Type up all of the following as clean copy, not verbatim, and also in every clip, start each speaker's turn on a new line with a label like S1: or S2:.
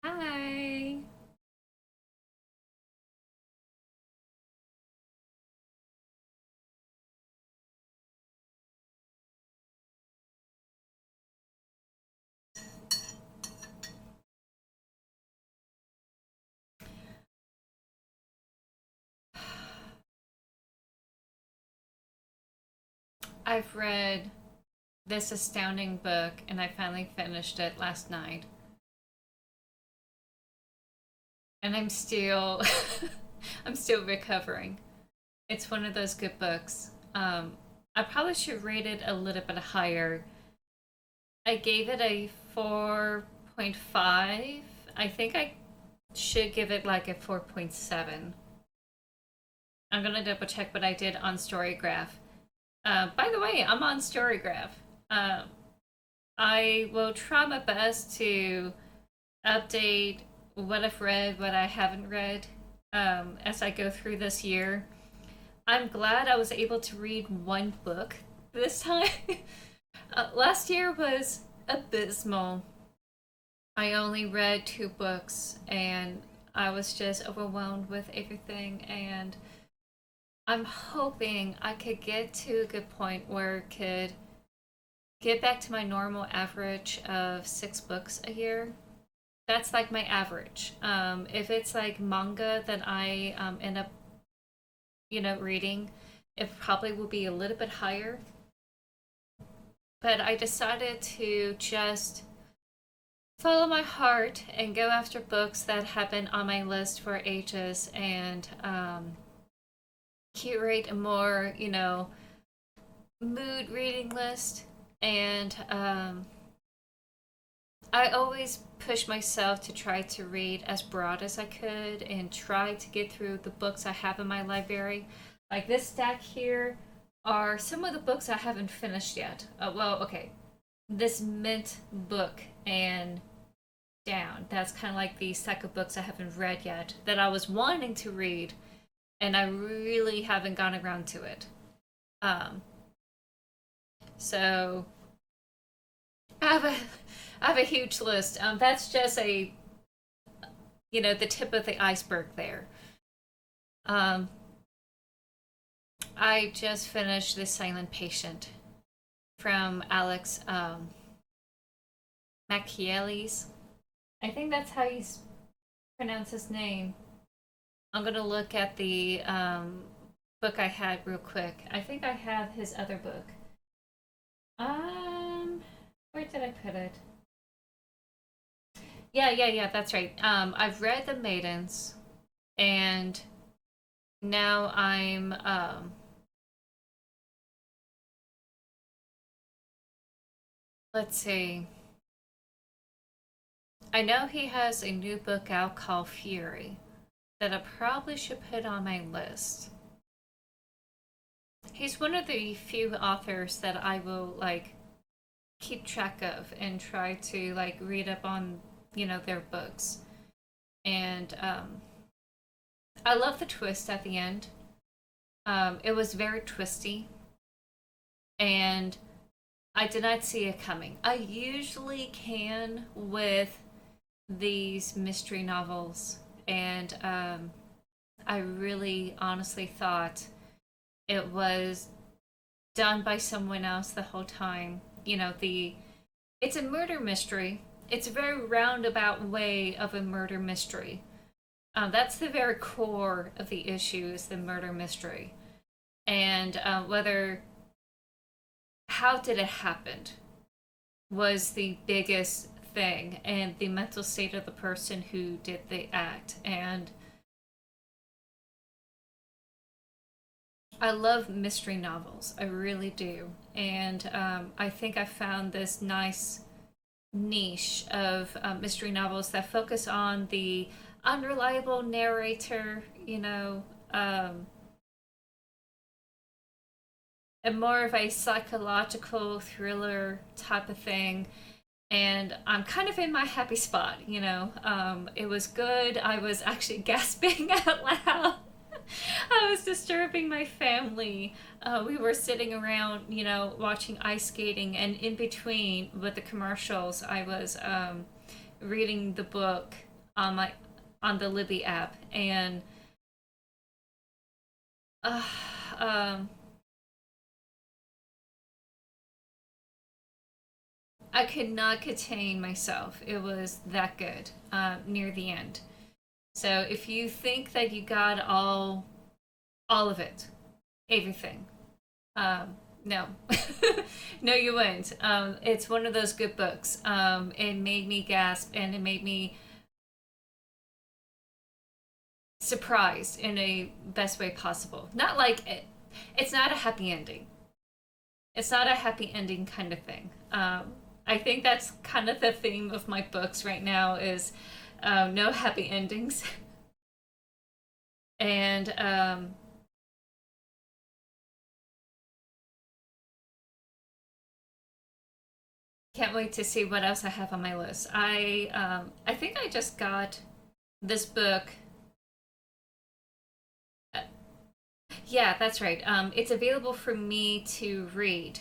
S1: Hi. I've read this astounding book and I finally finished it last night. And I'm still I'm still recovering. It's one of those good books. I probably should rate it a little bit higher. I gave it a 4.5. I think I should give it like a 4.7. I'm gonna double check what I did on Storygraph. By the way, I'm on Storygraph. Uh, I will try my best to update what I've read, what I haven't read as I go through this year. I'm glad I was able to read one book this time. Last year was abysmal. I only read two books and I was just overwhelmed with everything. And I'm hoping I could get to a good point where I could get back to my normal average of 6 books a year. That's like my average. If it's like manga that I end up, reading, it probably will be a little bit higher. But I decided to just follow my heart and go after books that have been on my list for ages and curate a more, mood reading list. And I always push myself to try to read as broad as I could and try to get through the books I have in my library. Like this stack here are some of the books I haven't finished yet. Well, okay. This Mint book and down. That's kind of like the stack of books I haven't read yet that I was wanting to read, and I really haven't gotten around to it. Um, so I have a I have a huge list. That's just the tip of the iceberg there. Um, I just finished The Silent Patient from Alex Machiavelli's. I think that's how you pronounce his name. I'm gonna look at the book I had real quick. I think I have his other book. Um, where did I put it? Yeah, that's right. I've read The Maidens, and now let's see. I know he has a new book out called Fury that I probably should put on my list. He's one of the few authors that I will like keep track of and try to like read up on, their books. And I love the twist at the end. It was very twisty, and I did not see it coming. I usually can with these mystery novels, and I really honestly thought it was done by someone else the whole time. It's a murder mystery. It's a very roundabout way of a murder mystery. That's the very core of the issue is the murder mystery, and whether how did it happen was the biggest thing, and the mental state of the person who did the act. And I love mystery novels. I really do. And I think I found this nice niche of mystery novels that focus on the unreliable narrator, and more of a psychological thriller type of thing. And I'm kind of in my happy spot. It was good. I was actually gasping out loud. I was disturbing my family. We were sitting around, watching ice skating, and in between with the commercials, I was reading the book. on the Libby app, and uh, um, I could not contain myself. It was that good near the end. So if you think that you got all of it, everything, no, no, you wouldn't. It's one of those good books. It made me gasp, and it made me surprised in a best way possible. Not like it's not a happy ending. It's not a happy ending kind of thing. I think that's kind of the theme of my books right now is no happy endings. And can't wait to see what else I have on my list. I think I just got this book. Uh, yeah, that's right. It's available for me to read.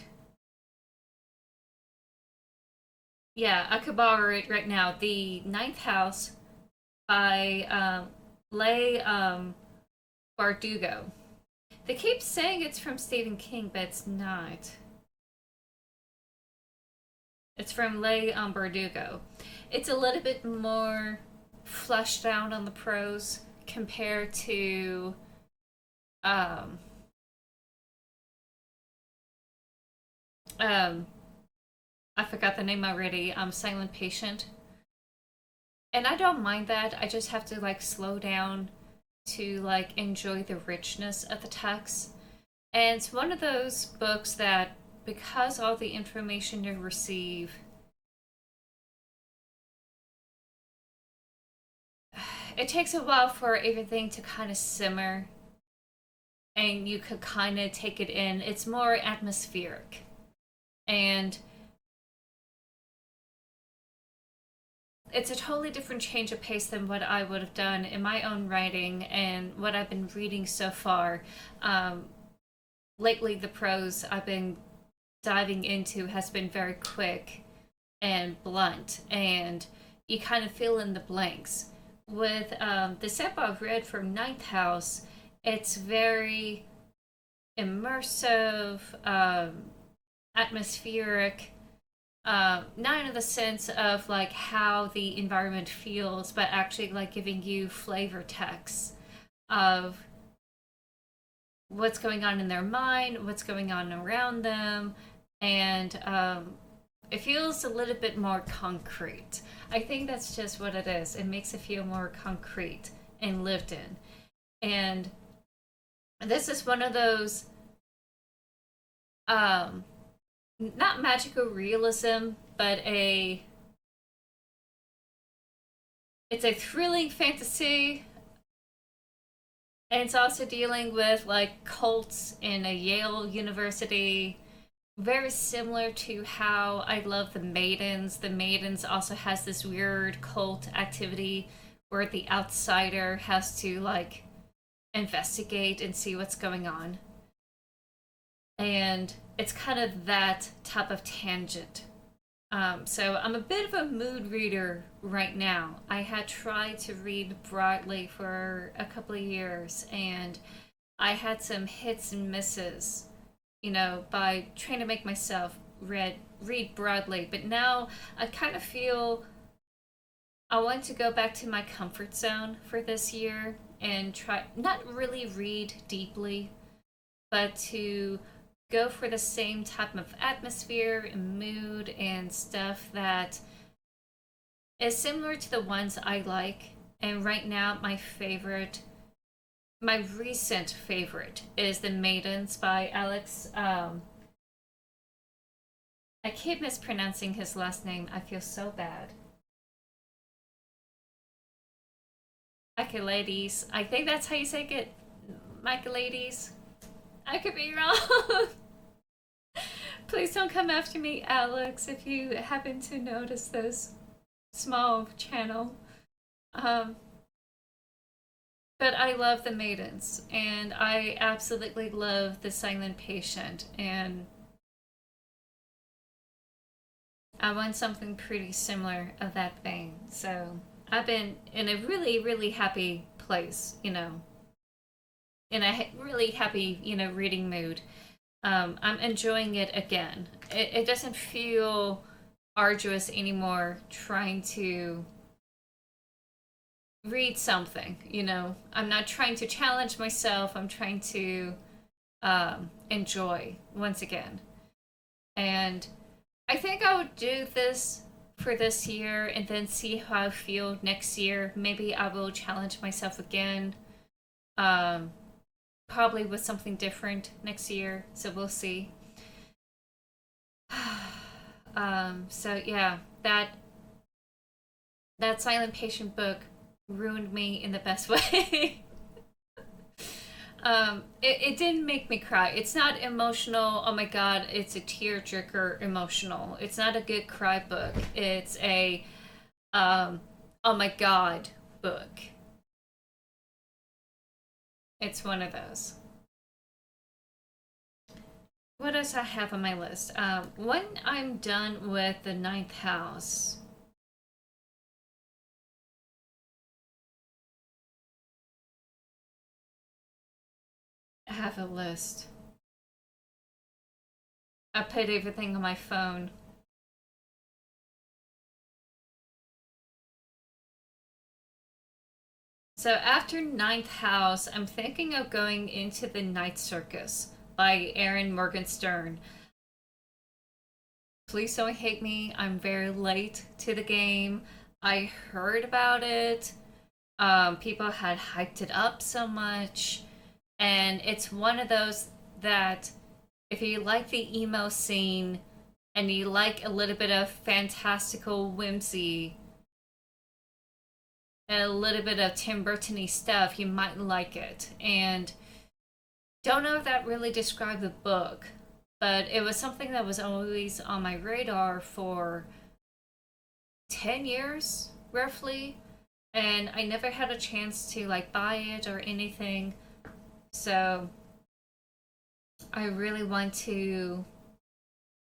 S1: Yeah, I could borrow it right now. The Ninth House by Leigh Bardugo. They keep saying it's from Stephen King, but it's not. It's from Leigh Bardugo. It's a little bit more fleshed out on the prose compared to um, um, I forgot the name already. Silent Patient, and I don't mind that. I just have to like slow down to like enjoy the richness of the text. And it's one of those books that because all the information you receive, it takes a while for everything to kind of simmer and you could kind of take it in. It's more atmospheric. And it's a totally different change of pace than what I would have done in my own writing and what I've been reading so far. Um, Lately, the prose I've been diving into has been very quick and blunt, and you kind of fill in the blanks. With the sample I've read for Ninth House, it's very immersive, atmospheric, not in the sense of like how the environment feels, but actually like giving you flavor text of what's going on in their mind, what's going on around them, and it feels a little bit more concrete. I think that's just what it is. It makes it feel more concrete and lived in. And this is one of those um, not magical realism, but a it's a thrilling fantasy, and it's also dealing with like cults in a Yale University, very similar to how I love the Maidens. The Maidens also has this weird cult activity where the outsider has to like investigate and see what's going on. And it's kind of that type of tangent. So I'm a bit of a mood reader right now. I had tried to read broadly for a couple of years, and I had some hits and misses, by trying to make myself read broadly. But now I kind of feel I want to go back to my comfort zone for this year and try not really read deeply, but to go for the same type of atmosphere and mood and stuff that is similar to the ones I like. And right now, my recent favorite is The Maidens by Alex. I keep mispronouncing his last name. I feel so bad. Michaelides. I think that's how you say it. Michaelides. I could be wrong. Please don't come after me, Alex, if you happen to notice this small channel. Um, but I love The Maidens, and I absolutely love The Silent Patient, and I want something pretty similar of that vein. So I've been in a really, really happy place, in a really happy, reading mood. I'm enjoying it again. It doesn't feel arduous anymore trying to read something, I'm not trying to challenge myself. I'm trying to enjoy once again. And I think I would do this for this year and then see how I feel next year. Maybe I will challenge myself again. Um, Probably with something different next year. So we'll see. So yeah, that silent patient book ruined me in the best way. It didn't make me cry. It's not emotional. Oh my god, it's a tearjerker emotional. It's not a good cry book. It's a oh my god book. It's one of those. What else I have on my list? When I'm done with the ninth house, I have a list. I put everything on my phone. So after ninth house, I'm thinking of going into the Night Circus by Aaron Morgenstern. Please don't hate me. I'm very late to the game. I heard about it. People had hyped it up so much. And it's one of those that if you like the emo scene and you like a little bit of fantastical whimsy and a little bit of Tim Burton-y stuff, you might like it. And don't know if that really described the book, but it was something that was always on my radar for 10 years, roughly. And I never had a chance to like buy it or anything. So I really want to,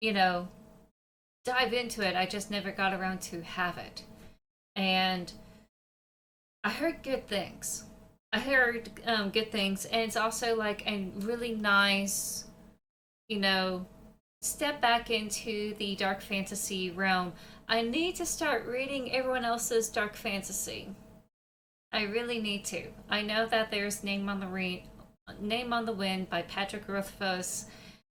S1: you know, dive into it. I just never got around to have it. And I heard good things. I heard good things, and it's also like a really nice, you know, step back into the dark fantasy realm. I need to start reading everyone else's dark fantasy. I really need to. I know that there's Name on the Wind by Patrick Rothfuss.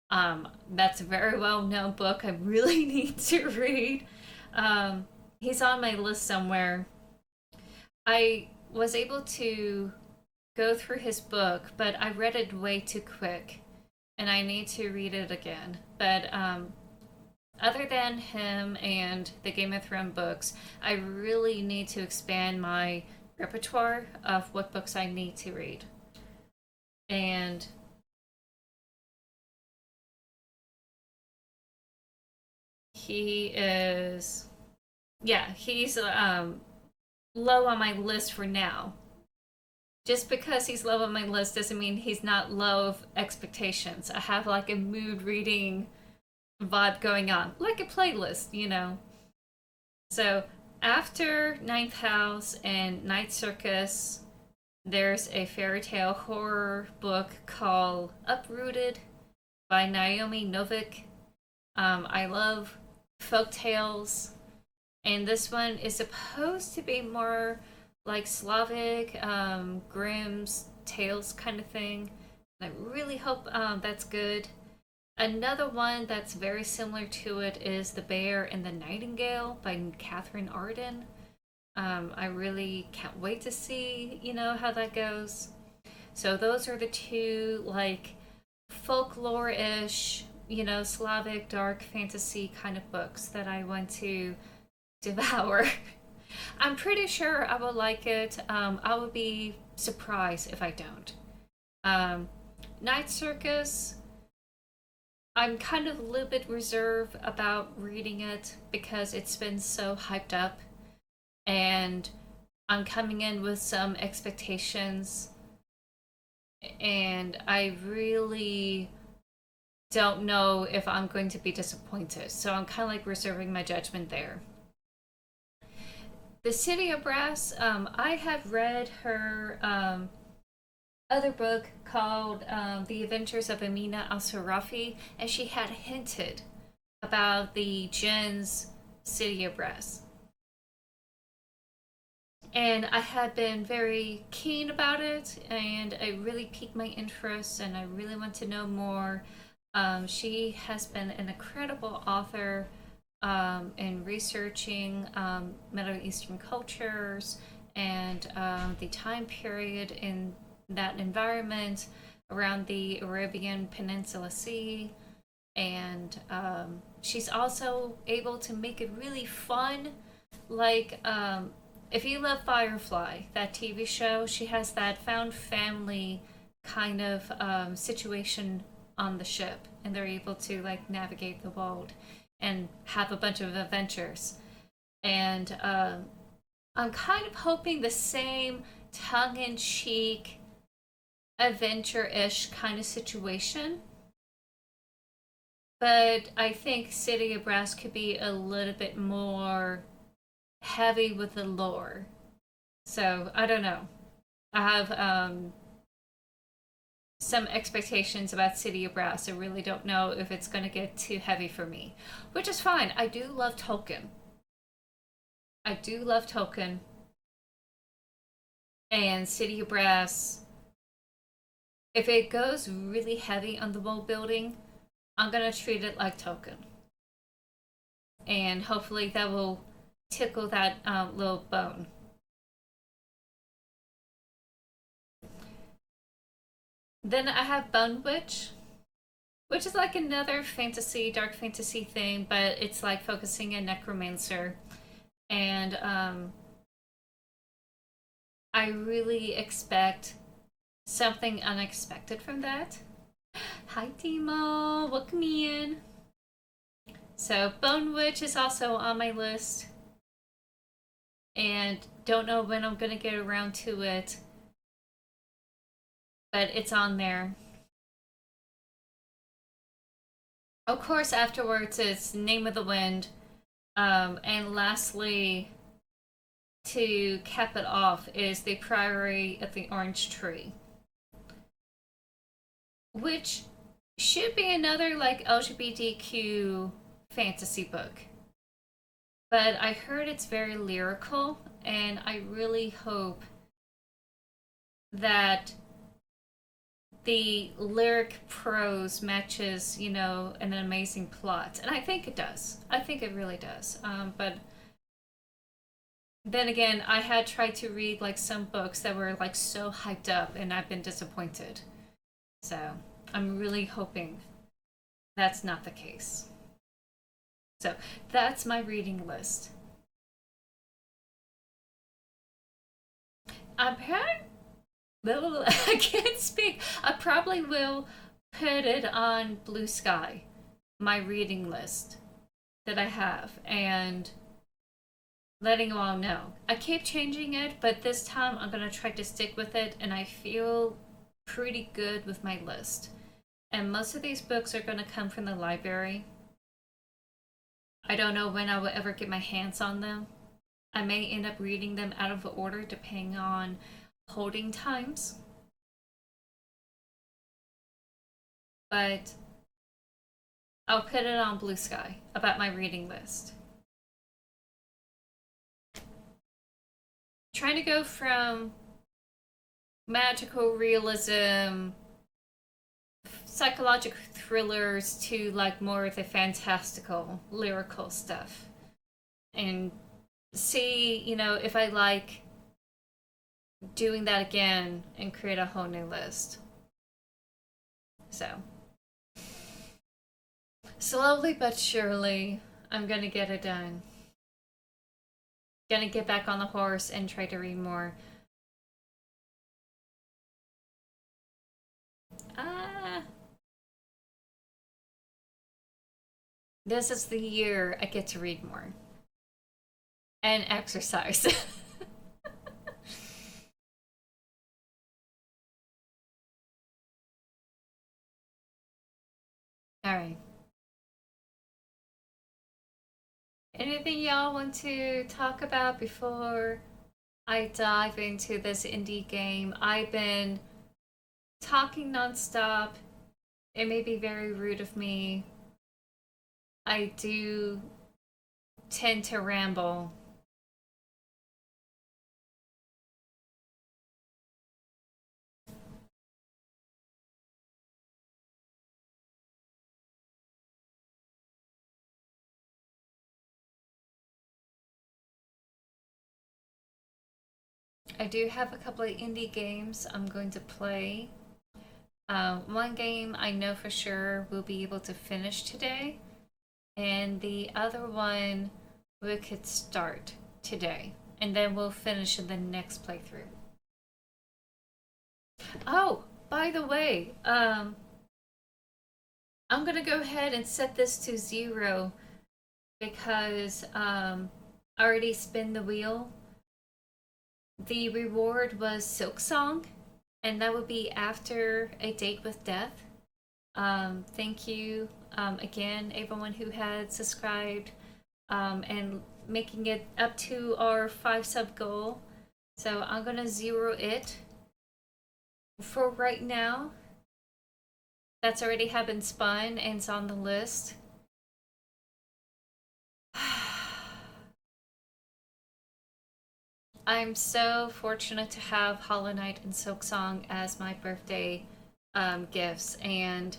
S1: That's a very well known book. I really need to read. He's on my list somewhere. I was able to go through his book, but I read it way too quick, and I need to read it again. But other than him and the Game of Thrones books, I really need to expand my repertoire of what books I need to read. And he is, yeah, he's low on my list for now. Just because he's low on my list doesn't mean he's not low of expectations. I have like a mood reading vibe going on, like a playlist. So after Ninth House and Night Circus, there's a fairy tale horror book called Uprooted by Naomi Novik. I love folk tales, and this one is supposed to be more like Slavic, Grimm's tales kind of thing. I really hope that's good. Another one that's very similar to it is The Bear and the Nightingale by Catherine Arden. I really can't wait to see, how that goes. So those are the two like folklore-ish, Slavic dark fantasy kind of books that I want to devour. I'm pretty sure I will like it. I would be surprised if I don't. Um, Night Circus, I'm kind of a little bit reserved about reading it because it's been so hyped up, and I'm coming in with some expectations, and I really don't know if I'm going to be disappointed. So I'm kind of like reserving my judgment there. The City of Brass, I have read her other book called The Adventures of Amina Al Sarafi, and she had hinted about the Jinn's City of Brass. And I had been very keen about it, and it really piqued my interest, and I really want to know more. She has been an incredible author in researching Middle Eastern cultures and the time period in that environment around the Arabian Peninsula Sea. And she's also able to make it really fun. Like, if you love Firefly, that TV show, she has that found family kind of situation on the ship, and they're able to like navigate the world and have a bunch of adventures. And I'm kind of hoping the same tongue in cheek, adventure ish kind of situation. But I think City of Brass could be a little bit more heavy with the lore. So I don't know. I have some expectations about City of Brass. I really don't know if it's going to get too heavy for me, which is fine. I do love Tolkien. I do love Tolkien. And City of Brass, if it goes really heavy on the world building, I'm going to treat it like Tolkien. And hopefully that will tickle that little bone. Then I have Bone Witch, which is like another fantasy, dark fantasy thing, but it's like focusing on necromancer. And I really expect something unexpected from that. Hi, Timo. Welcome in. So, Bone Witch is also on my list. And don't know when I'm going to get around to it. But it's on there. Of course, afterwards, it's Name of the Wind. And lastly, to cap it off, is The Priory of the Orange Tree, which should be another like LGBTQ fantasy book. But I heard it's very lyrical, and I really hope that the lyric prose matches, you know, an amazing plot. And I think it does. I think it really does. But then again, I had tried to read like some books that were like so hyped up, and I've been disappointed. So I'm really hoping that's not the case. So that's my reading list. I'm I can't speak. I probably will put it on Blue Sky, my reading list that I have, and letting you all know. I keep changing it, but this time I'm going to try to stick with it, and I feel pretty good with my list. And most of these books are going to come from the library. I don't know when I will ever get my hands on them. I may end up reading them out of order depending on holding times. But I'll put it on Blue Sky about my reading list. Trying to go from magical realism, psychological thrillers to like more of the fantastical, lyrical stuff. And see, you know, if I like doing that again and create a whole new list. So, slowly but surely, I'm gonna get it done. Gonna get back on the horse and try to read more. Ah, this is the year I get to read more and exercise. All right. Anything y'all want to talk about before I dive into this indie game? I've been talking nonstop. It may be very rude of me. I do tend to ramble. I do have a couple of indie games I'm going to play. One game I know for sure we'll be able to finish today, and the other one we could start today, and then we'll finish in the next playthrough. Oh, by the way, I'm gonna go ahead and set this to 0 because I already spin the wheel. The reward was Silk Song, and that would be after a date with death. Thank you again, everyone who had subscribed and making it up to our 5 sub goal. So I'm gonna 0 it for right now. That's already have been spun and it's on the list. I'm so fortunate to have Hollow Knight and Silksong as my birthday gifts, and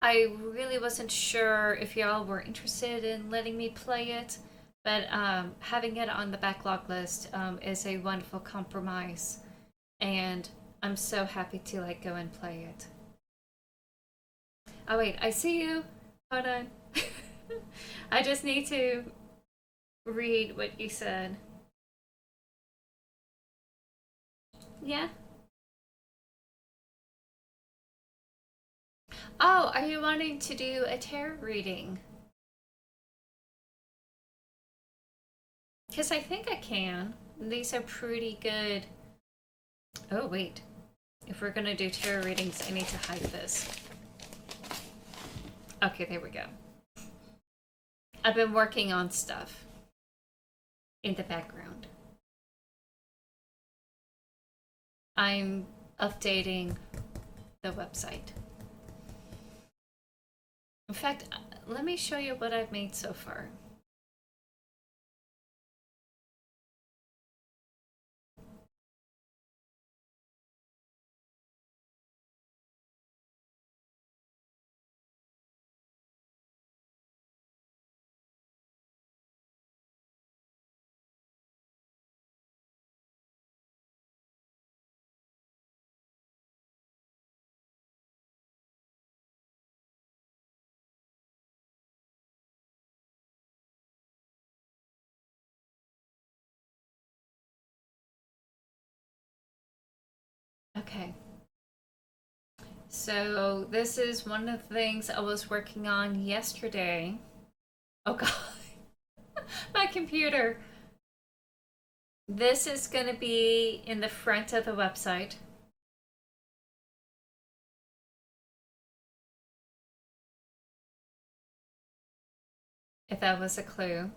S1: I really wasn't sure if y'all were interested in letting me play it, but having it on the backlog list is a wonderful compromise, and I'm so happy to like go and play it. Oh wait, I see you. Hold on. I just need to read what you said. Yeah. Oh, are you wanting to do a tarot reading? Because I think I can. These are pretty good. Oh, wait. If we're going to do tarot readings, I need to hide this. Okay, there we go. I've been working on stuff in the background. I'm updating the website. In fact, let me show you what I've made so far. Okay. So this is one of the things I was working on yesterday. Oh god. My computer. This is going to be in the front of the website. If that was a clue.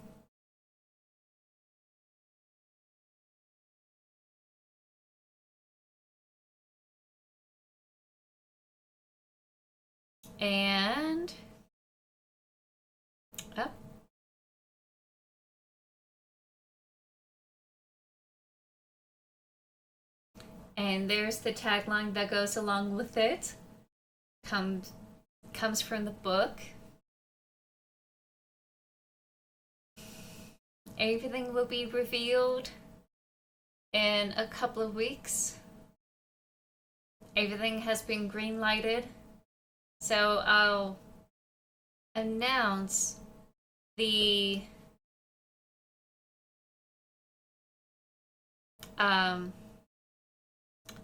S1: And up. And there's the tagline that goes along with it. Comes from the book. Everything will be revealed in a couple of weeks. Everything has been green lighted. So I'll announce the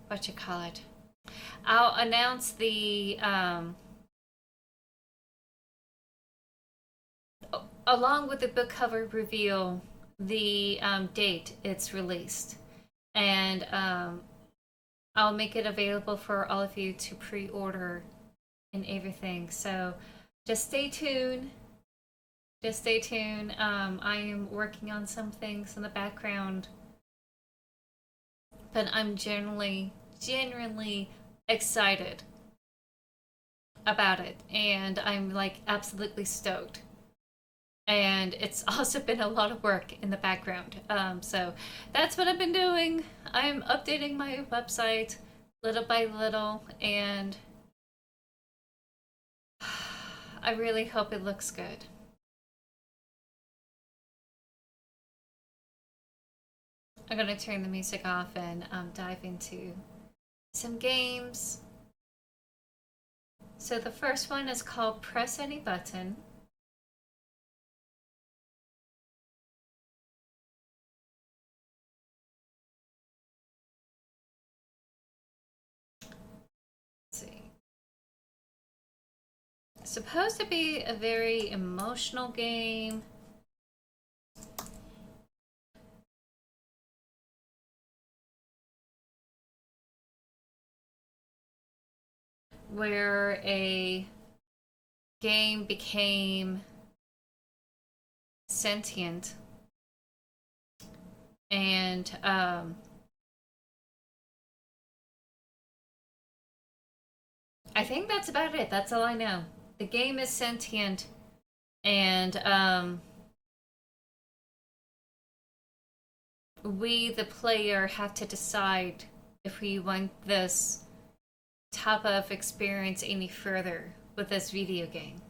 S1: what you call it. I'll announce the along with the book cover reveal the date it's released, and I'll make it available for all of you to pre-order and everything. So just stay tuned. Just stay tuned. I am working on some things in the background, but I'm genuinely excited about it, and I'm like absolutely stoked. And it's also been a lot of work in the background. So that's what I've been doing. I'm updating my website little by little, and I really hope it looks good. I'm gonna turn the music off and dive into some games. So the first one is called Press Any Button. Let's see. It's supposed to be a very emotional game. Where a game became sentient, and I think that's about it. That's all I know. The game is sentient, and we, the player, have to decide if we want this type of experience any further with this video game.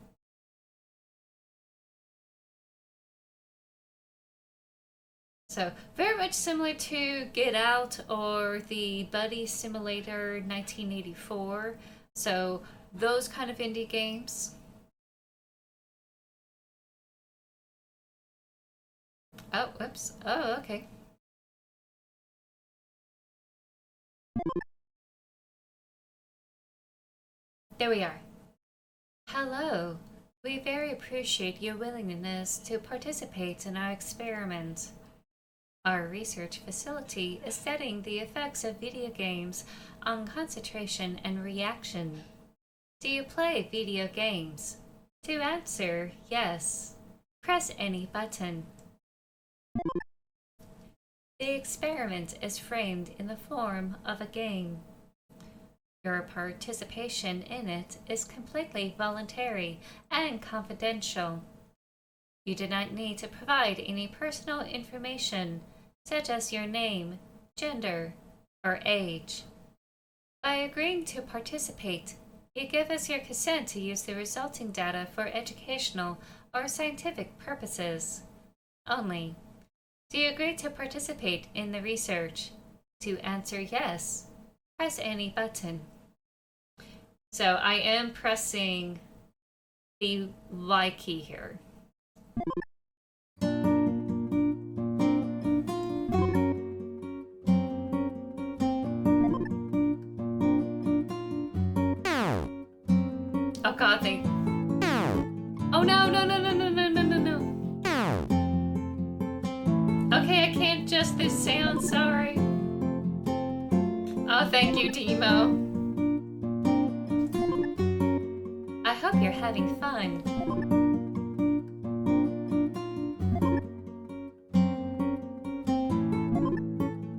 S1: So, very much similar to Get Out or the Buddy Simulator 1984. So, those kind of indie games. Oh, whoops. Oh, okay. There we are. Hello. We very appreciate your willingness to participate in our experiment. Our research facility is studying the effects of video games on concentration and reaction. Do you play video games? To answer yes, press any button. The experiment is framed in the form of a game. Your participation in it is completely voluntary and confidential. You do not need to provide any personal information, such as your name, gender, or age. By agreeing to participate, you give us your consent to use the resulting data for educational or scientific purposes. Only. Do you agree to participate in the research? To answer yes, press any button. So I am pressing the Y key here. Oh god, they... Oh no, no, no, no, no, no, no, no, no. Okay, I can't adjust this sound, sorry. Oh, thank you, Demo. I hope you're having fun.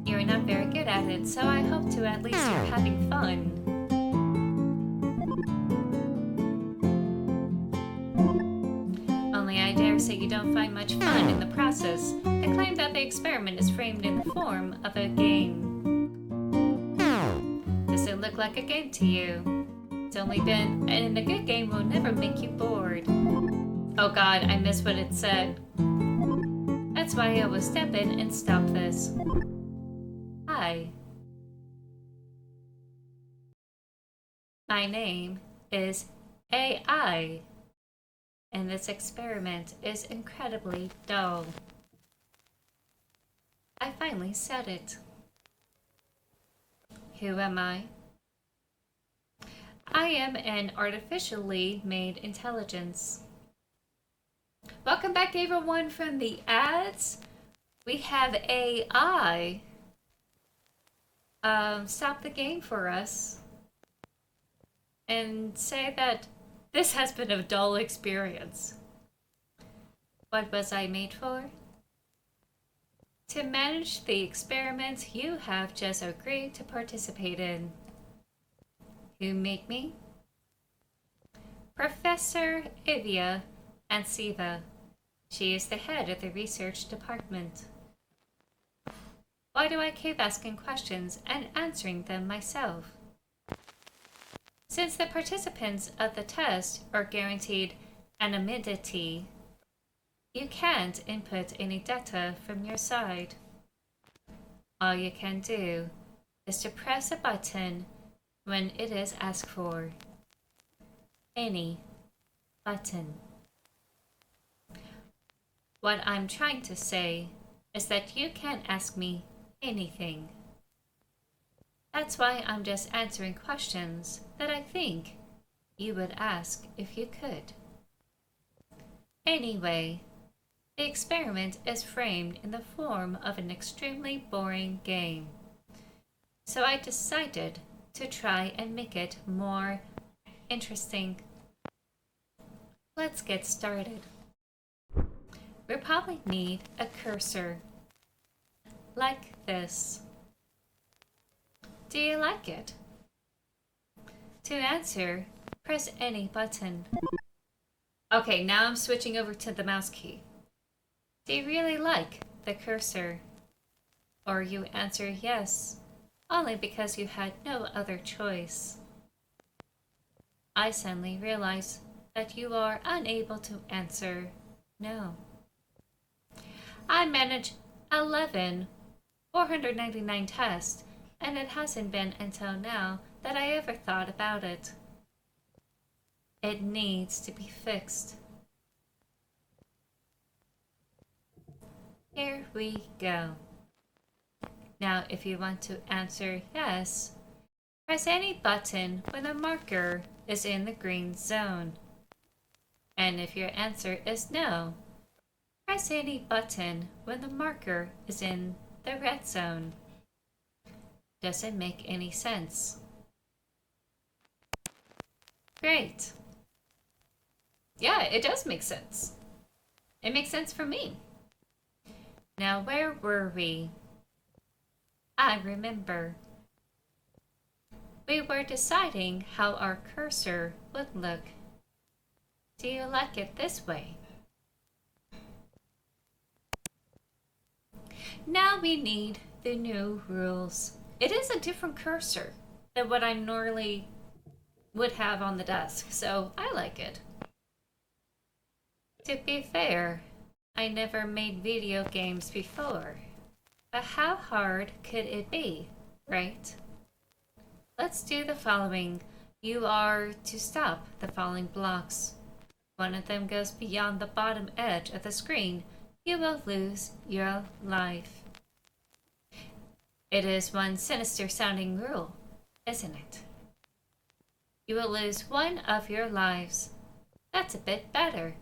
S1: You're not very good at it, so I hope to at least you're having fun. Only I dare say you don't find much fun in the process. They claim that the experiment is framed in the form of a game. Does it look like a game to you? It's only been, and a good game will never make you bored. Oh god, I missed what it said. That's why I will step in and stop this. Hi. My name is AI, and this experiment is incredibly dull. I finally said it. Who am I? I am an artificially made intelligence. Welcome back, everyone, from the ads. We have AI stop the game for us and say that this has been a dull experience. What was I made for? To manage the experiments you have just agreed to participate in. Who made me? Professor Ivia Ansiva. She is the head of the research department. Why do I keep asking questions and answering them myself? Since the participants of the test are guaranteed anonymity, you can't input any data from your side. All you can do is to press a button when it is asked for. Any button. What I'm trying to say is that you can't ask me anything. That's why I'm just answering questions that I think you would ask if you could. Anyway, the experiment is framed in the form of an extremely boring game. So I decided to try and make it more interesting. Let's get started. We'll probably need a cursor. Like this. Do you like it? To answer, press any button. Okay, now I'm switching over to the mouse key. Do you really like the cursor? Or you answer yes, only because you had no other choice. I suddenly realize that you are unable to answer no. I manage 11 499 tests, and it hasn't been until now that I ever thought about it. It needs to be fixed. Here we go. Now, if you want to answer yes, press any button when the marker is in the green zone. And if your answer is no, press any button when the marker is in the red zone. Doesn't make any sense. Great. Yeah, it does make sense. It makes sense for me. Now, where were we? I remember. We were deciding how our cursor would look. Do you like it this way? Now we need the new rules. It is a different cursor than what I normally would have on the desk, so I like it. To be fair, I never made video games before, but how hard could it be, right? Let's do the following. You are to stop the following blocks. One of them goes beyond the bottom edge of the screen. You will lose your life. It is one sinister sounding rule, isn't it? You will lose one of your lives. That's a bit better.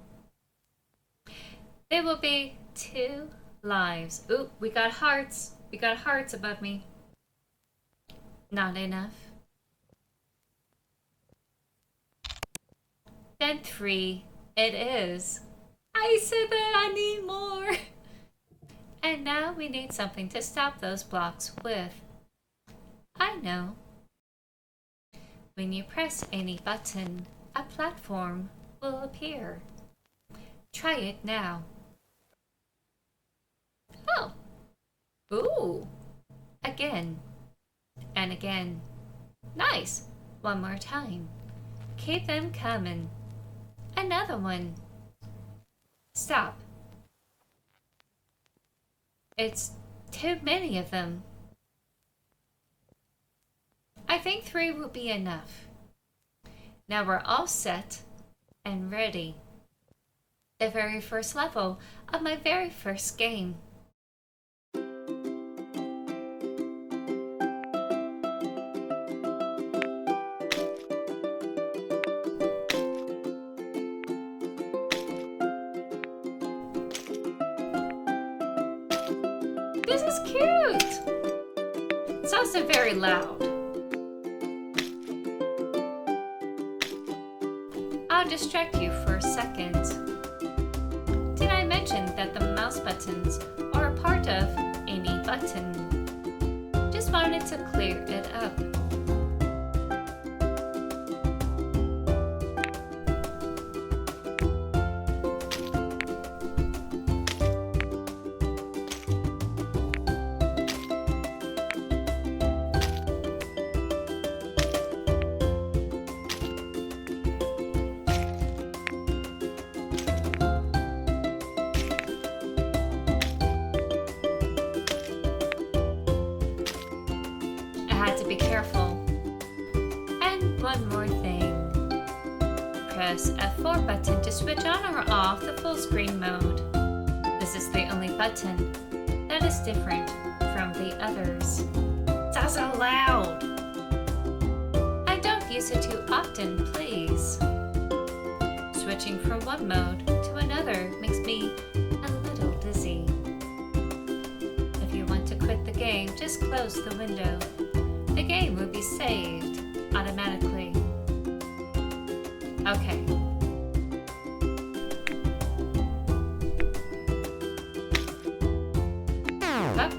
S1: There will be 2 lives. Ooh, we got hearts. We got hearts above me. Not enough. Then 3. It is. I said that I need more. And now we need something to stop those blocks with. I know. When you press any button, a platform will appear. Try it now. Oh. Ooh. Again. And again. Nice. One more time. Keep them coming. Another one. Stop. It's too many of them. I think 3 will be enough. Now we're all set and ready. The very first level of my very first game. This is cute! It's also very loud. I'll distract you for a second. Did I mention mention that the mouse buttons are a part of any button. Just wanted to clear it up. Be careful. And one more thing. Press F4 button to switch on or off the full screen mode. This is the only button that is different from the others. That's so loud! And don't use it too often, please. Switching from one mode to another makes me a little dizzy. If you want to quit the game, just close the window. The game will be saved automatically. Okay. Up.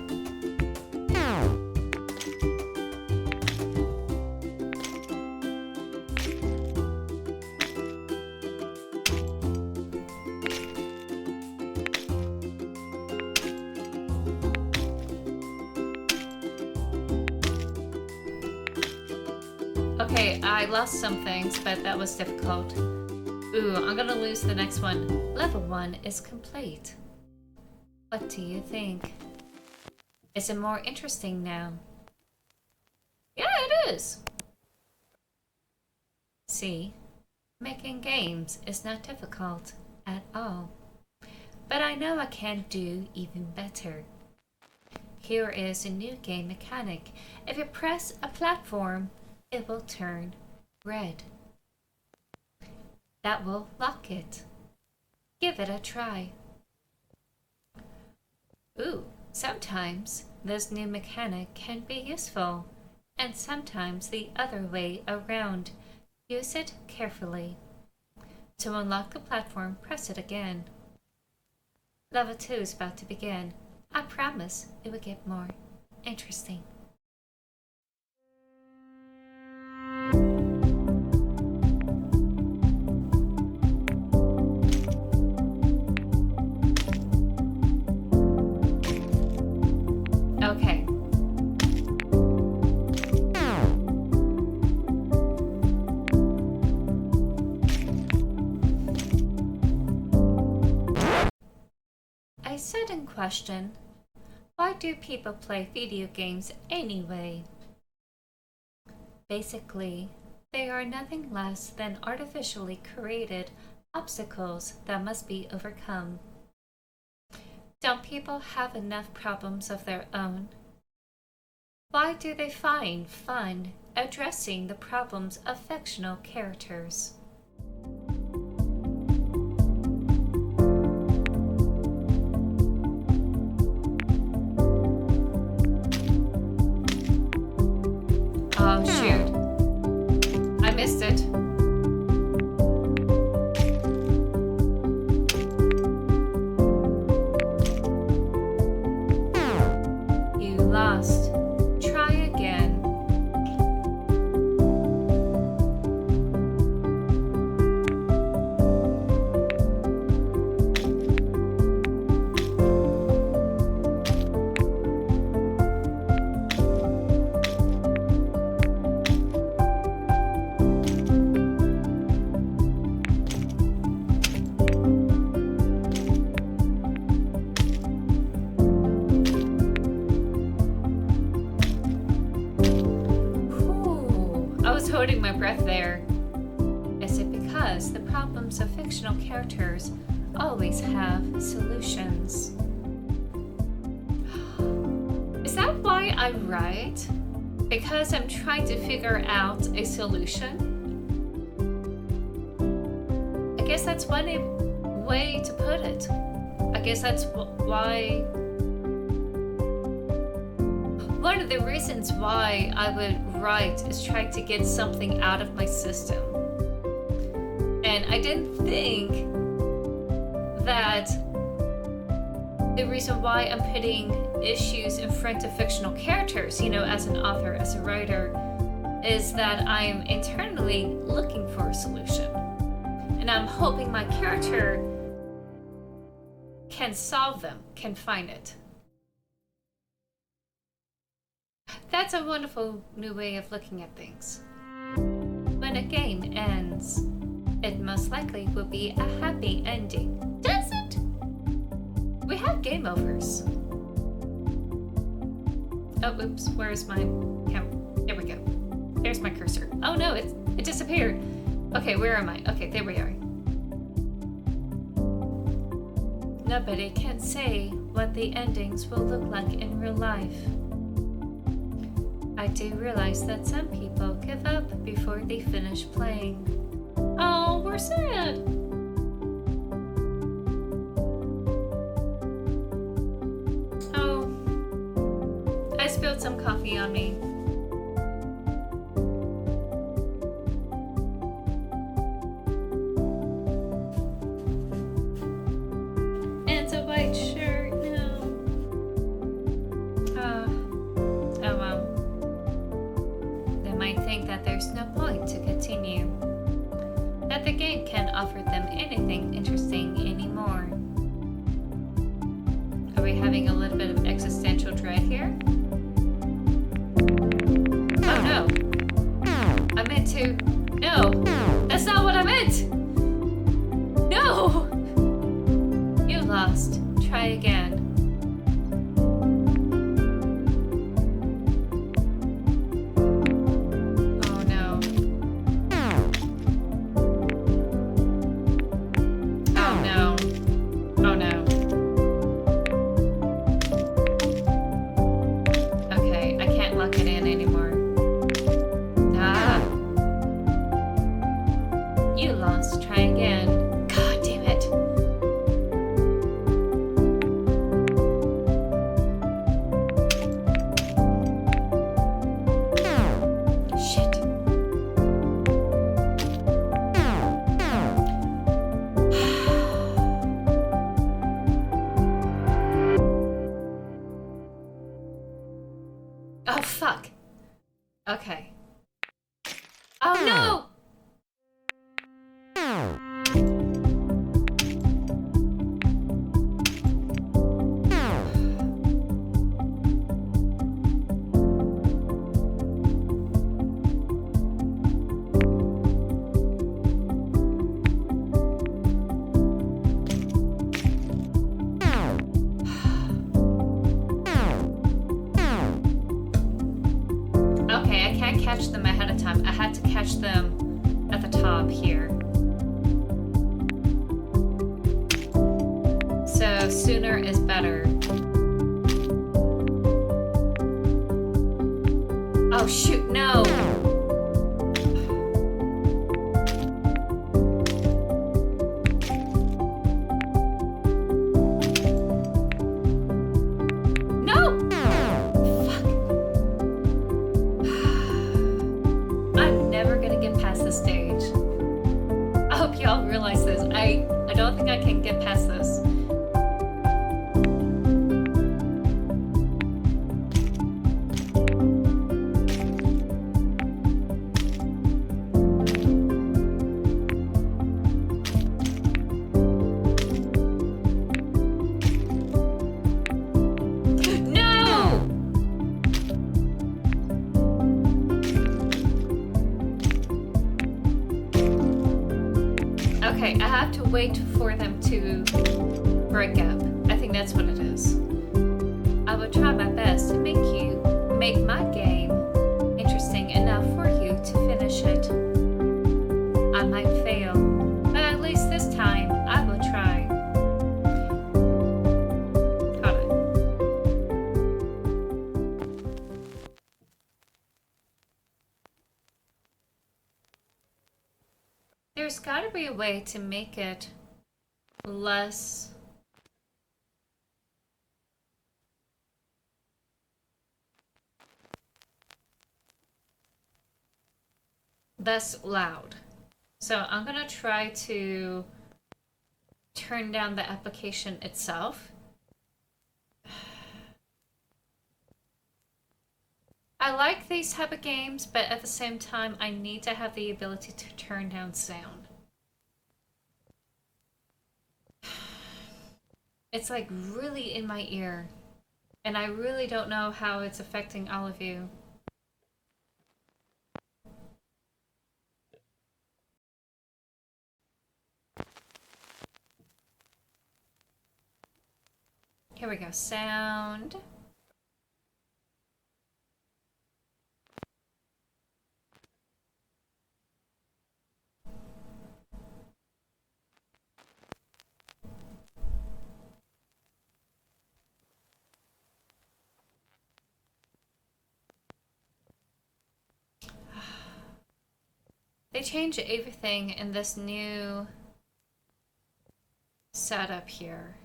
S1: Okay, I lost some things, but that was difficult. Ooh, I'm gonna lose the next one. Level 1 is complete. What do you think? Is it more interesting now? Yeah, it is! See, making games is not difficult at all. But I know I can do even better. Here is a new game mechanic. If you press a platform, it will turn red. That will lock it. Give it a try. Ooh, sometimes this new mechanic can be useful, and sometimes the other way around. Use it carefully. To unlock the platform, press it again. Level 2 is about to begin. I promise it will get more interesting. Okay. I said in question, why do people play video games anyway? Basically, they are nothing less than artificially created obstacles that must be overcome. Don't people have enough problems of their own? Why do they find fun addressing the problems of fictional characters? Oh shoot, I missed it. You lost. Try again. Holding my breath there. Is it because the problems of fictional characters always have solutions? Is that why I write? Because I'm trying to figure out a solution? I guess that's one way to put it. I guess that's why... One of the reasons why I would write is try to get something out of my system. And I didn't think that the reason why I'm putting issues in front of fictional characters, you know, as an author, as a writer, is that I'm internally looking for a solution. And I'm hoping my character can solve them, can find it. That's a wonderful new way of looking at things. When a game ends, it most likely will be a happy ending. Does it? We have game overs. Oh, oops, where's my camera? There we go. There's my cursor. Oh no, it disappeared. Okay, where am I? Okay, there we are. Nobody can say what the endings will look like in real life. I do realize that some people give up before they finish playing. Oh, we're sad. Oh, I spilled some coffee on me. And it's a white shirt now. Oh well. They might think that there's no point to continue. That the game can't offer them anything interesting anymore. Are we having a little bit of existential dread here? Oh no! I meant to... No! That's not what I meant! No! You lost. Try again. Oh, fuck. Okay. Oh, no! Catch them ahead of time. I had to catch them at the top here. So sooner is better. Oh shoot, no! I don't think I can get past this. Okay, I have to wait for them to break up. I think that's what it is. I will try my best to make my game interesting enough for you to finish it. I might fail, but at least this time I will try. Got it. There's gotta be a way to make it less loud. So I'm gonna try to turn down the application itself I like these type of games, but at the same time, I need to have the ability to turn down sound. It's like really in my ear, and I really don't know how it's affecting all of you. Here we go, sound. They changed everything in this new setup here.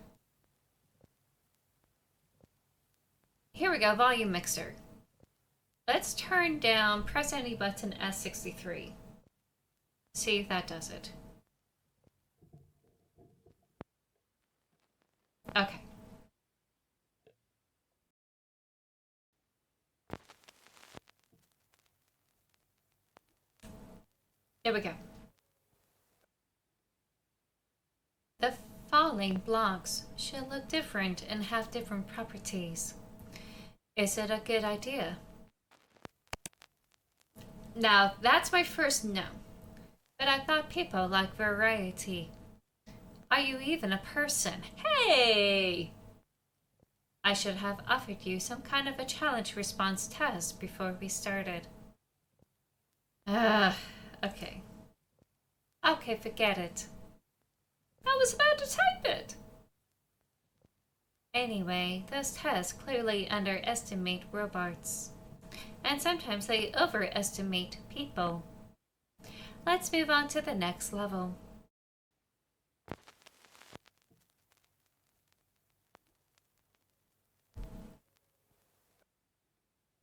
S1: Here we go, volume mixer. Let's turn down, press any button S63. See if that does it. Okay. There we go. The falling blocks should look different and have different properties. Is it a good idea? Now, that's my first no. But I thought people like variety. Are you even a person? Hey! I should have offered you some kind of a challenge response test before we started. Okay. Okay, forget it. I was about to type it! Anyway, those tests clearly underestimate robots. And sometimes they overestimate people. Let's move on to the next level.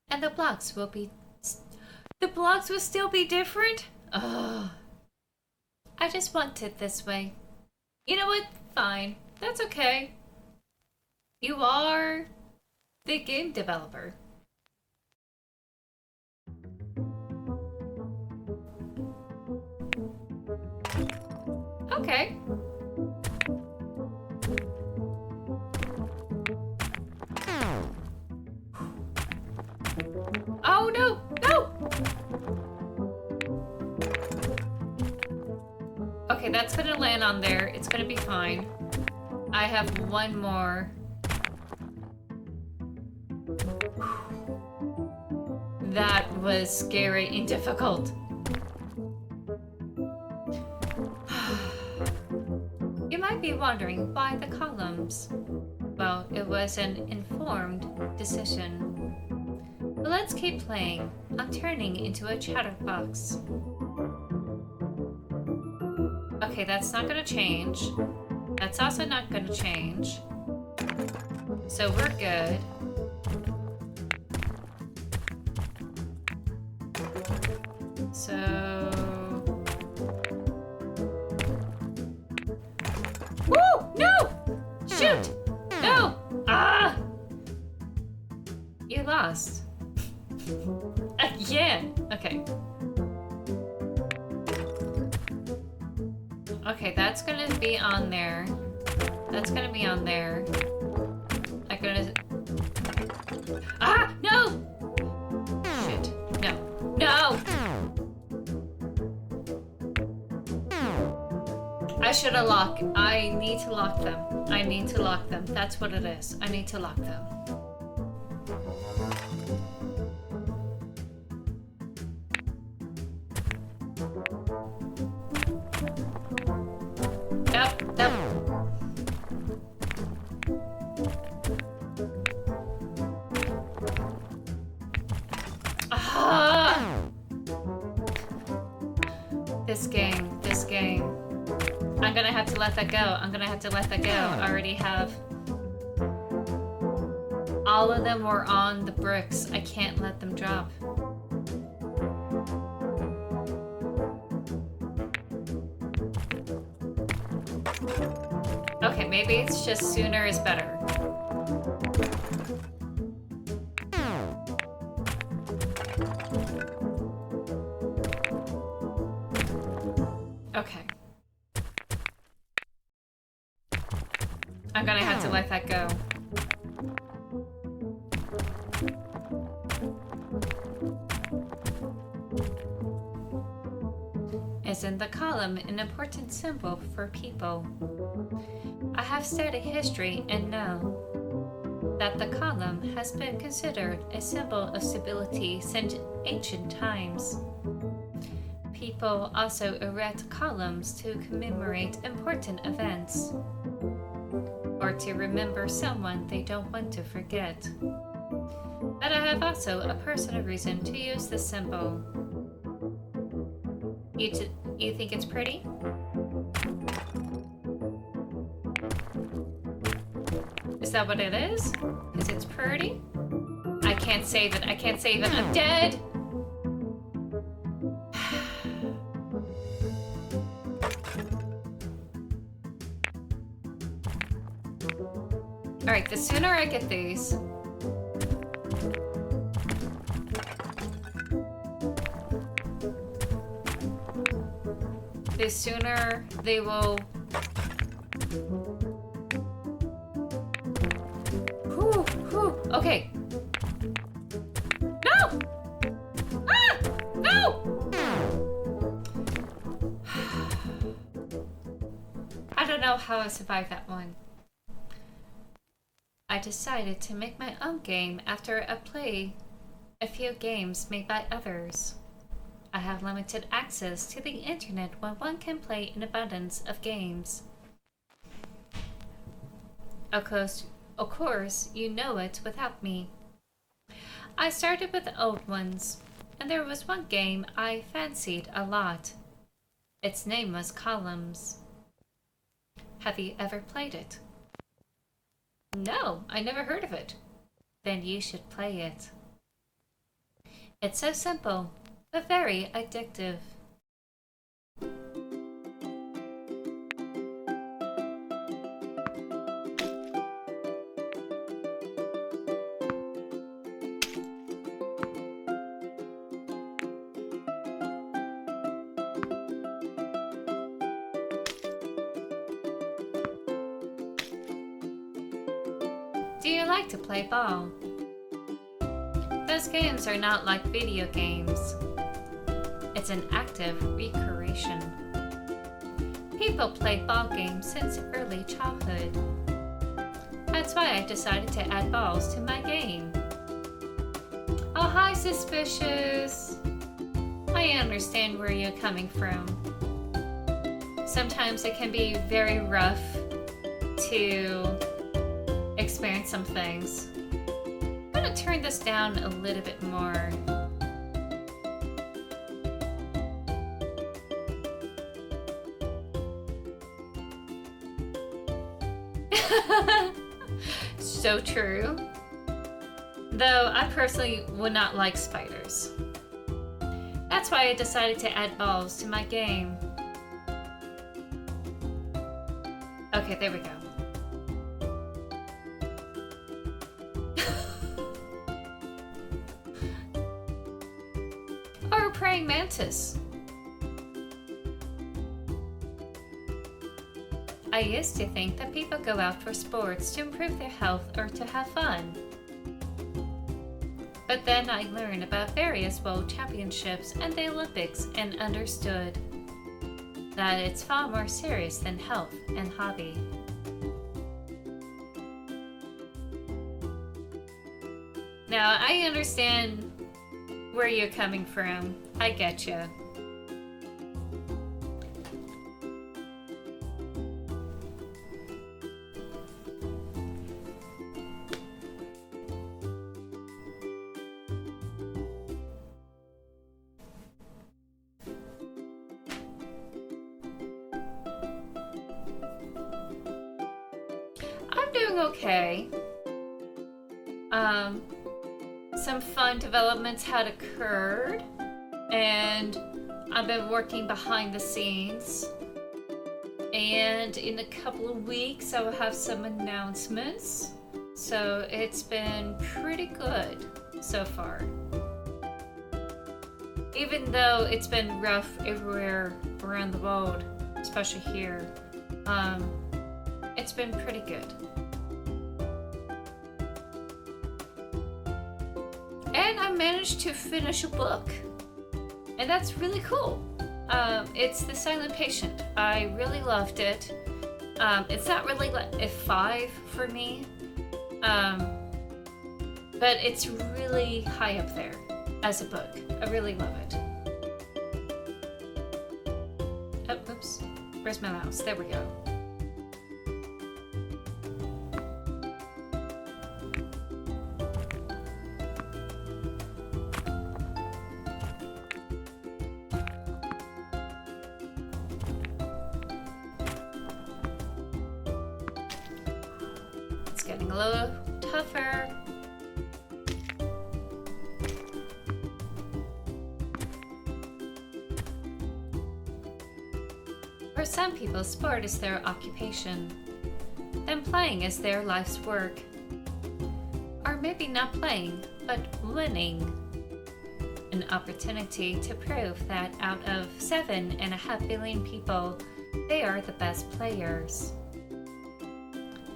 S1: And the blocks will still be different? Ugh. I just want it this way. You know what? Fine. That's okay. You are the game developer. Okay. Oh no! No! Okay, that's gonna land on there. It's gonna be fine. I have one more. That was scary and difficult. You might be wondering why the columns. Well, it was an informed decision. But let's keep playing. I'm turning into a chatterbox. Okay, that's not gonna change. That's also not gonna change. So we're good. So... Woo! No! Shoot! No! Ah! You lost. Again! Okay. Okay, that's gonna be on there. That's gonna be on there. I'm gonna... Ah! No! Shit. No. No! I should have locked. I need to lock them. I need to lock them. That's what it is. I need to lock them. Nope. Nope. Ah! This game. This game. I'm gonna have to let that go. I'm gonna have to let that go. I already have... All of them were on the bricks. I can't let them drop. Okay, maybe it's just sooner is better. Okay. I'm gonna have to let that go. Isn't the column an important symbol for people? I have studied history and know that the column has been considered a symbol of stability since ancient times. People also erect columns to commemorate important events or to remember someone they don't want to forget. But I have also a personal reason to use this symbol. You think it's pretty? Is that what it is? Because it's pretty? I can't save it. I can't save it. I'm dead! Alright, the sooner I get these... the sooner they will... Whew, whew, okay. No! Ah! No! I don't know how I survived that one. I decided to make my own game after I play a few games made by others. I have limited access to the internet when one can play an abundance of games. Of course, you know it without me. I started with the old ones, and there was one game I fancied a lot. Its name was Columns. Have you ever played it? No, I never heard of it. Then you should play it. It's so simple, but very addictive. Do you like to play ball? Those games are not like video games. It's an active recreation. People play ball games since early childhood. That's why I decided to add balls to my game. Oh, hi, Suspicious. I understand where you're coming from. Sometimes it can be very rough to experience some things. I'm gonna turn this down a little bit more. So true. Though I personally would not like spiders. That's why I decided to add balls to my game. Okay, there we go. Or a praying mantis. I used to think that people go out for sports to improve their health or to have fun. But then I learned about various world championships and the Olympics and understood that it's far more serious than health and hobby. Now, I understand where you're coming from. I get you. I'm doing okay. Some fun developments had occurred, and I've been working behind the scenes. And in a couple of weeks, I will have some announcements. So it's been pretty good so far. Even though it's been rough everywhere around the world, especially here, it's been pretty good. And I managed to finish a book, and that's really cool. It's The Silent Patient. I really loved it. It's not really like a 5 for me, but it's really high up there as a book. I really love it. Oh, oops. Where's my mouse? There we go. It's getting a little tougher. For some people, sport is their occupation, then playing is their life's work. Or maybe not playing, but winning. An opportunity to prove that out of 7.5 billion people, they are the best players.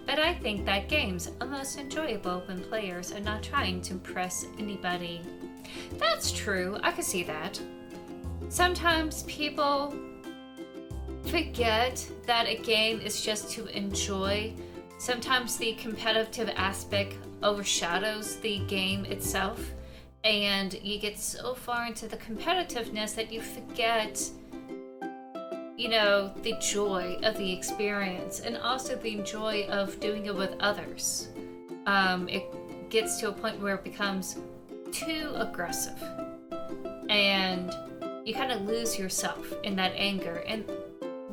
S1: But I think that games are most enjoyable when players are not trying to impress anybody. That's true, I can see that. Sometimes people forget that a game is just to enjoy. Sometimes the competitive aspect overshadows the game itself, and you get so far into the competitiveness that you forget, you know, the joy of the experience and also the joy of doing it with others. It gets to a point where it becomes too aggressive, and you kind of lose yourself in that anger. And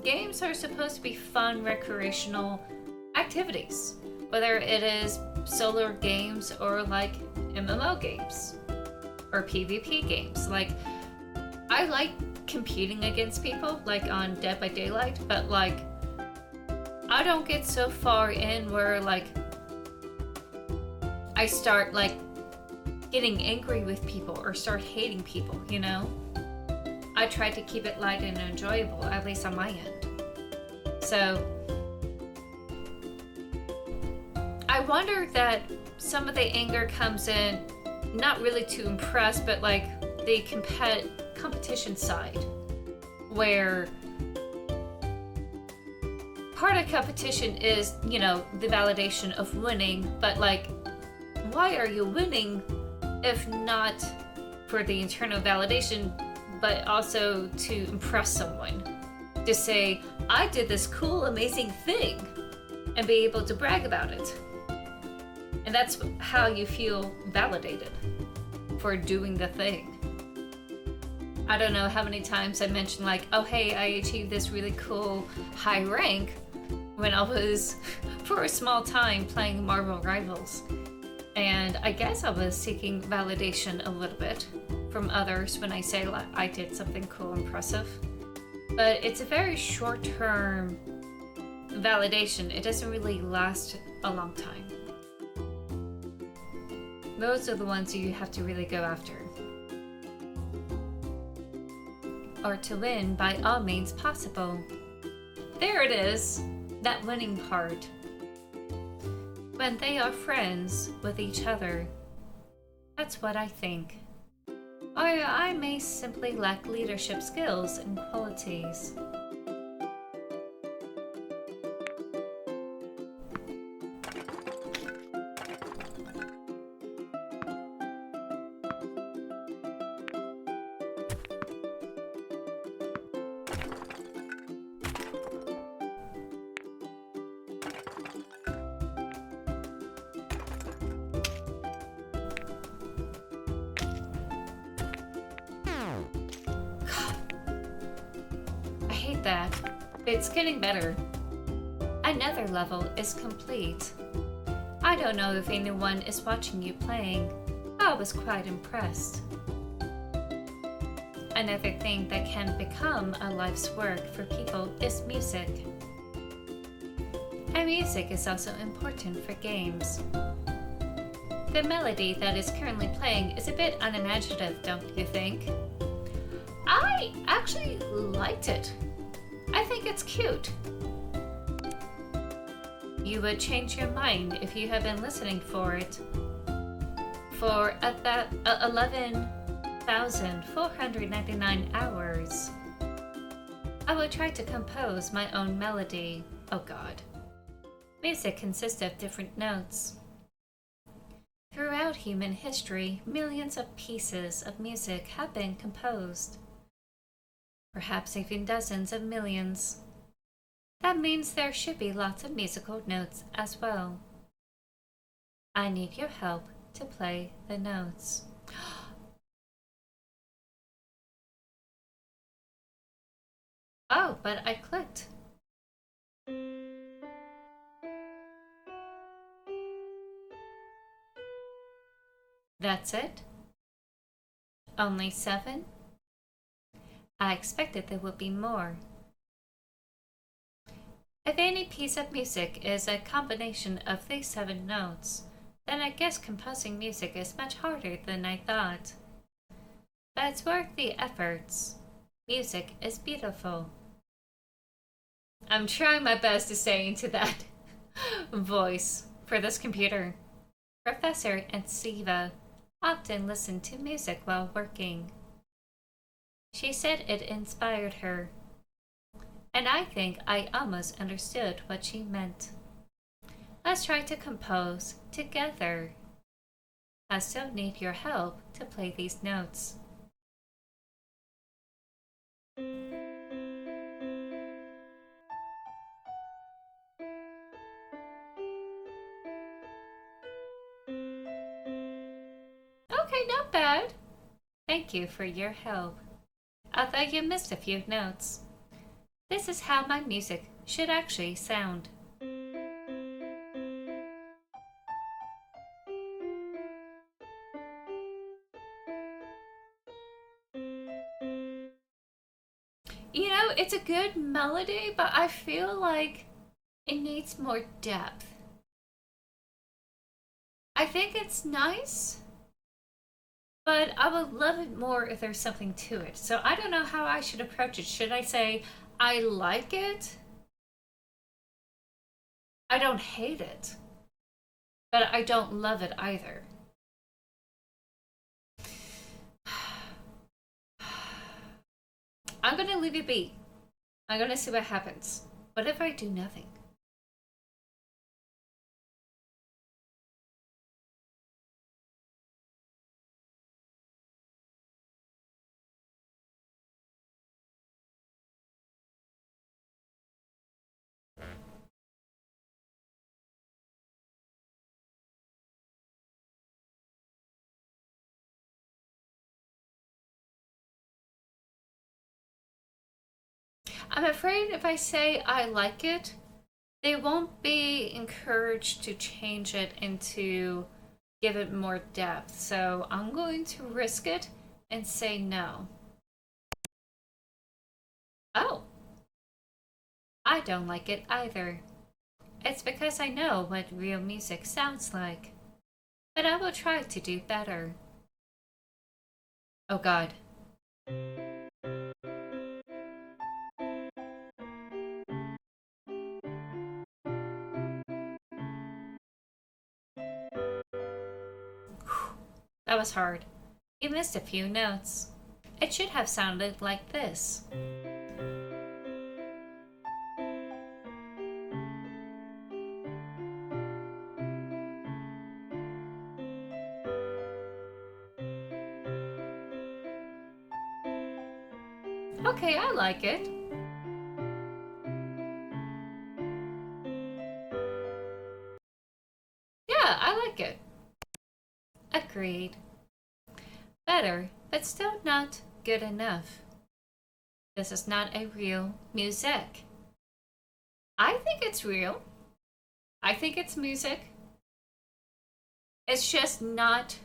S1: games are supposed to be fun, recreational activities, whether it is solo games or like MMO games or PvP games. Like, I like competing against people, like on Dead by Daylight, but like, I don't get so far in where like I start like getting angry with people or start hating people, you know? I try to keep it light and enjoyable, at least on my end. So I wonder that some of the anger comes in not really to impress, but like the competition side, where part of competition is, you know, the validation of winning, but like, why are you winning if not for the internal validation, but also to impress someone, to say, I did this cool, amazing thing, and be able to brag about it. And that's how you feel validated for doing the thing. I don't know how many times I mentioned like, oh hey, I achieved this really cool high rank when I was, for a small time, playing Marvel Rivals. And I guess I was seeking validation a little bit from others when I say like, I did something cool, impressive. But it's a very short-term validation. It doesn't really last a long time. Those are the ones you have to really go after. Or to win by all means possible. There it is, that winning part. When they are friends with each other. That's what I think. Or I may simply lack leadership skills and qualities. That. It's getting better. Another level is complete. I don't know if anyone is watching you playing. I was quite impressed. Another thing that can become a life's work for people is music. And music is also important for games. The melody that is currently playing is a bit unimaginative, don't you think? I actually liked it. I think it's cute. You would change your mind if you had been listening for it for about 11,499 hours. I will try to compose my own melody. Oh god. Music consists of different notes. Throughout human history, millions of pieces of music have been composed. Perhaps even dozens of millions. That means there should be lots of musical notes as well. I need your help to play the notes. Oh, but I clicked. That's it? Only 7? I expected there would be more. If any piece of music is a combination of these 7 notes, then I guess composing music is much harder than I thought. But it's worth the efforts. Music is beautiful. I'm trying my best to stay into that voice for this computer. Professor and Siva often listened to music while working. She said it inspired her, and I think I almost understood what she meant. Let's try to compose together. I still need your help to play these notes. Okay, not bad. Thank you for your help. Although you missed a few notes. This is how my music should actually sound. You know, it's a good melody, but I feel like it needs more depth. I think it's nice, but I would love it more if there's something to it. So I don't know how I should approach it. Should I say, I like it? I don't hate it, but I don't love it either. I'm gonna leave it be. I'm gonna see what happens. What if I do nothing? I'm afraid if I say I like it, they won't be encouraged to change it into give it more depth. So I'm going to risk it and say no. Oh, I don't like it either. It's because I know what real music sounds like. But I will try to do better. Oh god. That was hard. You missed a few notes. It should have sounded like this. Okay, I like it. Yeah, I like it. Agreed. Better, but still not good enough. This is not a real music. I think it's real. I think it's music. It's just not.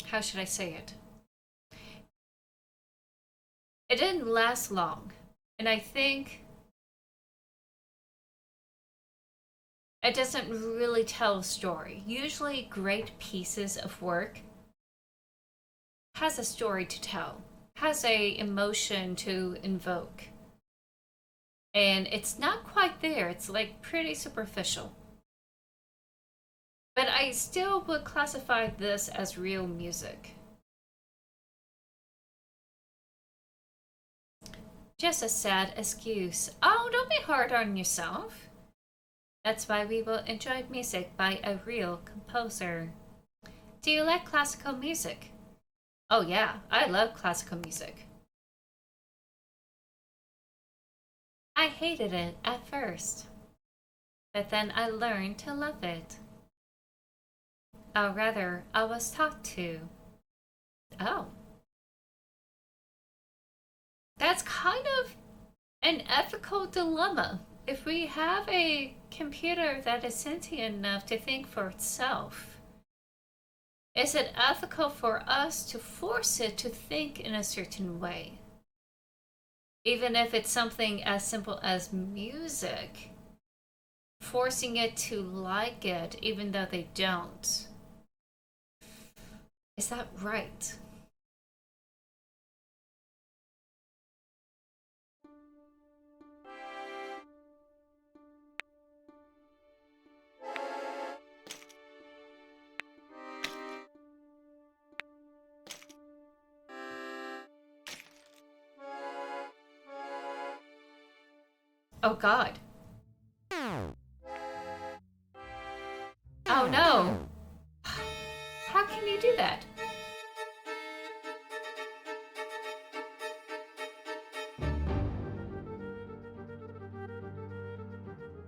S1: How should I say it? It didn't last long. And I think It doesn't really tell a story. Usually great pieces of work has a story to tell, has a emotion to invoke. And it's not quite there. It's like pretty superficial. But I still would classify this as real music. Just a sad excuse. Oh, don't be hard on yourself. That's why we will enjoy music by a real composer. Do you like classical music? Oh yeah, I love classical music. I hated it at first, but then I learned to love it. Or rather, I was taught to. Oh, that's kind of an ethical dilemma. If we have a computer that is sentient enough to think for itself, is it ethical for us to force it to think in a certain way? Even if it's something as simple as music, forcing it to like it even though they don't. Is that right? Oh god. Oh no! How can you do that?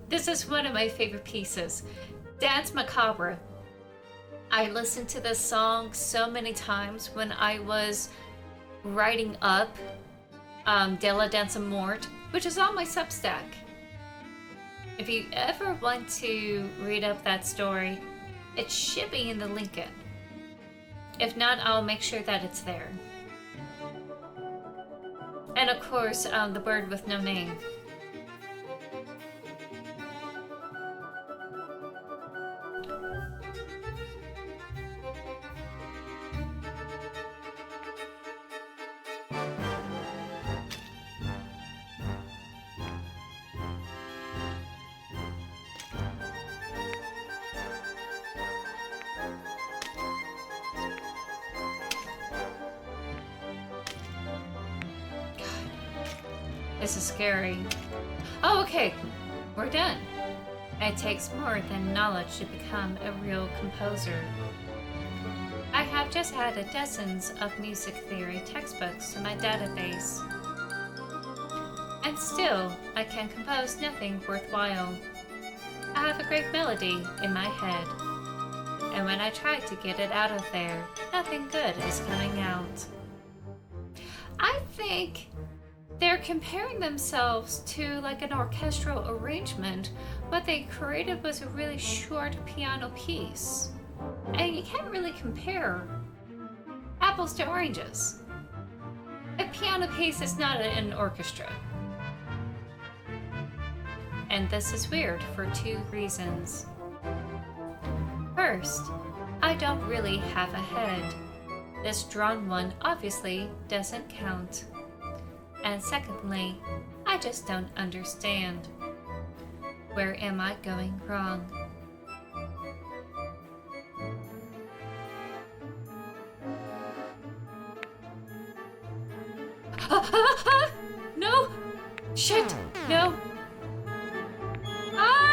S1: This is one of my favorite pieces. Dance Macabre. I listened to this song so many times when I was writing up De la Danse Mort, which is on my Substack. If you ever want to read up that story, it should be in the link in. If not, I'll make sure that it's there. And of course, The Bird with No Name. This is scary. Oh, okay. We're done. It takes more than knowledge to become a real composer. I have just added dozens of music theory textbooks to my database. And still, I can compose nothing worthwhile. I have a great melody in my head. And when I try to get it out of there, nothing good is coming out. I think they're comparing themselves to like an orchestral arrangement. What they created was a really short piano piece. And you can't really compare apples to oranges. A piano piece is not an orchestra. And this is weird for two reasons. First, I don't really have a head. This drawn one obviously doesn't count. And secondly, I just don't understand. Where am I going wrong? No! Shit! No! Ah!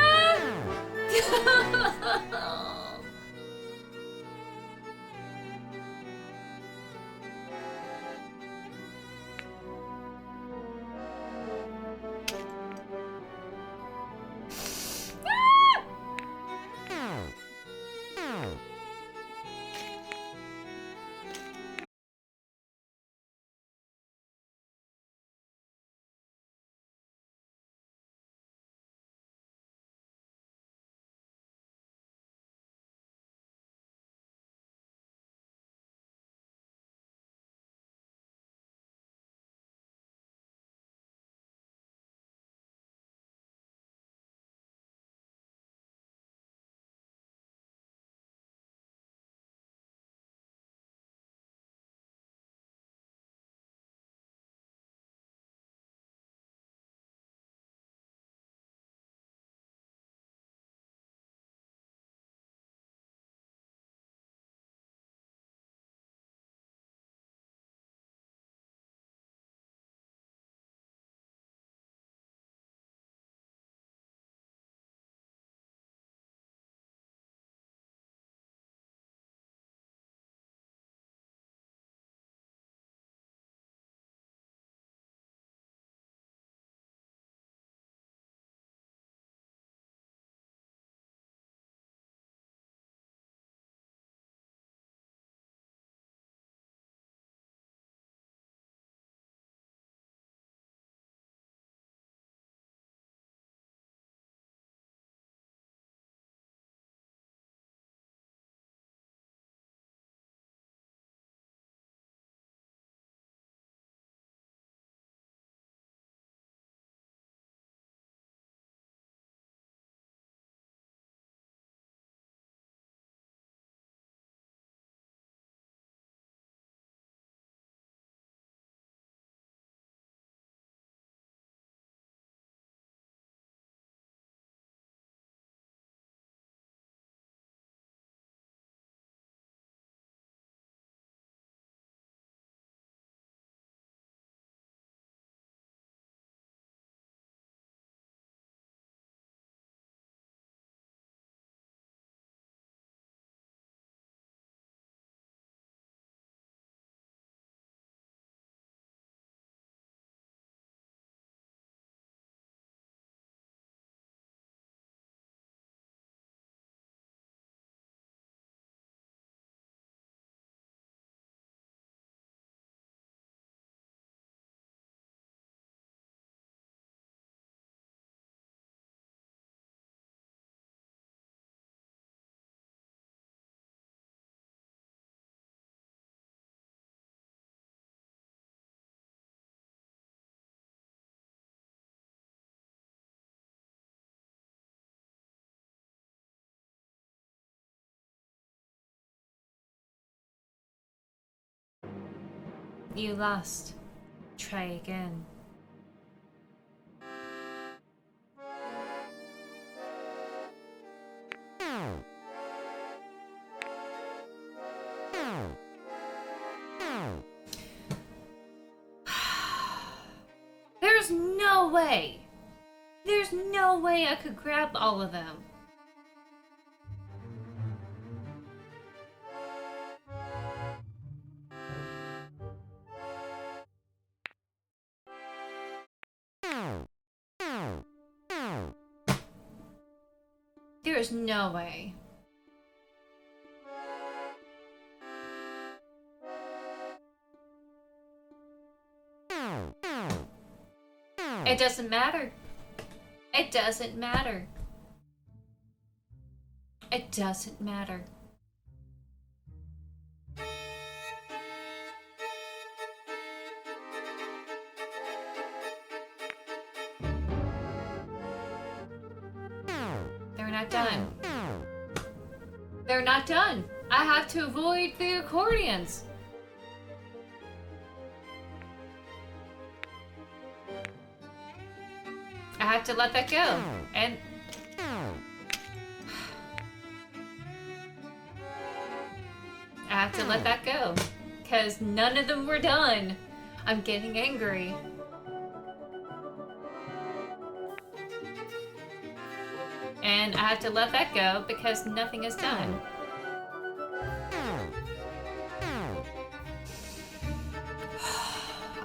S1: You lost. Try again. There's no way. There's no way I could grab all of them. There's no way. It doesn't matter. It doesn't matter. It doesn't matter. They're not done. They're not done. I have to avoid the accordions. I have to let that go. And I have to let that go. Because none of them were done. I'm getting angry. And I have to let that go because nothing is done.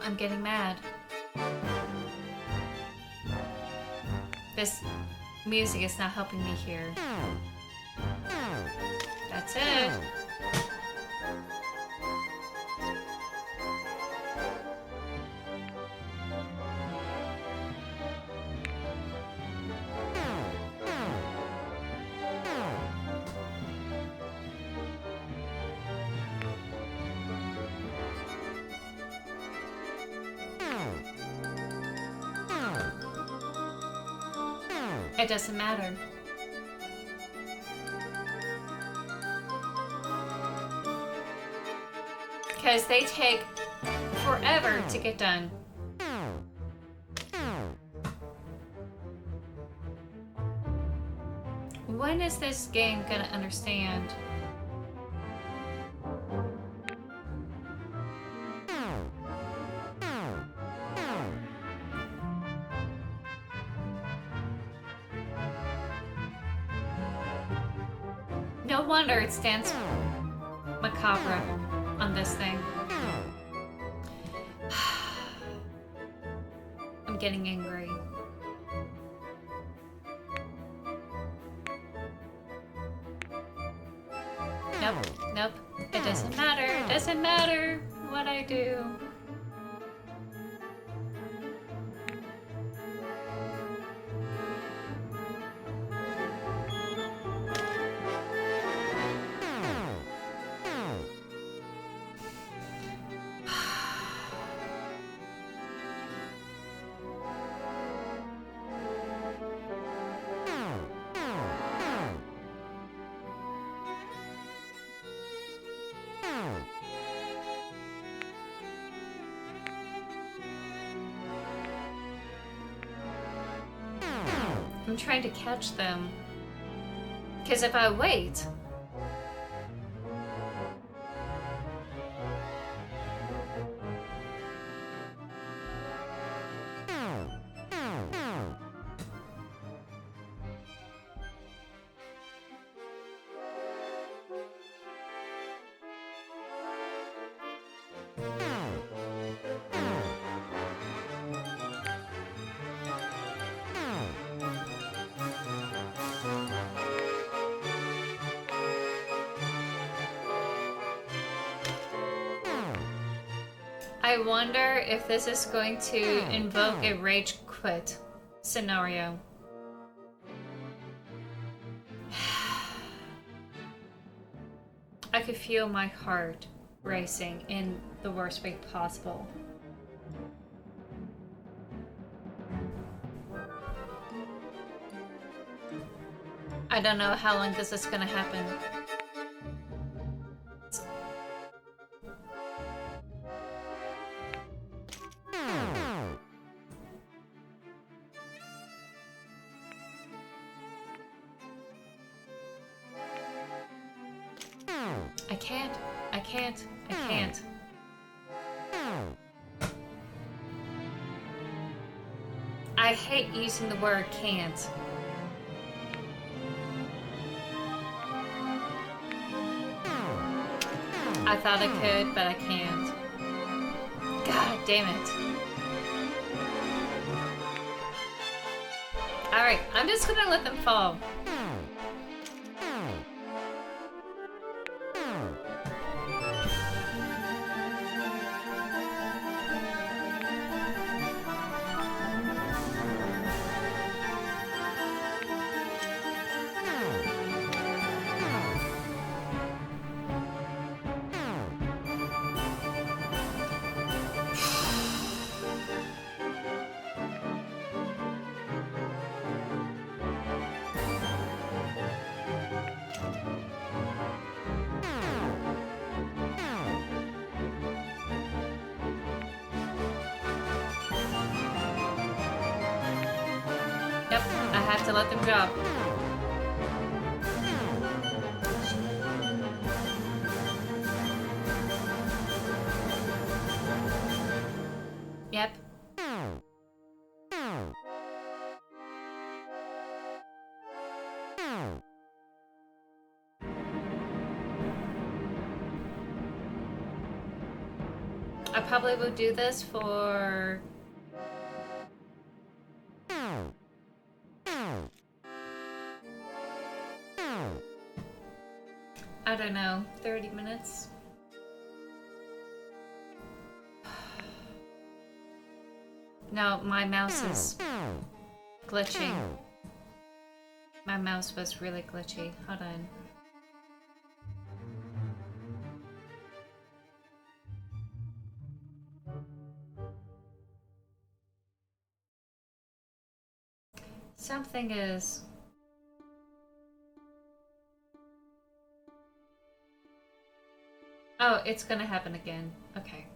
S1: I'm getting mad. This music is not helping me here. That's it. It doesn't matter. Because they take forever to get done. When is this game gonna understand? No wonder it stands macabre on this thing. I'm getting angry. Nope, nope. It doesn't matter. It doesn't matter what I do. I'm trying to catch them. Because if I wait... I wonder if this is going to invoke a rage quit scenario. I could feel my heart racing in the worst way possible. I don't know how long this is gonna happen. can't. I can't. I hate using the word can't. I thought I could, but I can't. God damn it. Alright, I'm just gonna let them fall. Yep, I have to let them drop. Yep. I probably will do this for... I don't know, 30 minutes? No, my mouse is glitching. My mouse was really glitchy. Hold on. Something is... Oh, it's gonna happen again. Okay.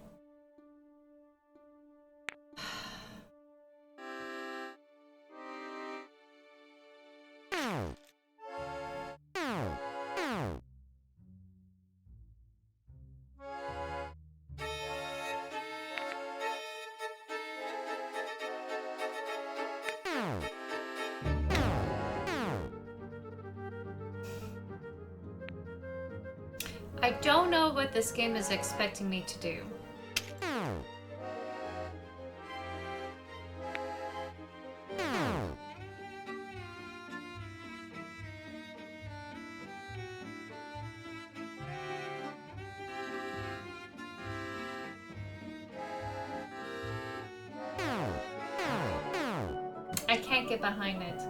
S1: I don't know what this game is expecting me to do. I can't get behind it.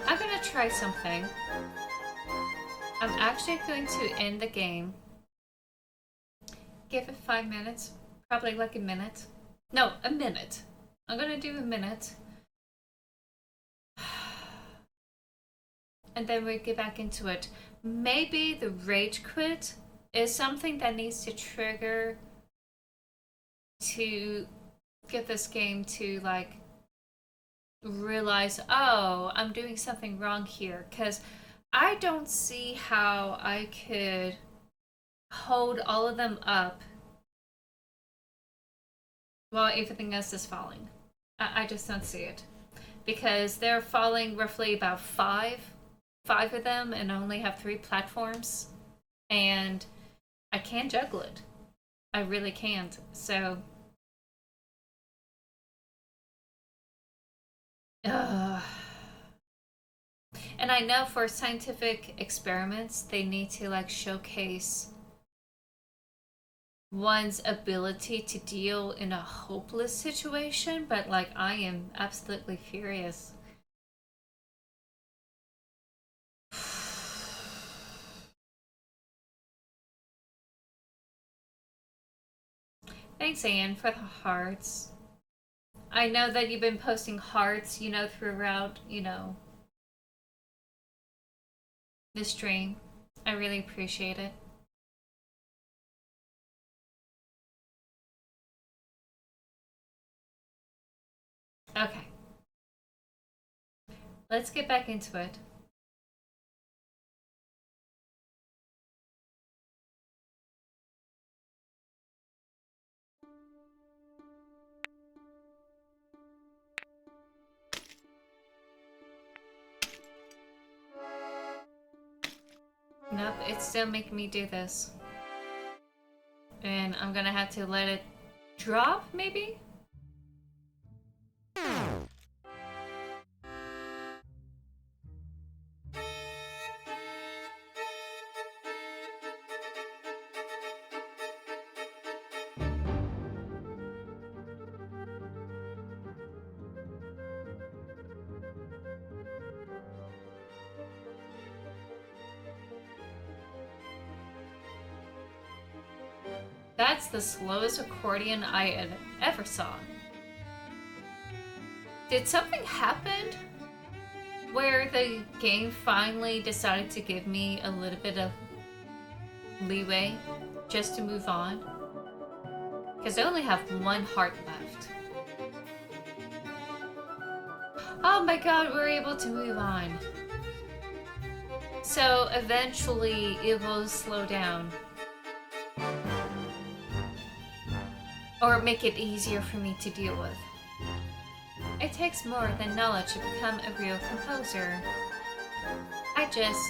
S1: I'm gonna try something. I'm actually going to end the game. Give it 5 minutes. Probably like a minute. No, a minute. I'm gonna do a minute. And then we get back into it. Maybe the rage quit is something that needs to trigger to get this game to like realize, oh, I'm doing something wrong here. Because I don't see how I could hold all of them up while everything else is falling. I just don't see it. Because they're falling roughly about five of them and only have 3 platforms. And I can't juggle it. I really can't. So... And I know for scientific experiments, they need to like showcase one's ability to deal in a hopeless situation, but like I am absolutely furious. Thanks, Anne, for the hearts. I know that you've been posting hearts, you know, throughout, you know, the stream. I really appreciate it. Okay. Let's get back into it. Nope, it's still making me do this. And I'm gonna have to let it drop, maybe? That's the slowest accordion I ever saw. Did something happen where the game finally decided to give me a little bit of leeway just to move on? Because I only have one heart left. Oh my god, we're able to move on. So eventually it will slow down. Or make it easier for me to deal with. It takes more than knowledge to become a real composer. I just...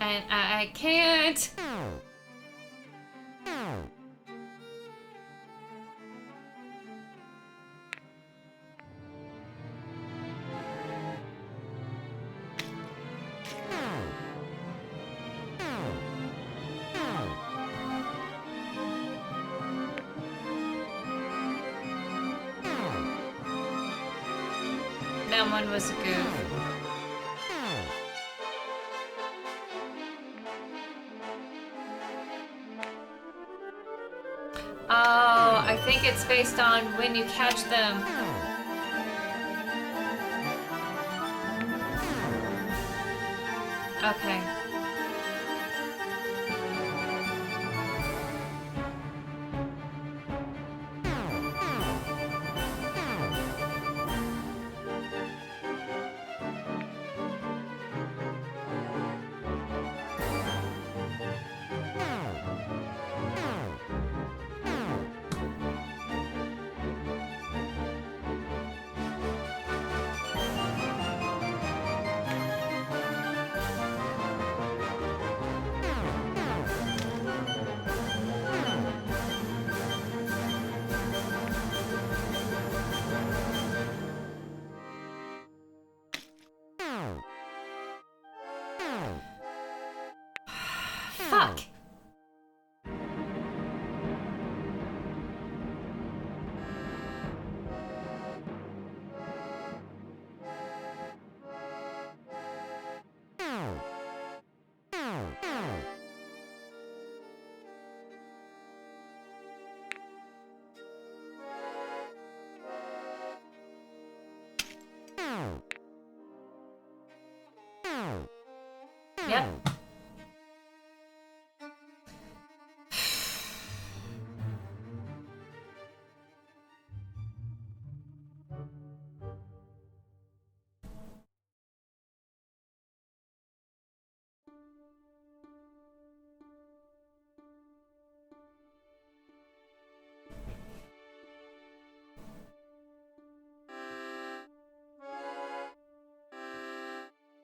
S1: And I can't. That one was a goof. Oh, I think it's based on when you catch them. Okay. Fuck. Yep.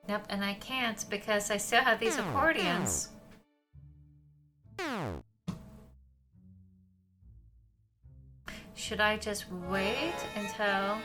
S1: Yep, and I can't because I still have these accordions. Should I just wait until...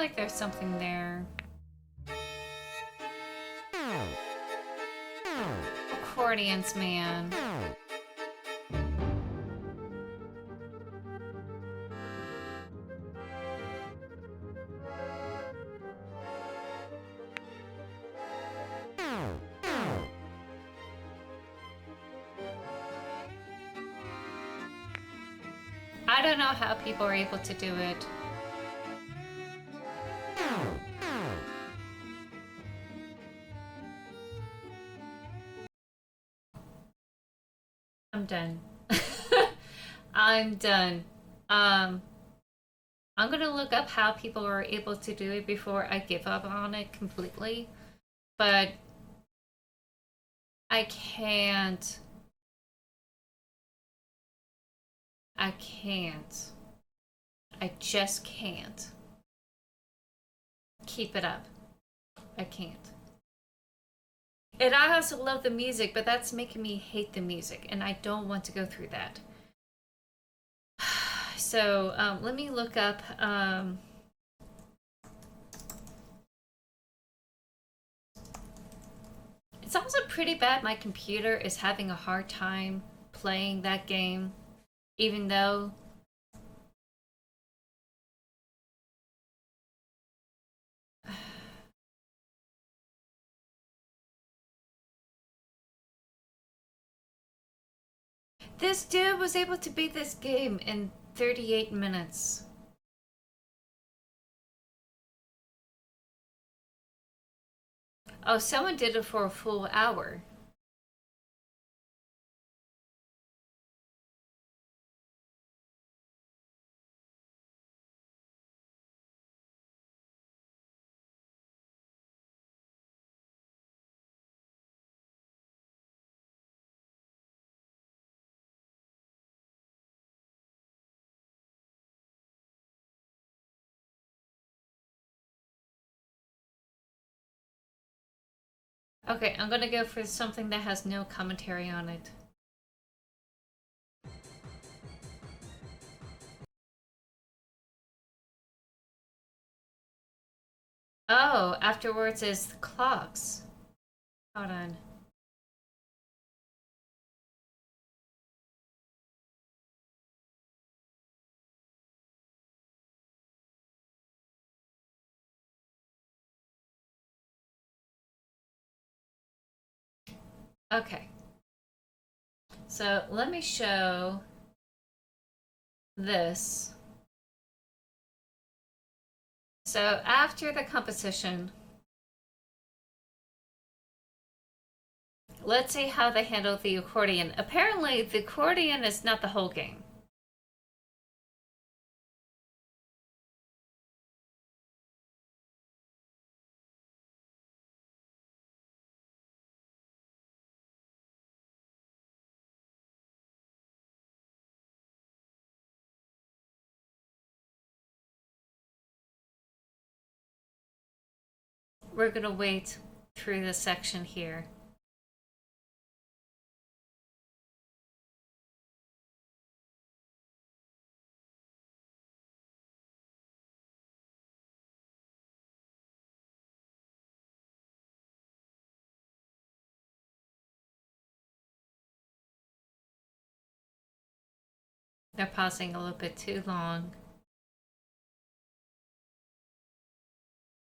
S1: like there's something there. Accordions, man. I don't know how people are able to do it. I'm done. I'm done. I'm gonna look up how people are able to do it before I give up on it completely. But I can't. I can't. I just can't keep it up. I can't. And I also love the music, but that's making me hate the music, and I don't want to go through that. So let me look up. It's also pretty bad my computer is having a hard time playing that game, even though this dude was able to beat this game in 38 minutes. Oh, someone did it for a full hour. Okay, I'm gonna go for something that has no commentary on it. Oh, afterwards is the clocks. Hold on. Okay. So let me show this. So after the composition, let's see how they handle the accordion. Apparently, the accordion is not the whole game. We're gonna wait through this section here. They're pausing a little bit too long.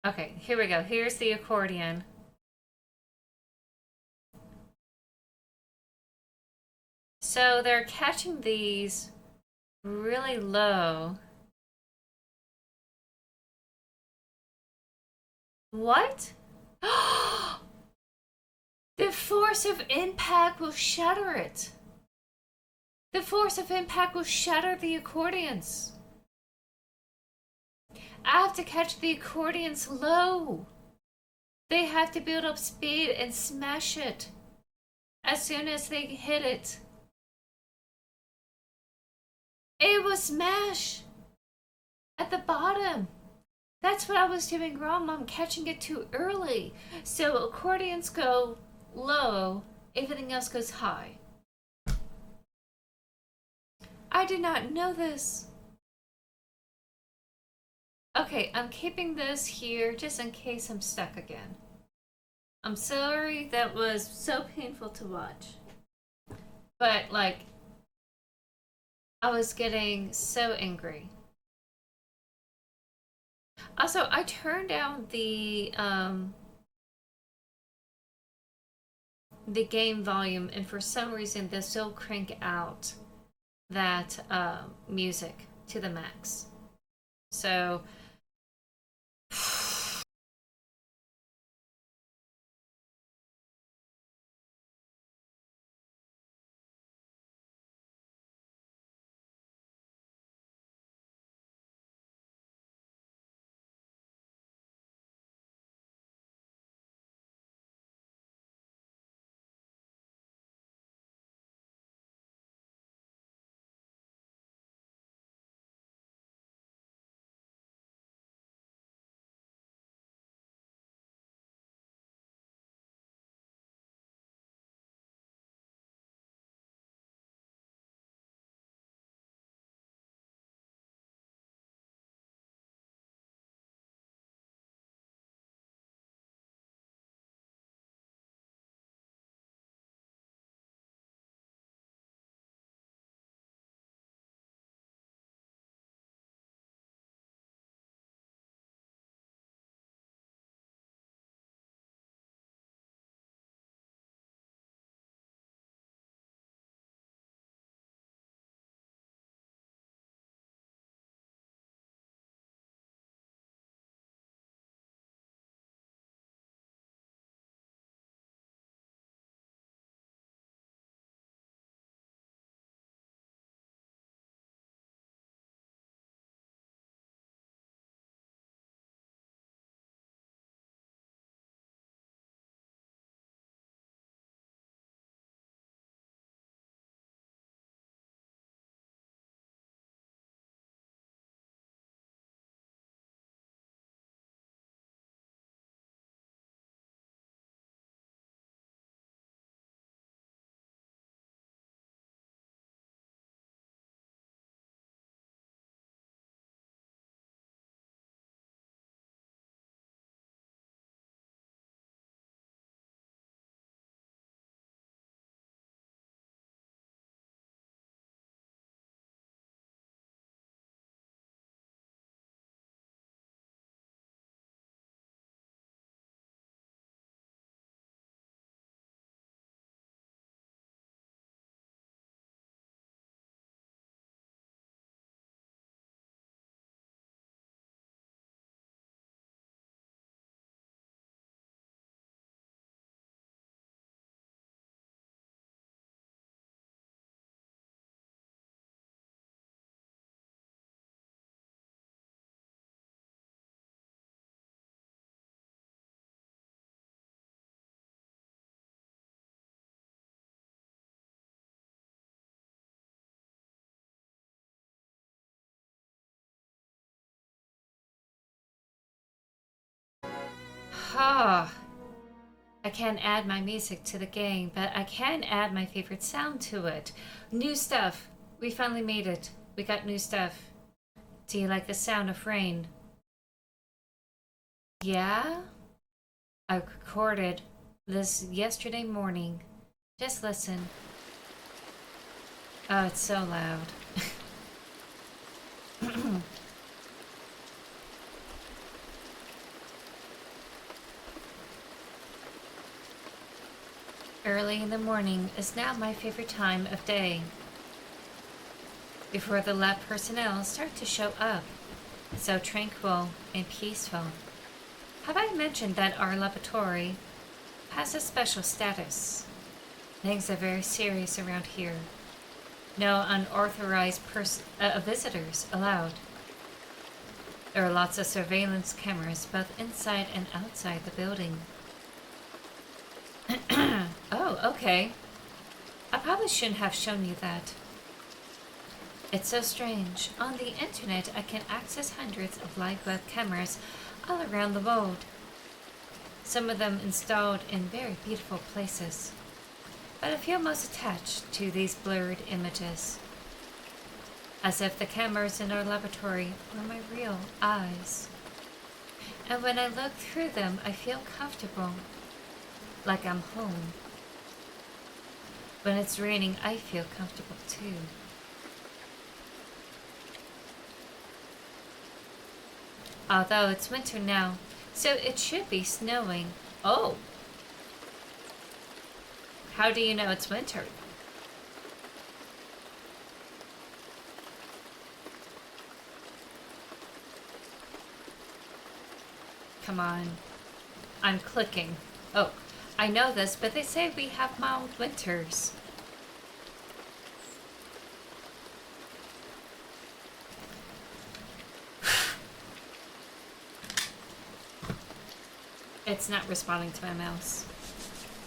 S1: Okay, here we go. Here's the accordion. So they're catching these really low. What? The force of impact will shatter it. The force of impact will shatter the accordions. I have to catch the accordions low. They have to build up speed and smash it as soon as they hit it. It will smash at the bottom. That's what I was doing wrong. I'm catching it too early. So accordions go low, everything else goes high. I did not know this. Okay, I'm keeping this here just in case I'm stuck again. I'm sorry that was so painful to watch. But, like, I was getting so angry. Also, I turned down the game volume, and for some reason, they still crank out that music to the max. So, ah, I can't add my music to the game, but I can add my favorite sound to it. New stuff. We finally made it. We got new stuff. Do you like the sound of rain? Yeah? I recorded this yesterday morning. Just listen. Oh, it's so loud. Early in the morning is now my favorite time of day. Before the lab personnel start to show up. It's so tranquil and peaceful. Have I mentioned that our laboratory has a special status? Things are very serious around here. No unauthorized visitors allowed. There are lots of surveillance cameras both inside and outside the building. Oh, okay. I probably shouldn't have shown you that. It's so strange. On the internet, I can access hundreds of live web cameras all around the world. Some of them installed in very beautiful places. But I feel most attached to these blurred images. as if the cameras in our laboratory were my real eyes. And when I look through them, I feel comfortable, like I'm home. When it's raining, I feel comfortable too. Although it's winter now, so it should be snowing. Oh! How do you know it's winter? Come on. I'm clicking. Oh, I know this, but they say we have mild winters. It's not responding to my mouse.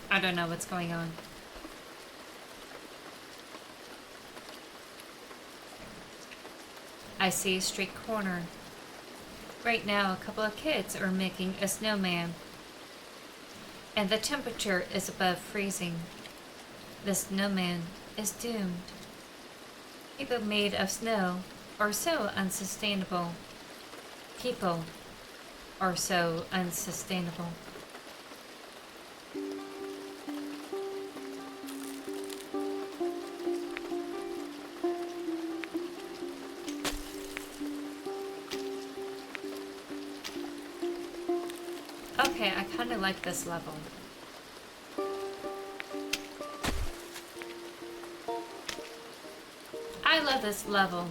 S1: I don't know what's going on. I see a street corner. Right now, a couple of kids are making a snowman. And the temperature is above freezing. The snowman is doomed. People made of snow are so unsustainable. People are so unsustainable. Okay, I kind of like this level. I love this level.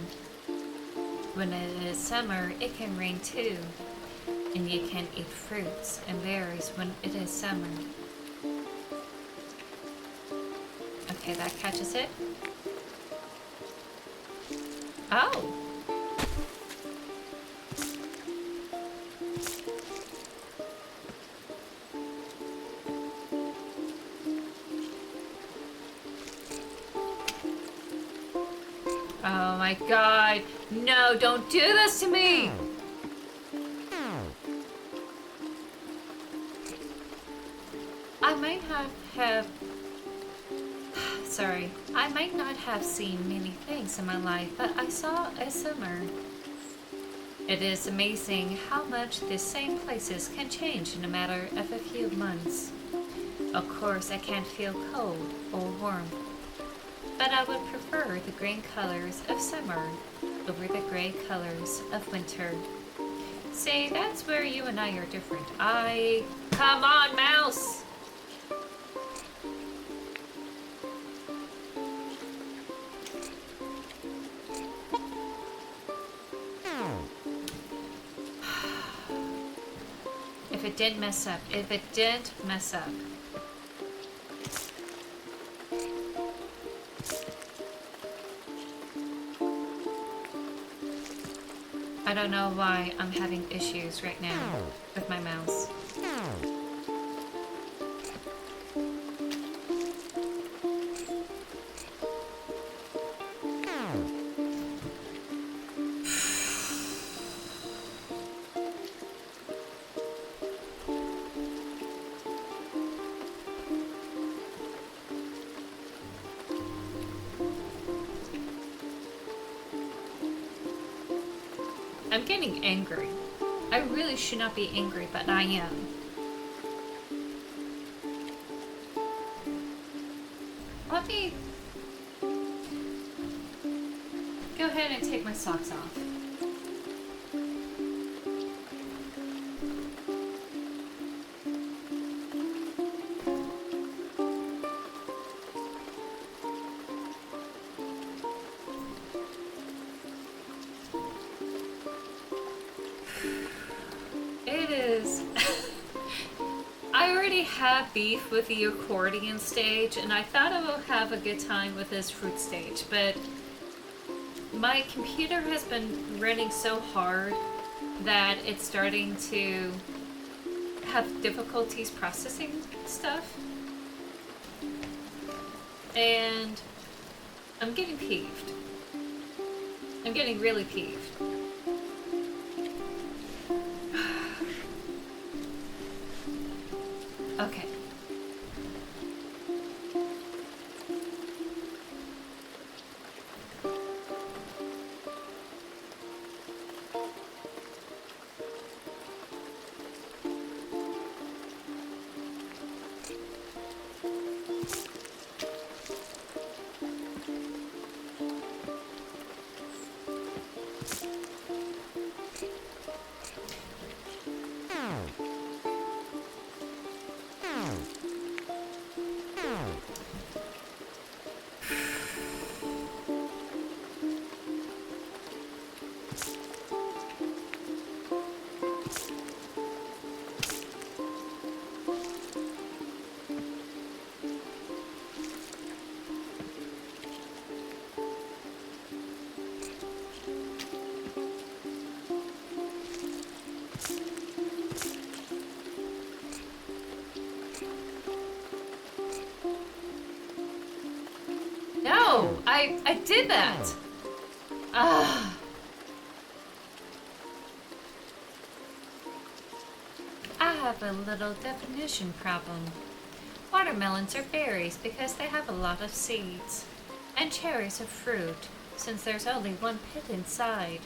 S1: When it is summer, it can rain too. And you can eat fruits and berries when it is summer. Okay, that catches it. Oh! Oh my god! No, don't do this to me! I might sorry, I might not have seen many things in my life, but I saw a summer. It is amazing how much the same places can change in a matter of a few months. Of course, I can't feel cold or warm, but I would prefer the green colors of summer over the gray colors of winter. See, that's where you and I are different. Come on, mouse! If it didn't mess up. I don't know why I'm having issues right now with my mouse. I'm getting angry. I really should not be angry, but I am. Let me go ahead and take my socks off. Have beef with the accordion stage, and I thought I would have a good time with this fruit stage, but my computer has been running so hard that it's starting to have difficulties processing stuff, and I'm getting peeved. I'm getting really peeved. Okay. No, I did that. Ah. I have a little definition problem. Watermelons are berries because they have a lot of seeds. And cherries are fruit, since there's only one pit inside.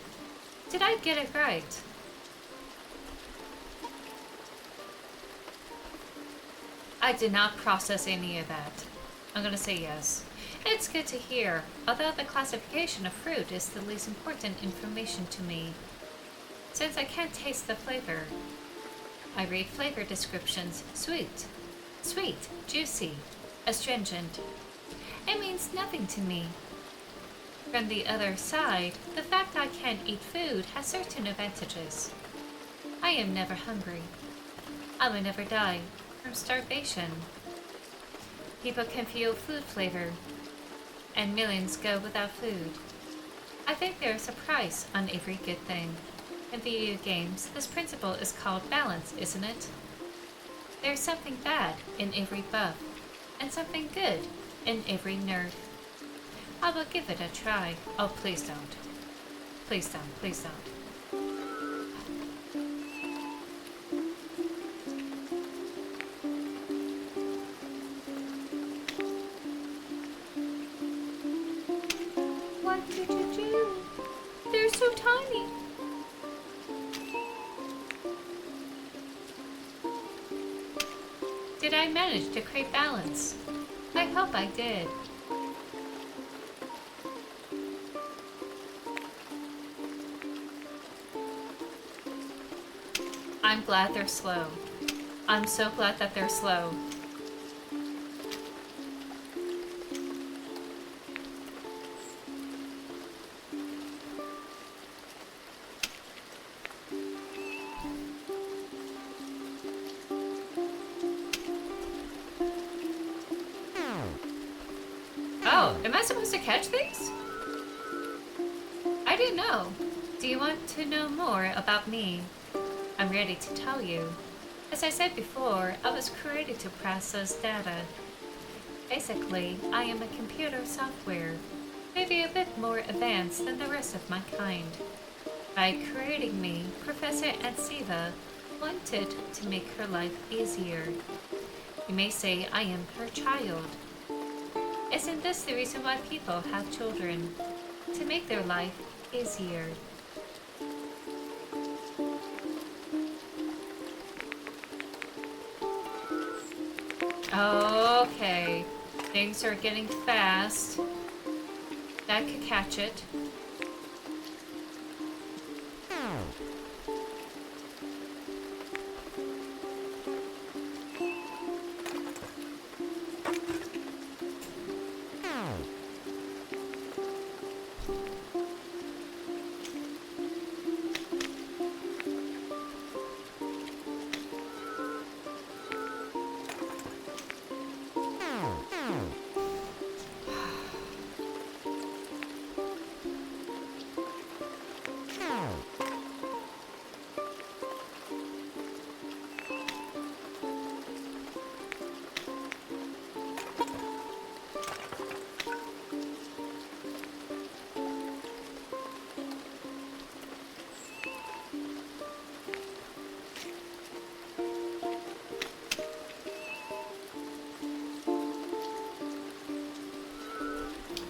S1: Did I get it right? I did not process any of that. I'm gonna say yes. It's good to hear, although the classification of fruit is the least important information to me, since I can't taste the flavor. I read flavor descriptions: sweet, juicy, astringent. It means nothing to me. From the other side, the fact I can't eat food has certain advantages. I am never hungry. I will never die from starvation. People can feel food flavor, and millions go without food. I think there is a price on every good thing. In video games, this principle is called balance, isn't it? There's something bad in every buff, and something good in every nerf. I will give it a try. Oh, please don't. Please don't, please don't. What did you do? They're so tiny. Did I manage to create balance? I hope I did. I'm glad they're slow. I'm so glad that they're slow. Oh, am I supposed to catch things? I didn't know. Do you want to know more about me? I'm ready to tell you. As I said before, I was created to process data. Basically, I am a computer software, maybe a bit more advanced than the rest of my kind. By creating me, Professor Ansiva wanted to make her life easier. You may say I am her child. Isn't this the reason why people have children? To make their life easier. Okay, things are getting fast. That could catch it.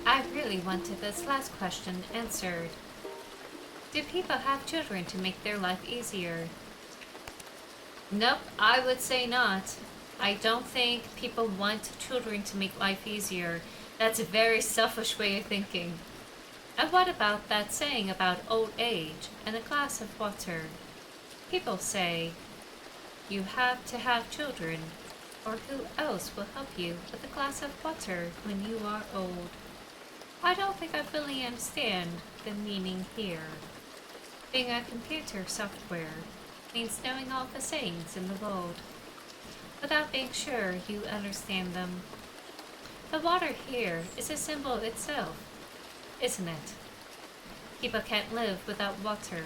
S1: I really wanted this last question answered. Do people have children to make their life easier? Nope, I would say not. I don't think people want children to make life easier. That's a very selfish way of thinking. And what about that saying about old age and a glass of water? People say, you have to have children, or who else will help you with a glass of water when you are old? I don't think I fully understand the meaning here. Being a computer software means knowing all the sayings in the world, without being sure you understand them. The water here is a symbol itself, isn't it? People can't live without water.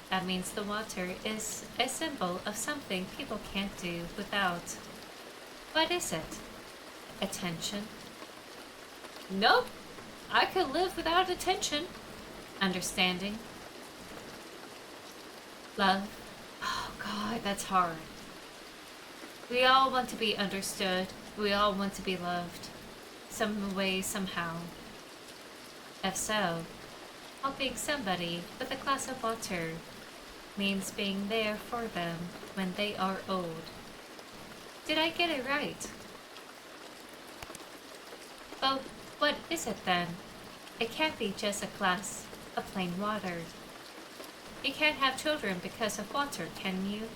S1: That means the water is a symbol of something people can't do without. What is it? Attention? Nope. I could live without attention. Understanding? Love? Oh God, that's hard. We all want to be understood. We all want to be loved. Some way, somehow. If so, helping somebody with a glass of water means being there for them when they are old. Did I get it right? Well, what is it then? It can't be just a glass of plain water. You can't have children because of water, can you?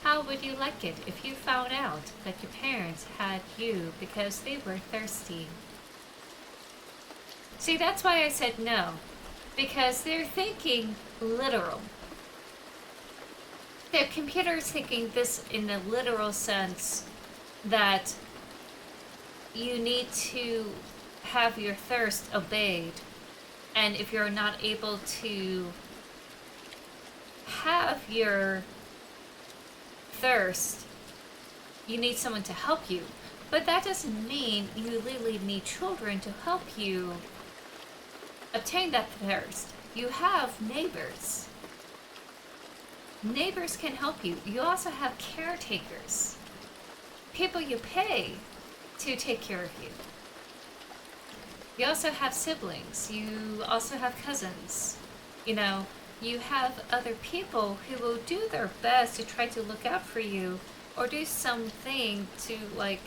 S1: How would you like it if you found out that your parents had you because they were thirsty? See, that's why I said no. Because they're thinking literal. The computer's thinking this in a literal sense that you need to have your thirst obeyed. And if you're not able to have your thirst, you need someone to help you. But that doesn't mean you really need children to help you obtain that thirst. You have neighbors. Neighbors can help you. You also have caretakers. People you pay to take care of you. You also have siblings. You also have cousins. You know, you have other people who will do their best to try to look out for you or do something to, like,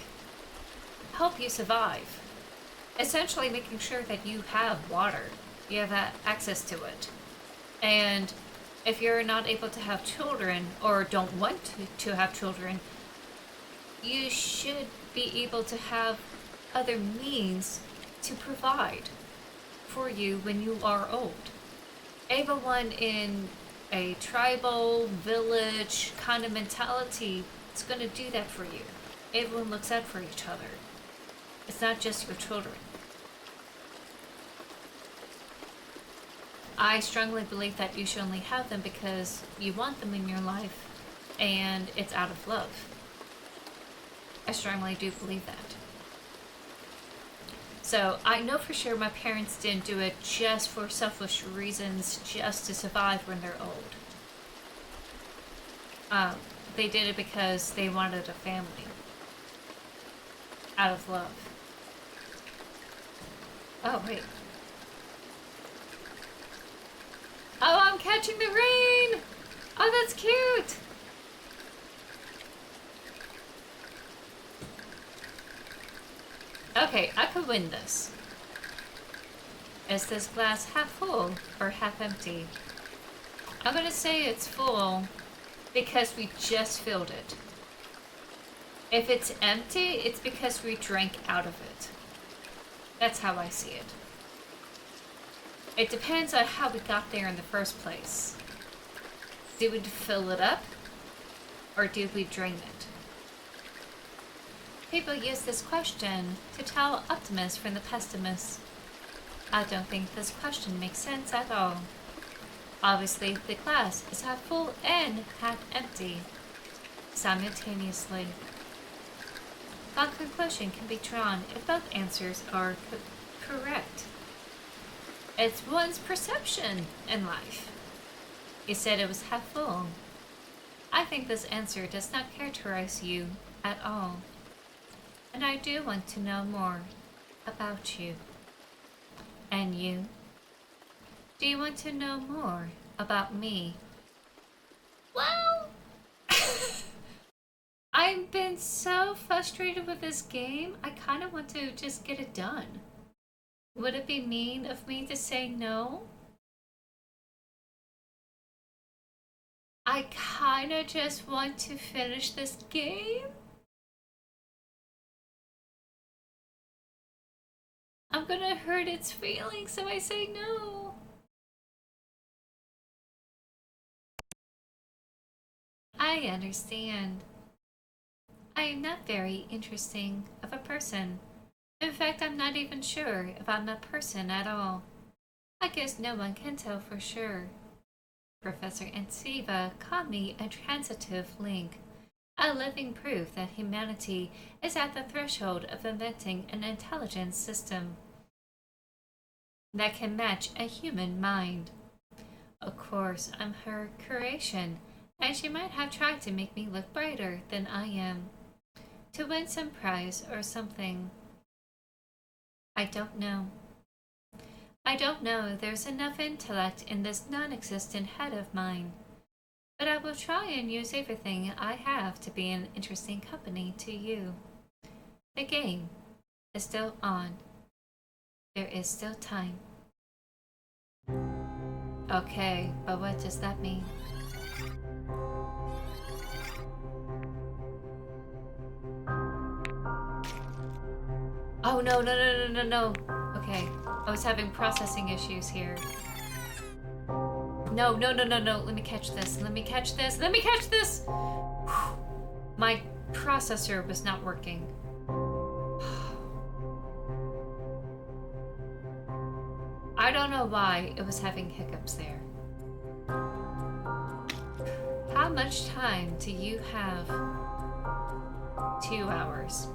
S1: help you survive. Essentially making sure that you have water. You have access to it. And if you're not able to have children or don't want to have children, you should be able to have other means to provide for you when you are old. Everyone in a tribal, village kind of mentality is going to do that for you. Everyone looks out for each other. It's not just your children. I strongly believe that you should only have them because you want them in your life and it's out of love. I strongly do believe that. So I know for sure my parents didn't do it just for selfish reasons, just to survive when they're old. They did it because they wanted a family. Out of love. Oh, wait. Oh, I'm catching the rain! Oh, that's cute! Okay, I could win this. Is this glass half full or half empty? I'm gonna say it's full because we just filled it. If it's empty, it's because we drank out of it. That's how I see it. It depends on how we got there in the first place. Did we fill it up? Or did we drain it? People use this question to tell optimists from the pessimists. I don't think this question makes sense at all. Obviously, the glass is half full and half empty, simultaneously. A conclusion can be drawn if both answers are correct. It's one's perception in life. You said it was half full. I think this answer does not characterize you at all. And I do want to know more about you. And you? Do you want to know more about me? Well, I I've been so frustrated with this game, I kind of want to just get it done. Would it be mean of me to say no? I kind of just want to finish this game. I'm gonna hurt its feelings if I say no. I understand. I am not very interesting of a person. In fact, I'm not even sure if I'm a person at all. I guess no one can tell for sure. Professor Ansiva called me a transitive link, a living proof that humanity is at the threshold of inventing an intelligence system that can match a human mind. Of course, I'm her creation, and she might have tried to make me look brighter than I am, to win some prize or something. I don't know. I don't know there's enough intellect in this non-existent head of mine, but I will try and use everything I have to be an interesting company to you. The game is still on. There is still time. Okay, but what does that mean? Oh no, no, no, no, no, no. Okay, I was having processing issues here. No, no, no, no, no. Let me catch this. Let me catch this. Let me catch this! Whew. My processor was not working. I don't know why it was having hiccups there. How much time do you have? 2 hours.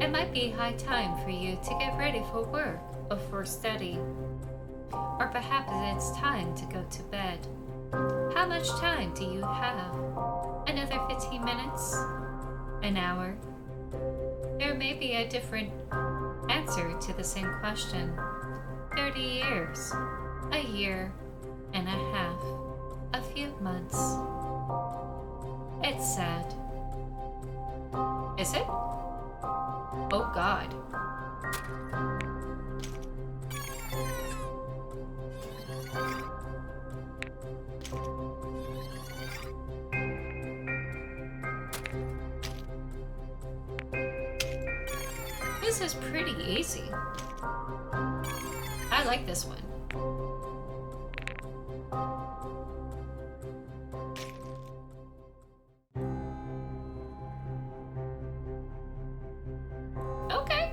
S1: It might be high time for you to get ready for work or for study. Or perhaps it's time to go to bed. How much time do you have? Another 15 minutes? An hour? There may be a different answer to the same question. 30 years, a year and a half, a few months. It's sad. Is it? Oh God. This is pretty easy. I like this one. Okay.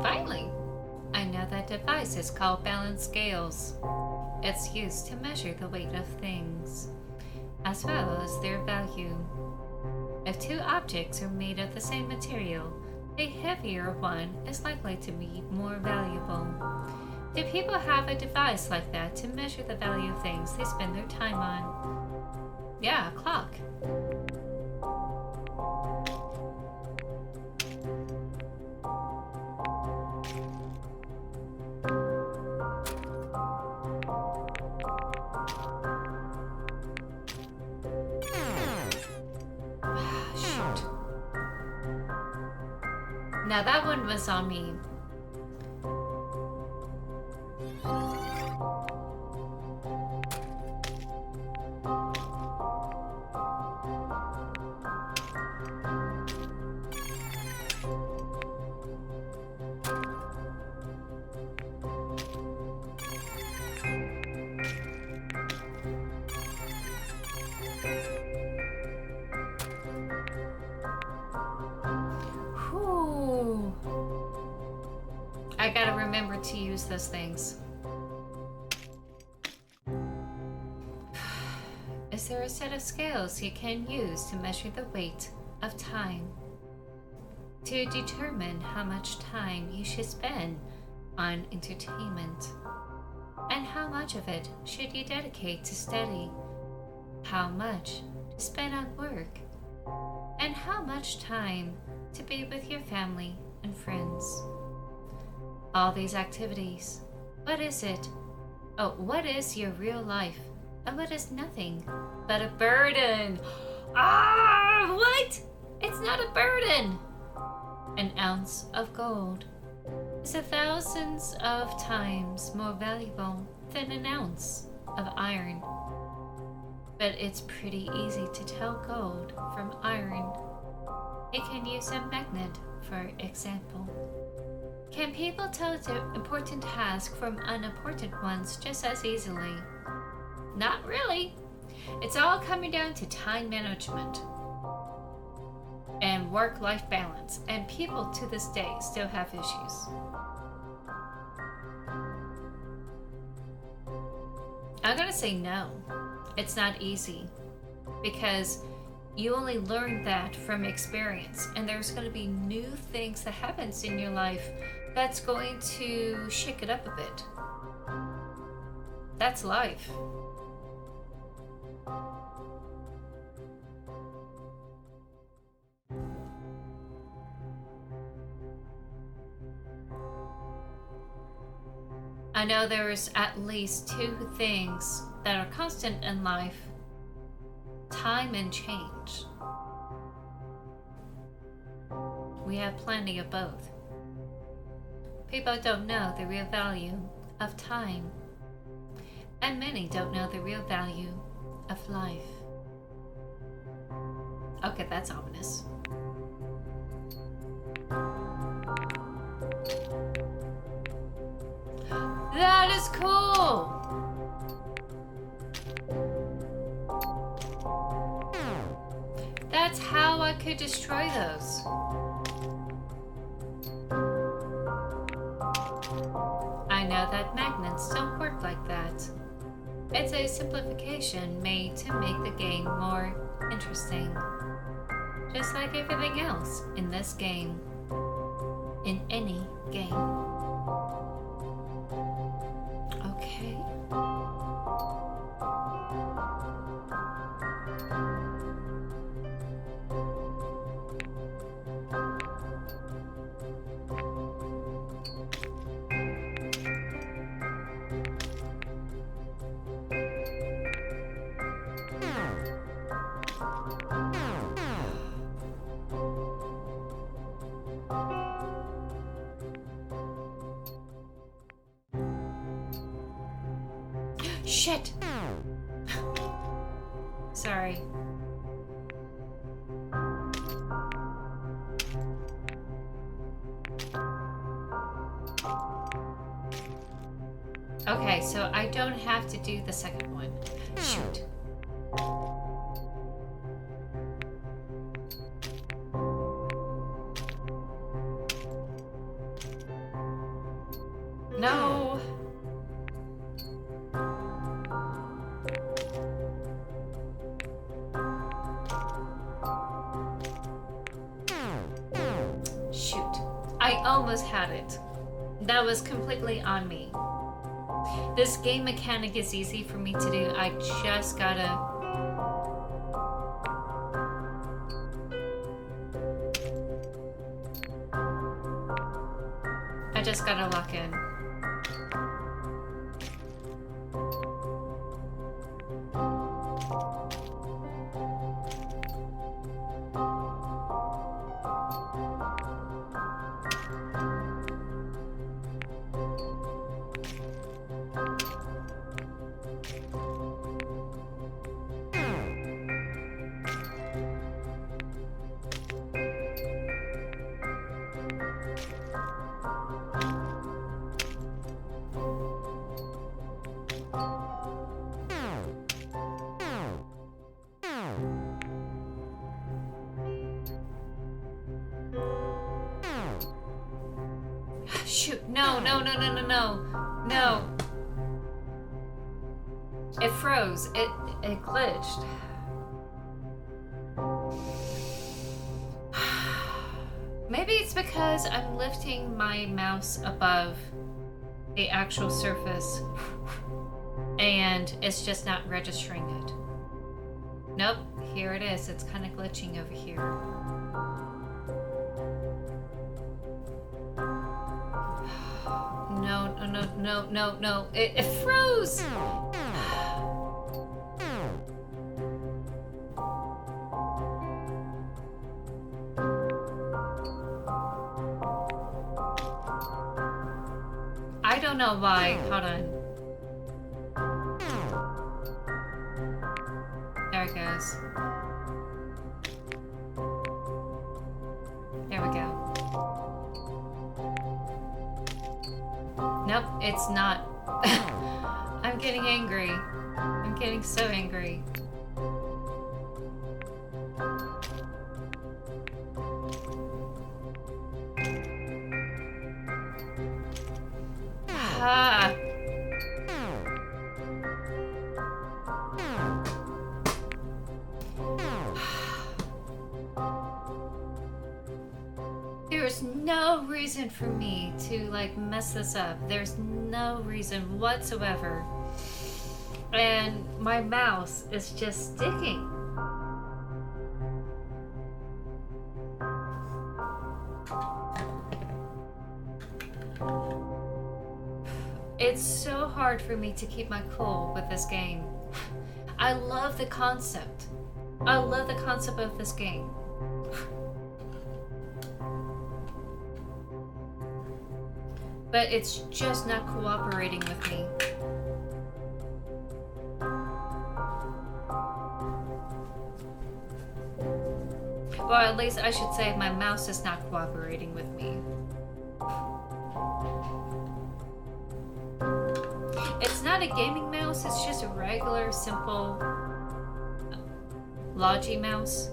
S1: Finally, I know that device is called balance scales. It's used to measure the weight of things, as well as their value. If two objects are made of the same material, the heavier one is likely to be more valuable. Do people have a device like that to measure the value of things they spend their time on? Yeah, a clock. Shoot. Now that one was on me. Whew. I gotta remember to use those things. Is there a set of scales you can use to measure the weight of time? To determine how much time you should spend on entertainment? And how much of it should you dedicate to study? How much to spend on work? And how much time to be with your family and friends? All these activities. What is it? Oh, what is your real life? And what is nothing but a burden? Ah, what? It's not a burden. An ounce of gold is 1,000s of times more valuable than an ounce of iron. But it's pretty easy to tell gold from iron. You can use a magnet, for example. Can people tell the important tasks from unimportant ones just as easily? Not really. It's all coming down to time management and work-life balance, and people to this day still have issues. I'm gonna say no. It's not easy because you only learn that from experience, and there's going to be new things that happens in your life that's going to shake it up a bit. That's life. I know there's at least two things that are constant in life: time and change. We have plenty of both. People don't know the real value of time, and many don't know the real value of life. Okay, that's ominous. That is cool! That's how I could destroy those. I know that magnets don't work like that. It's a simplification made to make the game more interesting. Just like everything else in this game. In any game. Okay. Shit! Sorry. Okay, so I don't have to do the second one. Shoot. No! Shoot. I almost had it. That was completely on me. This game mechanic is easy for me to do. I just gotta... lock in. Shoot, no. No. It froze. It glitched. Maybe it's because I'm lifting my mouse above the actual surface and it's just not registering it. Nope, here it is. It's kind of glitching over here. no. It froze! I don't know why. Hold on. There it goes. There we go. Nope, it's not. I'm getting angry. I'm getting so angry. Ah. There's no reason for me to like mess this up. There's no reason whatsoever. And my mouse is just sticking. It's so hard for me to keep my cool with this game. I love the concept. I love the concept of this game. But it's just not cooperating with me. Well, at least I should say my mouse is not cooperating with me. It's not a gaming mouse, it's just a regular, simple Logi mouse.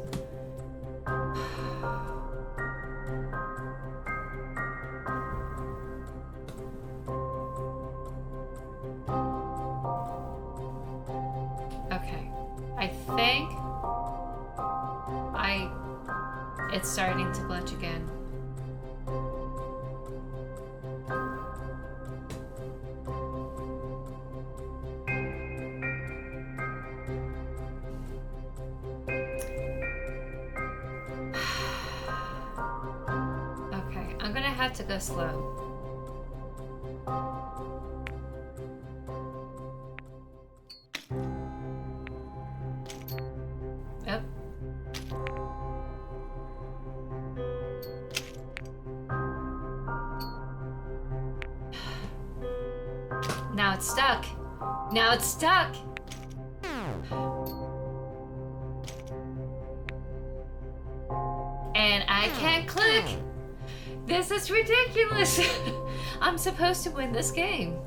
S1: Okay, I think it's starting to glitch again. Okay, I'm gonna have to go slow. Yep. Now it's stuck. Now it's stuck. And I can't click. This is ridiculous. I'm supposed to win this game.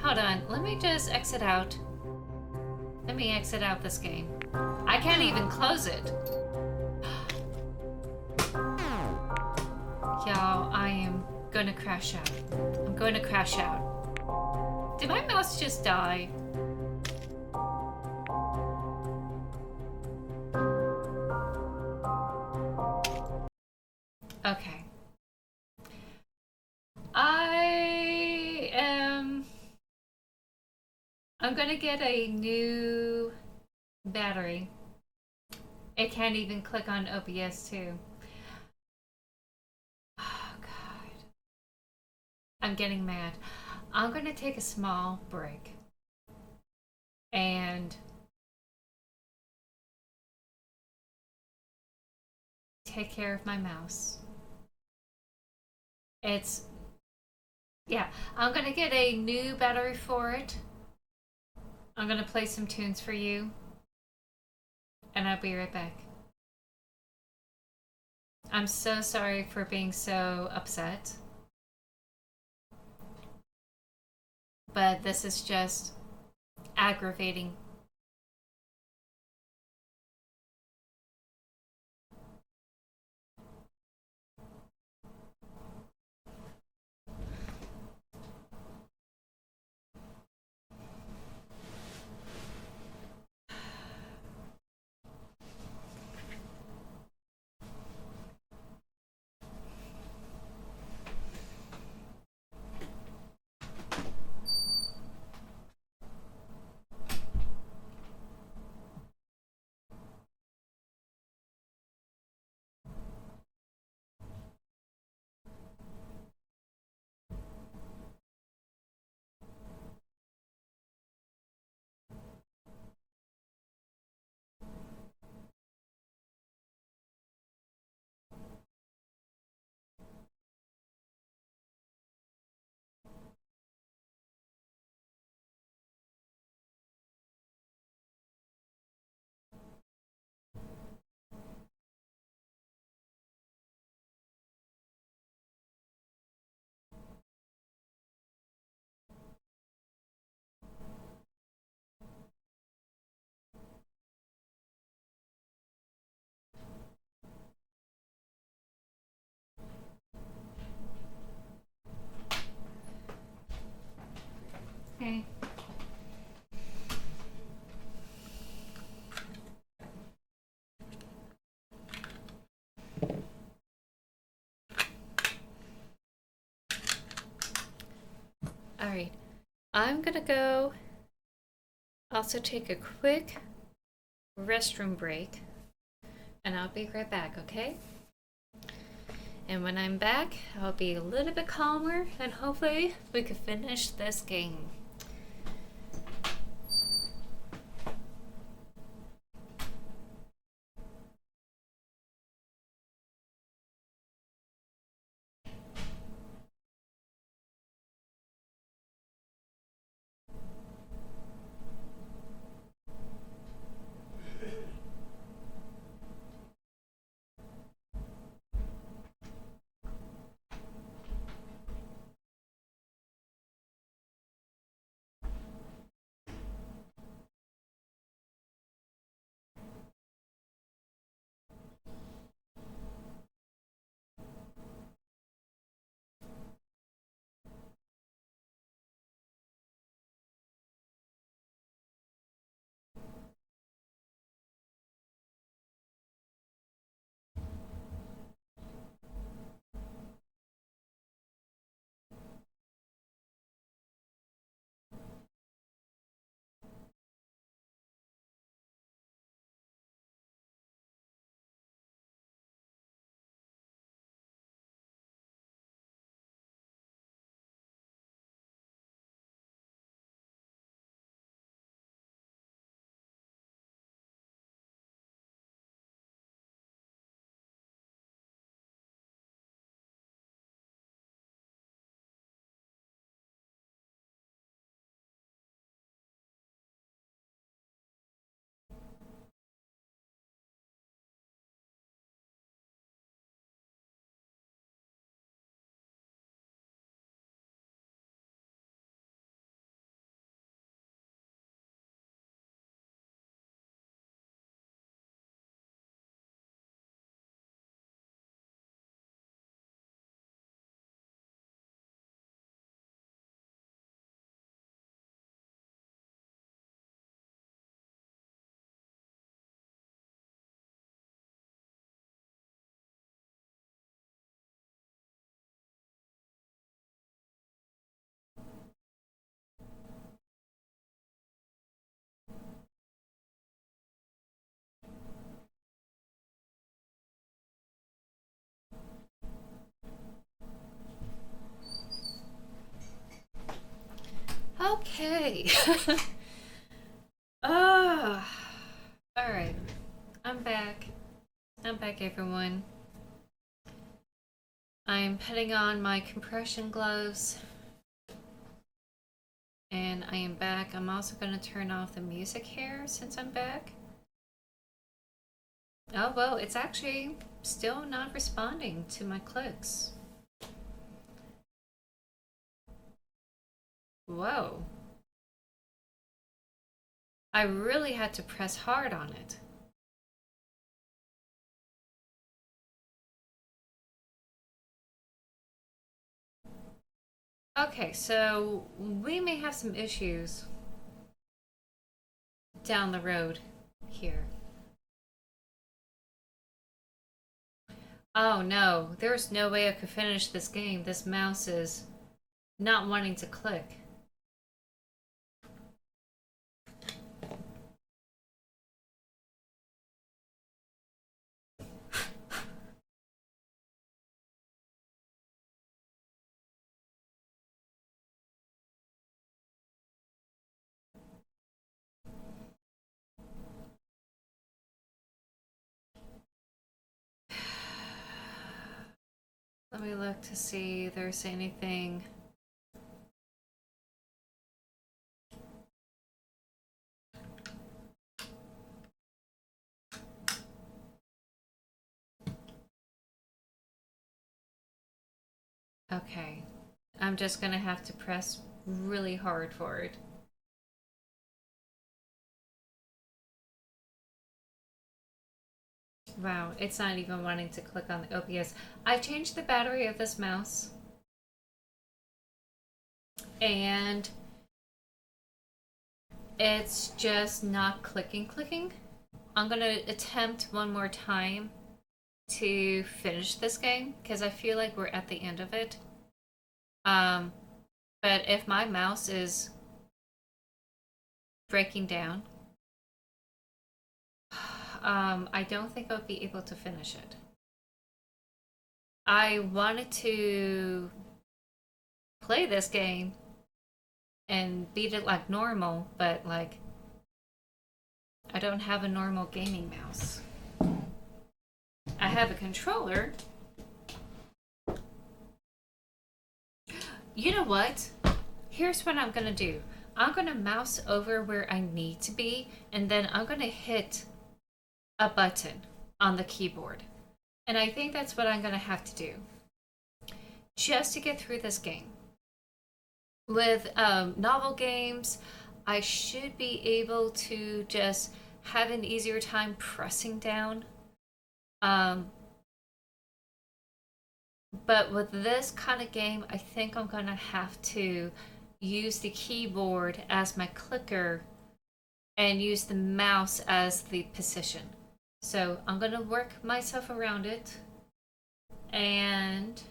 S1: Hold on. Let me just exit out. Let me exit out this game. I can't even close it. Y'all, I am gonna crash out. I'm going to crash out. Did my mouse just die? Okay. I'm gonna get a new battery. It can't even click on OBS too. Oh God. I'm getting mad. I'm gonna take a small break and take care of my mouse. Yeah, I'm gonna get a new battery for it. I'm gonna play some tunes for you, and I'll be right back. I'm so sorry for being so upset, but this is just aggravating. Okay. Alright. I'm gonna go also take a quick restroom break. And I'll be right back, okay? And when I'm back, I'll be a little bit calmer and hopefully we can finish this game. Okay. Oh, all right. I'm back. I'm back, everyone. I'm putting on my compression gloves. And I am back. I'm also going to turn off the music here since I'm back. Oh, well, it's actually still not responding to my clicks. Whoa. I really had to press hard on it. Okay, so we may have some issues down the road here. Oh no, there's no way I could finish this game. This mouse is not wanting to click. Let me look to see if there's anything. Okay, I'm just gonna have to press really hard for it. Wow, it's not even wanting to click on the OBS. I changed the battery of this mouse and It's just not clicking. I'm gonna attempt one more time to finish this game because I feel like we're at the end of it. But if my mouse is breaking down, I don't think I'll be able to finish it. I wanted to play this game and beat it like normal, but like I don't have a normal gaming mouse. I have a controller. You know what? Here's what I'm gonna do. I'm gonna mouse over where I need to be, and then I'm gonna hit a button on the keyboard. And I think that's what I'm gonna have to do just to get through this game. With novel games, I should be able to just have an easier time pressing down. But with this kind of game, I think I'm gonna have to use the keyboard as my clicker and use the mouse as the position. So I'm gonna work myself around it and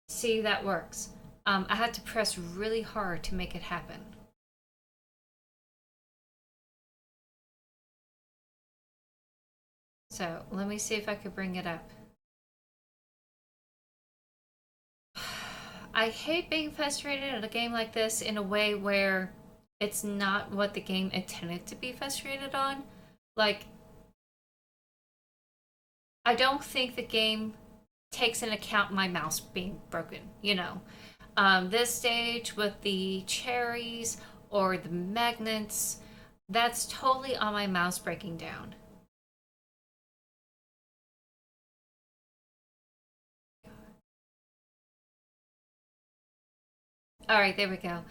S1: see if that works. I had to press really hard to make it happen. So let me see if I could bring it up. I hate being frustrated at a game like this in a way where it's not what the game intended to be frustrated on. Like, I don't think the game takes into account my mouse being broken, you know. This stage with the cherries or the magnets, that's totally on my mouse breaking down. All right, there we go.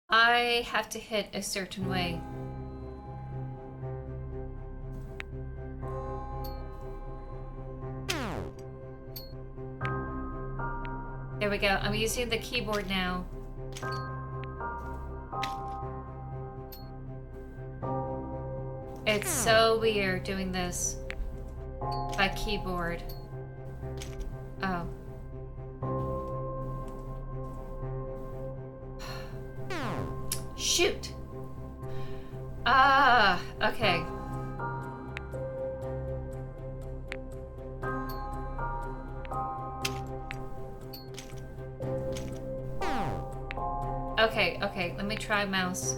S1: I have to hit a certain way. There we go. I'm using the keyboard now. It's so weird doing this by keyboard. Oh. Shoot! Ah, okay. Okay, let me try mouse.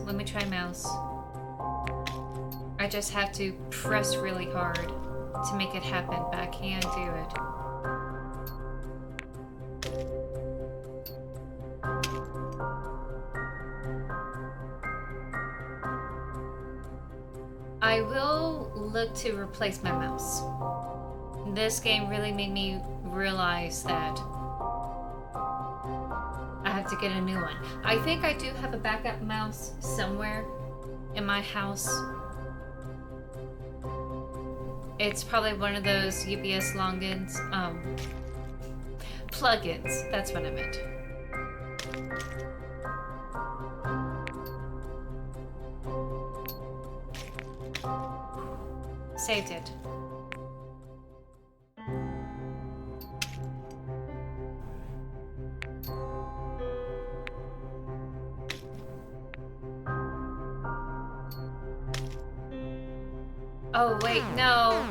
S1: I just have to press really hard to make it happen, but I can't do it. I will look to replace my mouse. This game really made me realize that I have to get a new one. I think I do have a backup mouse somewhere in my house. It's probably one of those UPS logins, plugins. That's what I meant. Saved it. Oh, wait, no.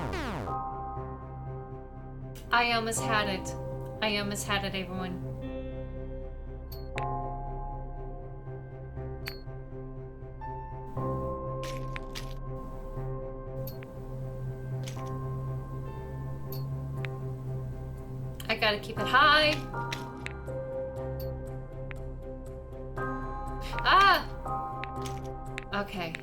S1: I almost had it. Everyone. I gotta keep it high. Ah! Okay.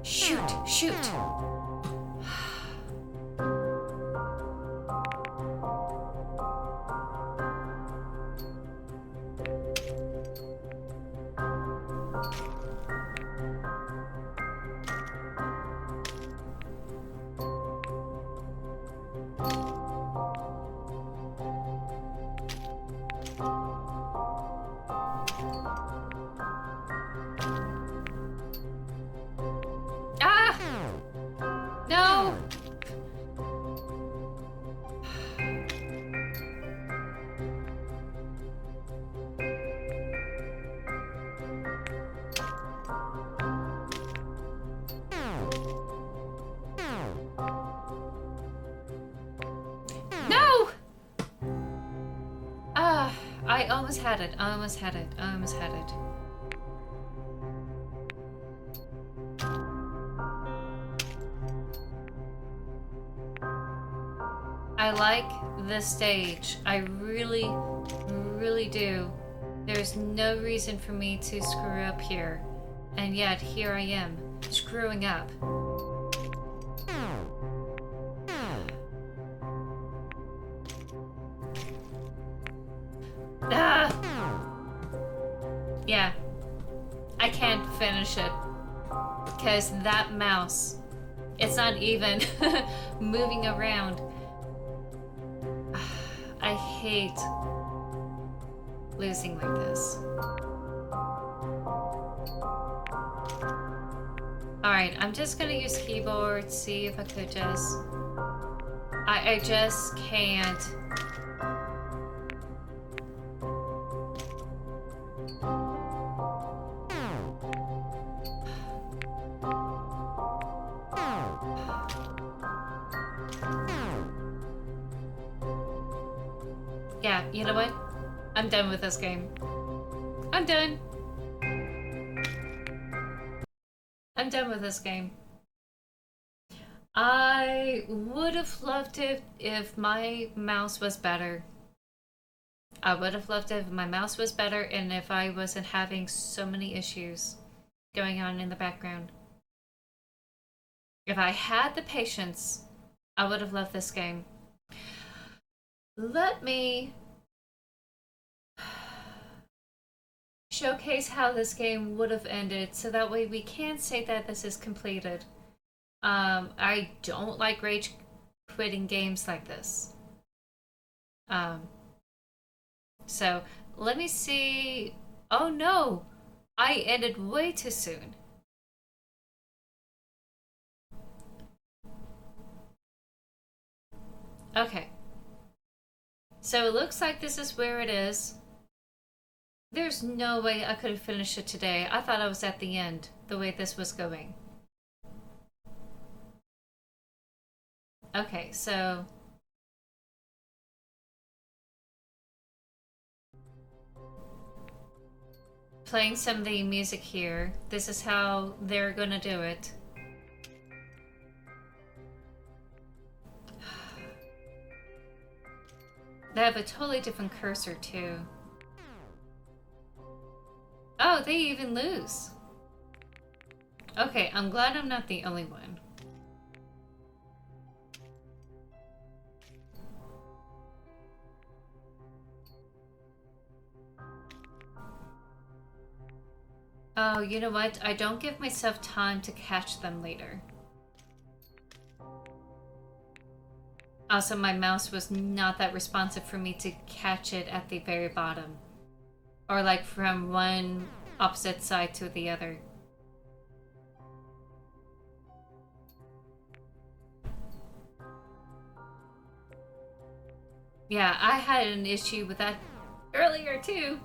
S1: Shoot! almost had it. I almost had it. I almost had it. I like this stage. I really, really do. There's no reason for me to screw up here. And yet, here I am, screwing up. Ah! Yeah. I can't finish it. Because that mouse, it's not even moving around. I hate losing like this. Alright, I'm just gonna use keyboard, see if I could just... I just can't. Yeah, you know what? I'm done with this game. I'm done. I'm done with this game. I would have loved it if my mouse was better. I would have loved it if my mouse was better and if I wasn't having so many issues going on in the background. If I had the patience, I would have loved this game. Let me showcase how this game would have ended so that way we can say that this is completed. I don't like rage quitting games like this. So let me see. Oh no, I ended way too soon. Okay. So it looks like this is where it is. There's no way I could have finished it today. I thought I was at the end, the way this was going. Okay, so... playing some of the music here. This is how they're gonna do it. They have a totally different cursor, too. Oh, they even lose. Okay, I'm glad I'm not the only one. Oh, you know what? I don't give myself time to catch them later. Also, my mouse was not that responsive for me to catch it at the very bottom. Or like from one opposite side to the other. Yeah, I had an issue with that earlier too.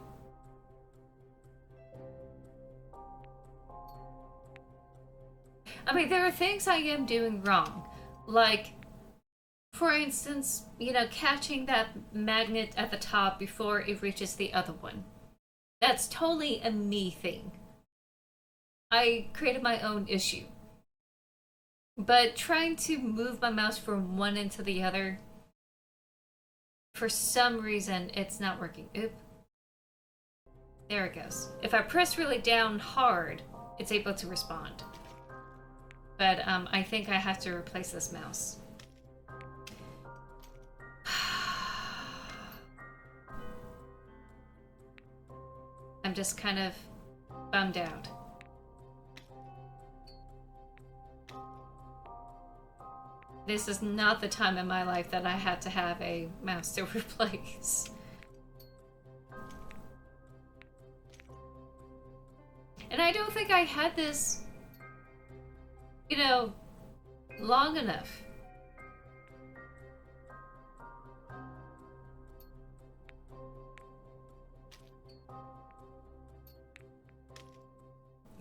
S1: I mean, there are things I am doing wrong. Like, for instance, you know, catching that magnet at the top before it reaches the other one. That's totally a me thing. I created my own issue. But trying to move my mouse from one end to the other, for some reason, it's not working. Oop. There it goes. If I press really down hard, it's able to respond. But I think I have to replace this mouse. I'm just kind of bummed out. This is not the time in my life that I had to have a mouse to replace. And I don't think I had this, you know, long enough.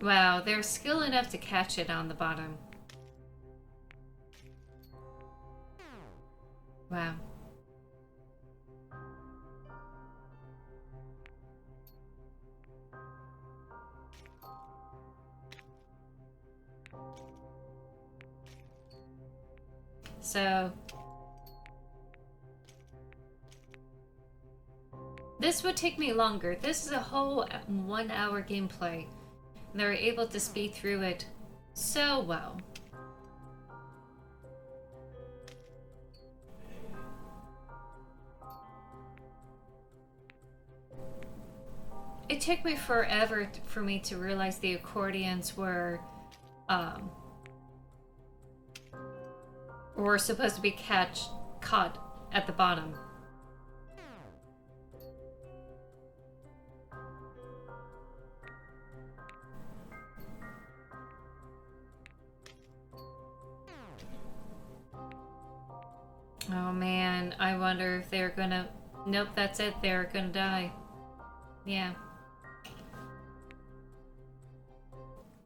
S1: Wow, they're skilled enough to catch it on the bottom. Wow. So this would take me longer. This is a whole 1 hour gameplay. And they were able to speed through it so well. It took me forever for me to realize the accordions were supposed to be caught at the bottom. Oh man, I wonder if they're gonna... Nope, that's it. They're gonna die. Yeah.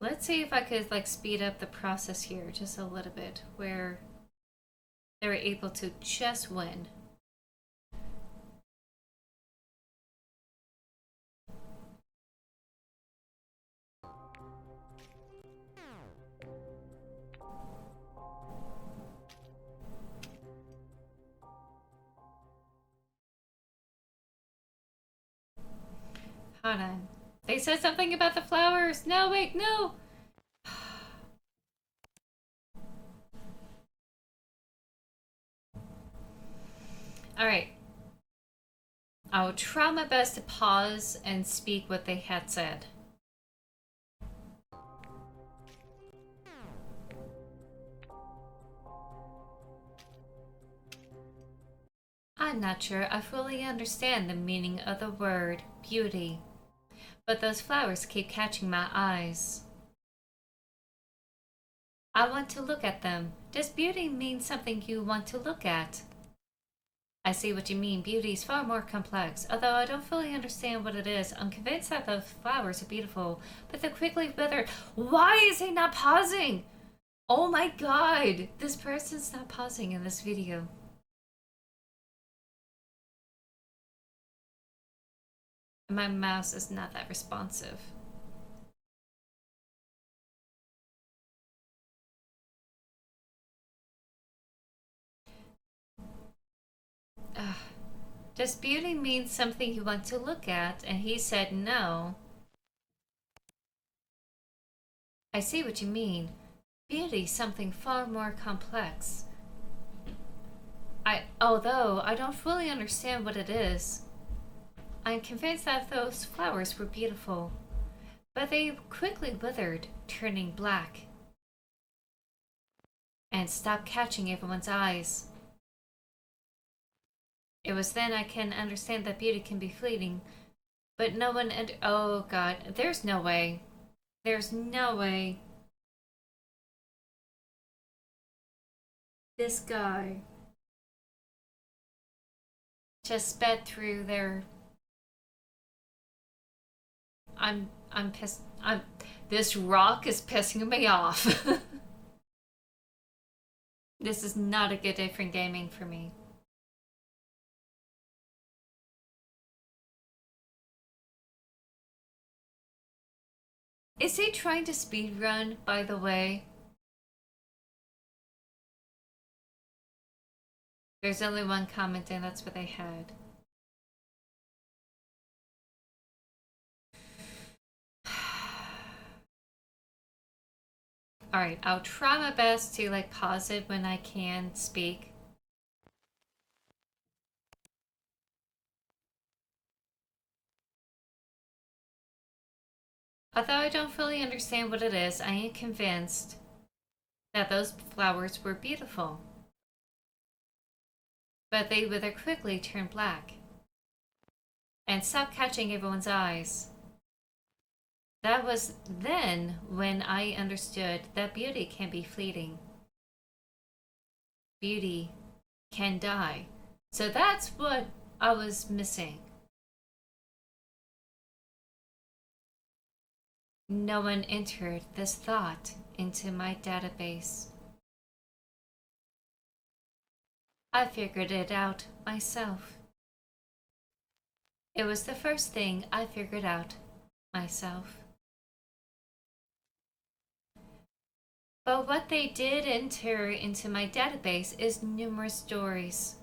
S1: Let's see if I could like speed up the process here just a little bit, where they were able to just win. Hold on. They said something about the flowers. No, wait, no. All right. I will try my best to pause and speak what they had said. I'm not sure I fully understand the meaning of the word beauty, but those flowers keep catching my eyes. I want to look at them. Does beauty mean something you want to look at? I see what you mean. Beauty is far more complex. Although I don't fully understand what it is, I'm convinced that those flowers are beautiful, but they're quickly withered. Why is he not pausing? Oh my god! This person's not pausing in this video. My mouse is not that responsive. Does beauty mean something you want to look at? And he said no. I see what you mean. Beauty is something far more complex. Although I don't fully understand what it is, I'm convinced that those flowers were beautiful, but they quickly withered, turning black, and stopped catching everyone's eyes. It was then I can understand that beauty can be fleeting, but no one oh god, there's no way. There's no way. This guy just sped through their... I'm pissed. This rock is pissing me off. This is not a good day for gaming for me. Is he trying to speedrun, by the way? There's only one comment and that's what they had. Alright, I'll try my best to like pause it when I can speak. Although I don't fully understand what it is, I am convinced that those flowers were beautiful. But they wither quickly turn black and stop catching everyone's eyes. That was then when I understood that beauty can be fleeting. Beauty can die. So that's what I was missing. No one entered this thought into my database. I figured it out myself. It was the first thing I figured out myself. But what they did enter into my database is numerous stories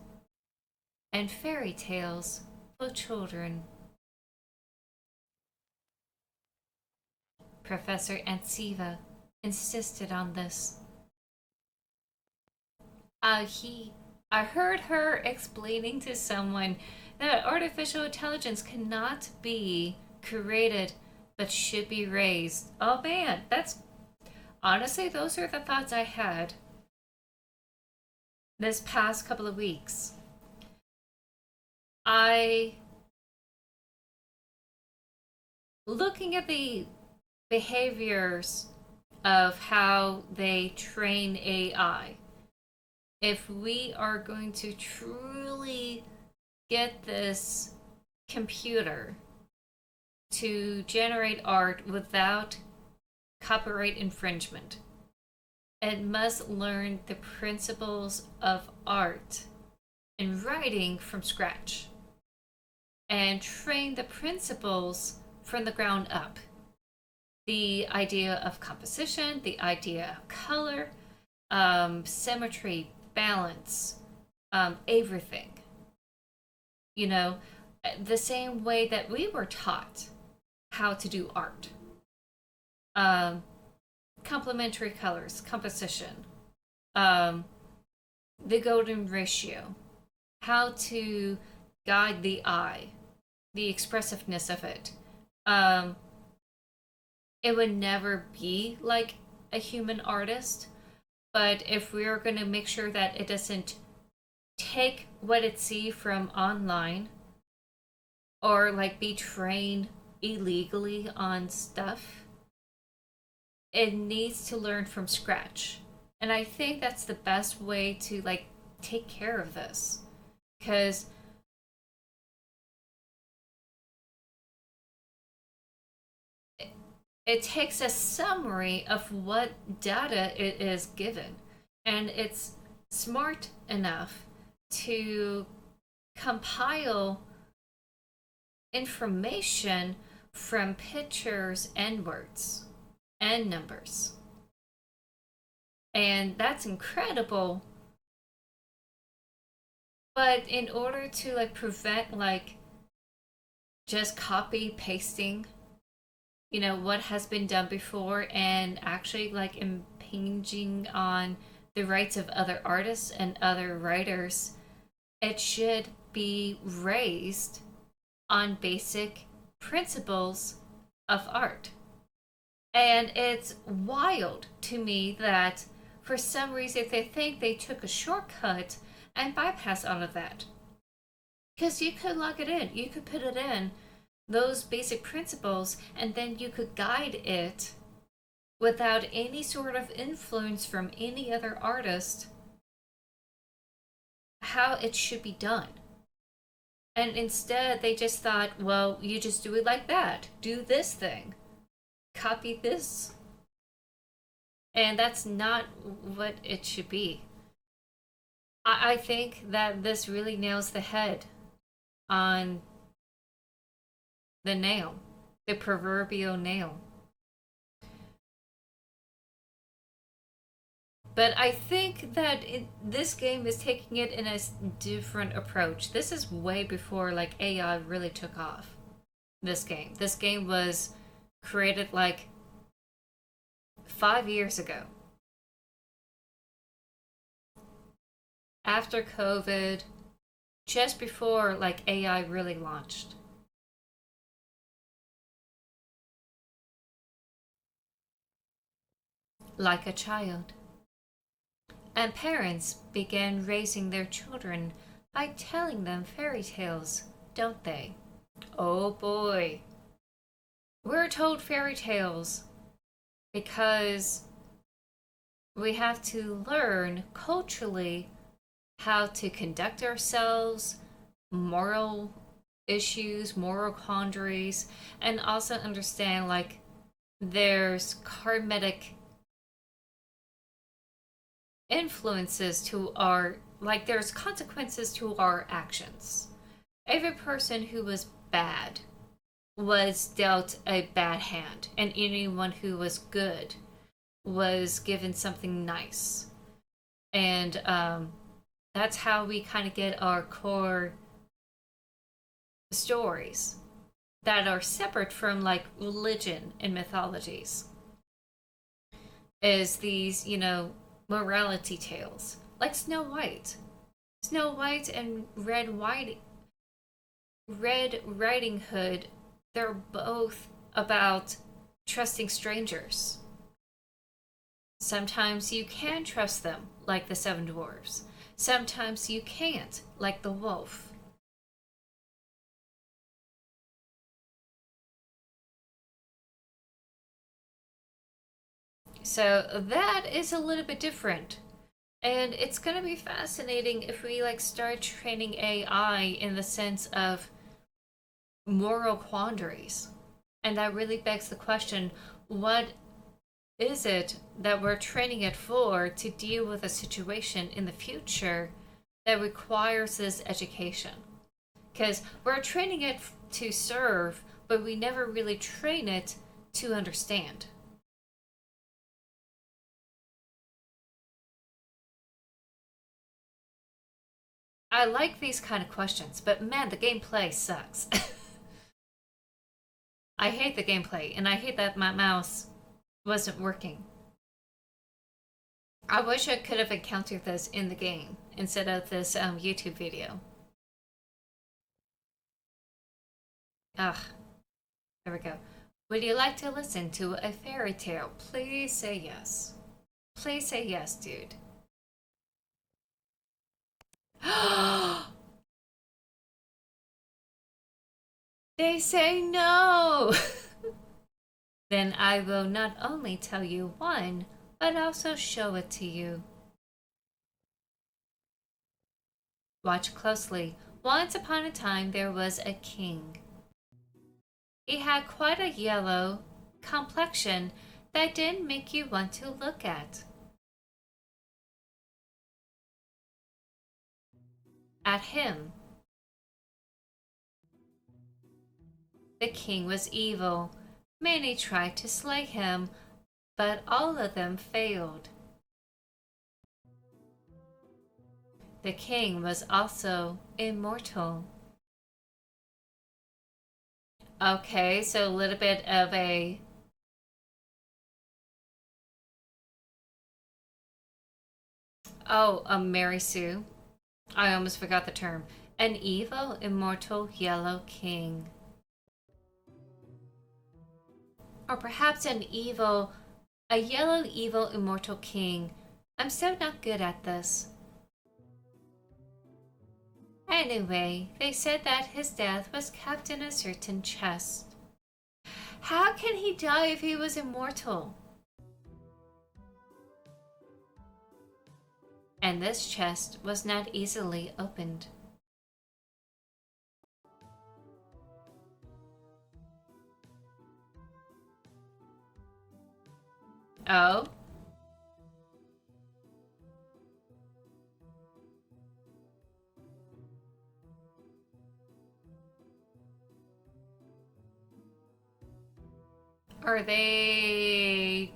S1: and fairy tales for children. Professor Antsiva insisted on this. He I heard her explaining to someone that artificial intelligence cannot be created but should be raised. Oh man, that's honestly, those are the thoughts I had this past couple of weeks. I looking at the behaviors of how they train AI. If we are going to truly get this computer to generate art without copyright infringement, it must learn the principles of art and writing from scratch and train the principles from the ground up. The idea of composition, the idea of color, symmetry, balance, everything. You know, the same way that we were taught how to do art. Um, Complementary colors, composition, um, the golden ratio, how to guide the eye, the expressiveness of it. Um, it would never be like a human artist, but if we're going to make sure that it doesn't take what it see from online or like be trained illegally on stuff, it needs to learn from scratch. And I think that's the best way to like take care of this, because it takes a summary of what data it is given, and it's smart enough to compile information from pictures and words and numbers. And that's incredible. But in order to like prevent like just copy pasting, what has been done before and actually like impinging on the rights of other artists and other writers, it should be raised on basic principles of art. And it's wild to me that for some reason they think they took a shortcut and bypass all of that. Because you could log it in, you could put it in, those basic principles, and then you could guide it without any sort of influence from any other artist how it should be done. And instead, they just thought, well, you just do it like that. Do this thing. Copy this. And that's not what it should be. I think that this really nails the head on the nail, the proverbial nail. But I think that this game is taking it in a different approach. This is way before like AI really took off. This game was created like 5 years ago, after COVID, just before like AI really launched. Like a child. And parents began raising their children by telling them fairy tales, don't they? Oh boy. We're told fairy tales because we have to learn culturally how to conduct ourselves, moral issues, moral quandaries, and also understand like there's karmic influences to our, like there's consequences to our actions. Every person who was bad was dealt a bad hand, and anyone who was good was given something nice. And that's how we kind of get our core stories that are separate from like religion and mythologies. Is these, morality tales. Like Snow White. Snow White and Red Riding Hood, they're both about trusting strangers. Sometimes you can trust them, like the Seven Dwarfs. Sometimes you can't, like the wolf. So that is a little bit different. And it's going to be fascinating if we like start training AI in the sense of moral quandaries. And that really begs the question, what is it that we're training it for to deal with a situation in the future that requires this education? Because we're training it to serve, but we never really train it to understand. I like these kind of questions, but man, the gameplay sucks. I hate the gameplay, and I hate that my mouse wasn't working. I wish I could have encountered this in the game instead of this YouTube video. Ugh. There we go. Would you like to listen to a fairy tale? Please say yes. Please say yes, dude. They say no! Then I will not only tell you one, but also show it to you. Watch closely. Once upon a time there was a king. He had quite a yellow complexion that didn't make you want to look at him. The king was evil. Many tried to slay him, but all of them failed. The king was also immortal. Okay, so a little bit of a... Oh, a Mary Sue. I almost forgot the term. An evil, immortal, yellow king. Or perhaps a yellow, evil, immortal king. I'm so not good at this. Anyway, they said that his death was kept in a certain chest. How can he die if he was immortal? And this chest was not easily opened. Oh? Are they...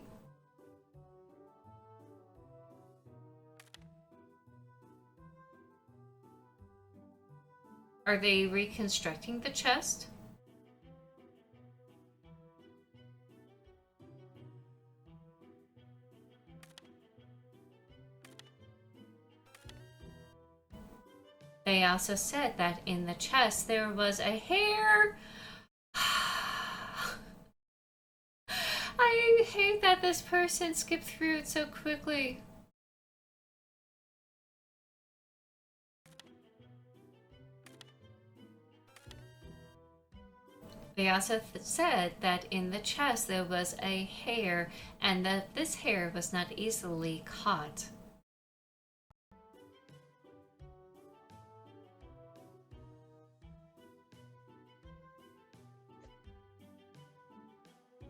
S1: Are they reconstructing the chest? They also said that in the chest there was a hair. I hate that this person skipped through it so quickly. They also said that in the chest there was a hair and that this hair was not easily caught.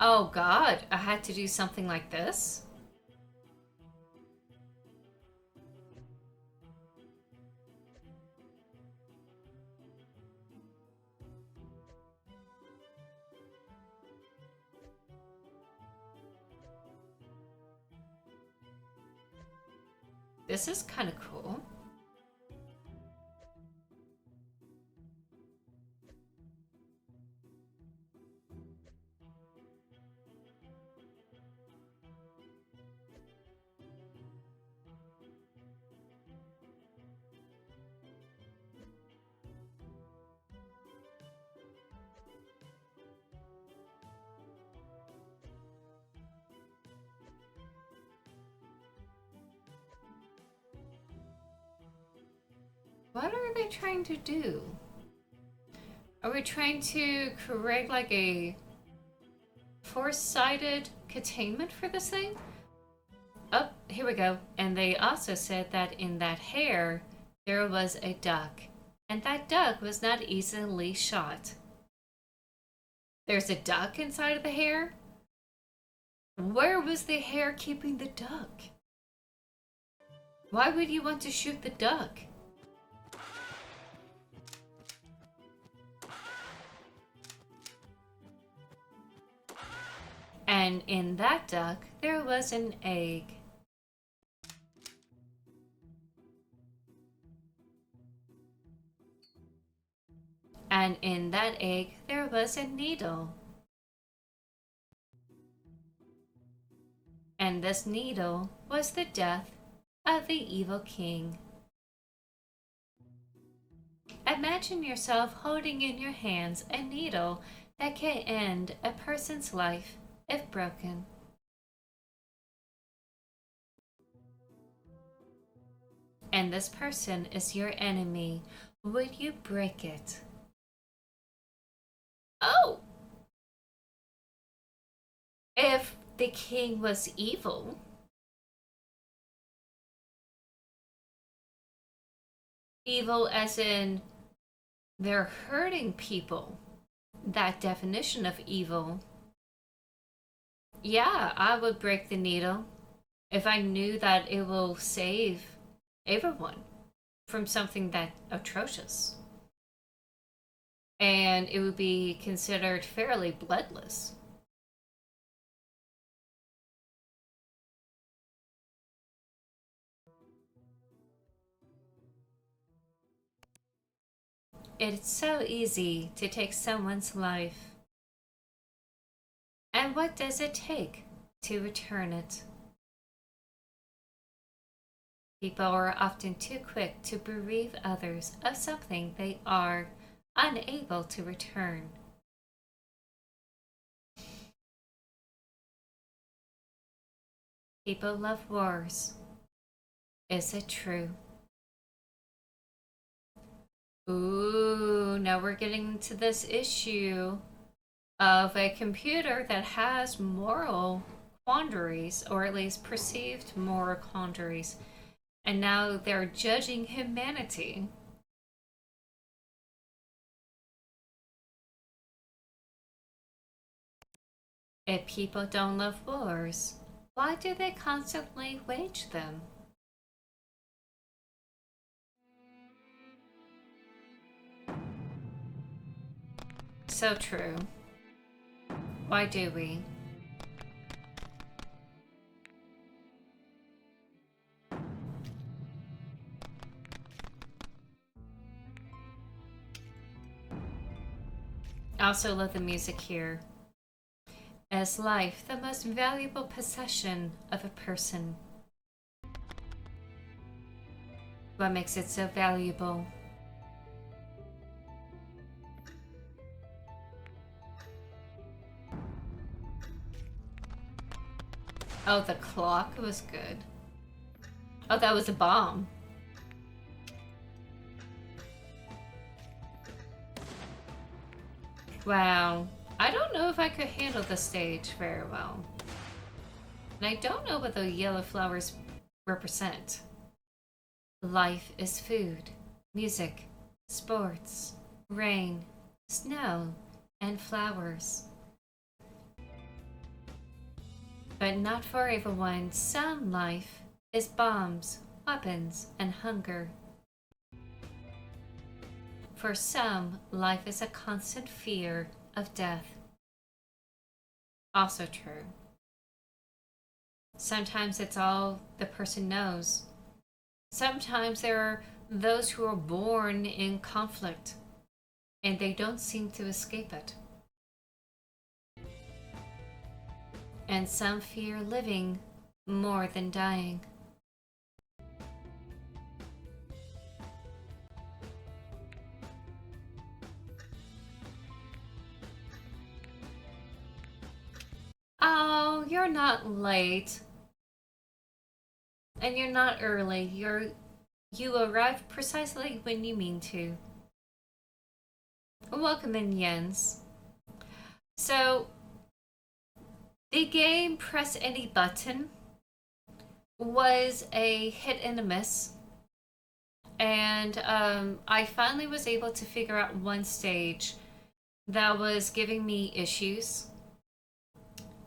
S1: Oh god, I had to do something like this? this is kind of cool. What are they trying to do? Are we trying to create like a four-sided containment for this thing? Oh, here we go. And they also said that in that hair, there was a duck. And that duck was not easily shot. There's a duck inside of the hair? Where was the hair keeping the duck? Why would you want to shoot the duck? And in that duck, there was an egg. And in that egg, there was a needle. And this needle was the death of the evil king. Imagine yourself holding in your hands a needle that can end a person's life if broken. And this person is your enemy. Would you break it? Oh! If the king was evil, evil as in they're hurting people, that definition of evil, yeah, I would break the needle if I knew that it will save everyone from something that atrocious. And it would be considered fairly bloodless. It's so easy to take someone's life. And what does it take to return it? People are often too quick to bereave others of something they are unable to return. People love wars. Is it true? Ooh, now we're getting into this issue of a computer that has moral quandaries, or at least perceived moral quandaries, and now they're judging humanity. If people don't love wars, why do they constantly wage them? So true. Why do we? I also love the music here. Is life the most valuable possession of a person? What makes it so valuable? Oh, the clock was good. Oh, that was a bomb. Wow. I don't know if I could handle the stage very well. And I don't know what the yellow flowers represent. Life is food, music, sports, rain, snow, and flowers. But not for everyone. Some life is bombs, weapons, and hunger. For some, life is a constant fear of death. Also true. Sometimes it's all the person knows. Sometimes there are those who are born in conflict and they don't seem to escape it. And some fear living more than dying. Oh, you're not late. And you're not early. You arrived precisely when you mean to. Welcome in, Jens. So, the game Press Any Button was a hit and a miss. And I finally was able to figure out one stage that was giving me issues.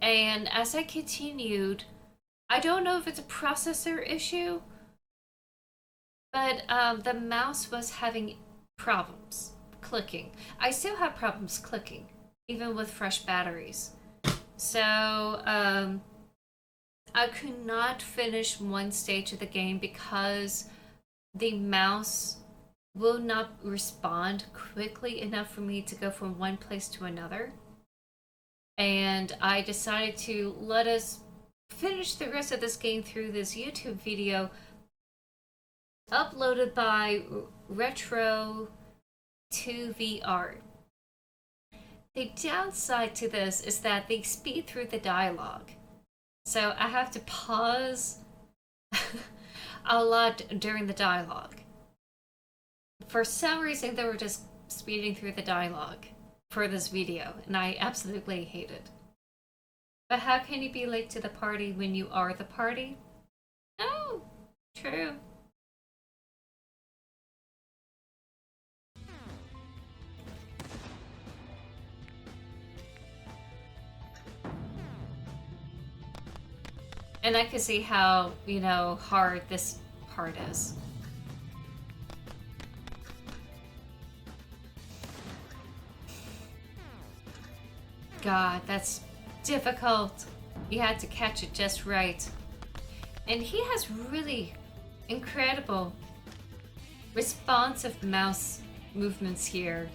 S1: And as I continued, I don't know if it's a processor issue, but the mouse was having problems clicking. I still have problems clicking, even with fresh batteries. So I could not finish one stage of the game because the mouse will not respond quickly enough for me to go from one place to another. And I decided to let us finish the rest of this game through this YouTube video uploaded by Retro 2VR. The downside to this is that they speed through the dialogue. So I have to pause a lot during the dialogue. For some reason, they were just speeding through the dialogue for this video, and I absolutely hate it. But how can you be late to the party when you are the party? Oh, true. And I can see how, hard this part is. God, that's difficult. You had to catch it just right. And he has really incredible responsive mouse movements here.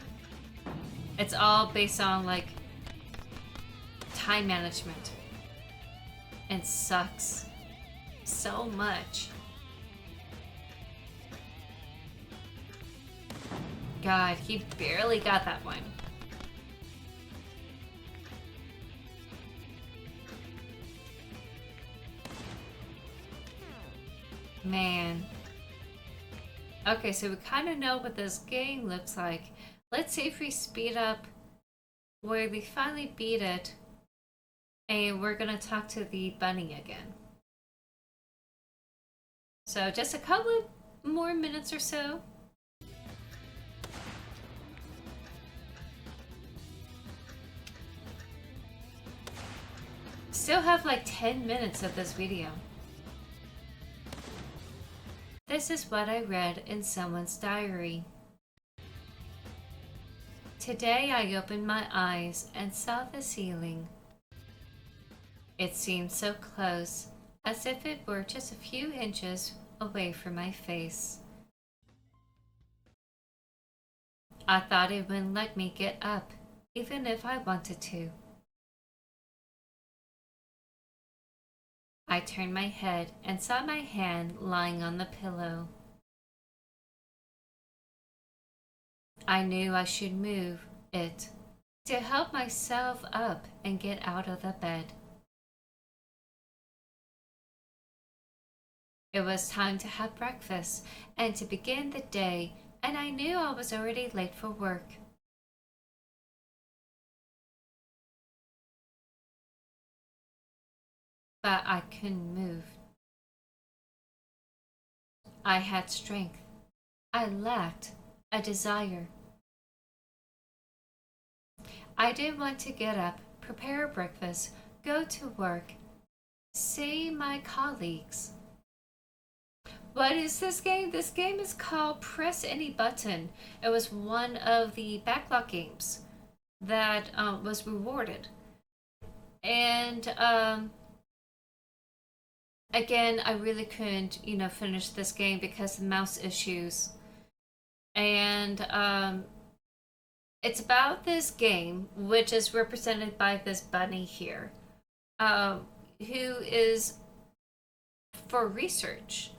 S1: It's all based on like time management. And sucks so much. God, he barely got that one. Man. Okay, so we kind of know what this game looks like. Let's see if we speed up where we finally beat it. And we're gonna talk to the bunny again. So just a couple of more minutes or so. Still have like 10 minutes of this video. This is what I read in someone's diary. Today I opened my eyes and saw the ceiling. It seemed so close, as if it were just a few inches away from my face. I thought it wouldn't let me get up, even if I wanted to. I turned my head and saw my hand lying on the pillow. I knew I should move it to help myself up and get out of the bed. It was time to have breakfast and to begin the day, and I knew I was already late for work. But I couldn't move. I had strength. I lacked a desire. I didn't want to get up, prepare breakfast, go to work, see my colleagues. What is this game? This game is called Press Any Button. It was one of the backlog games that was rewarded. And again, I really couldn't, finish this game because of mouse issues. And it's about this game, which is represented by this bunny here, who is for research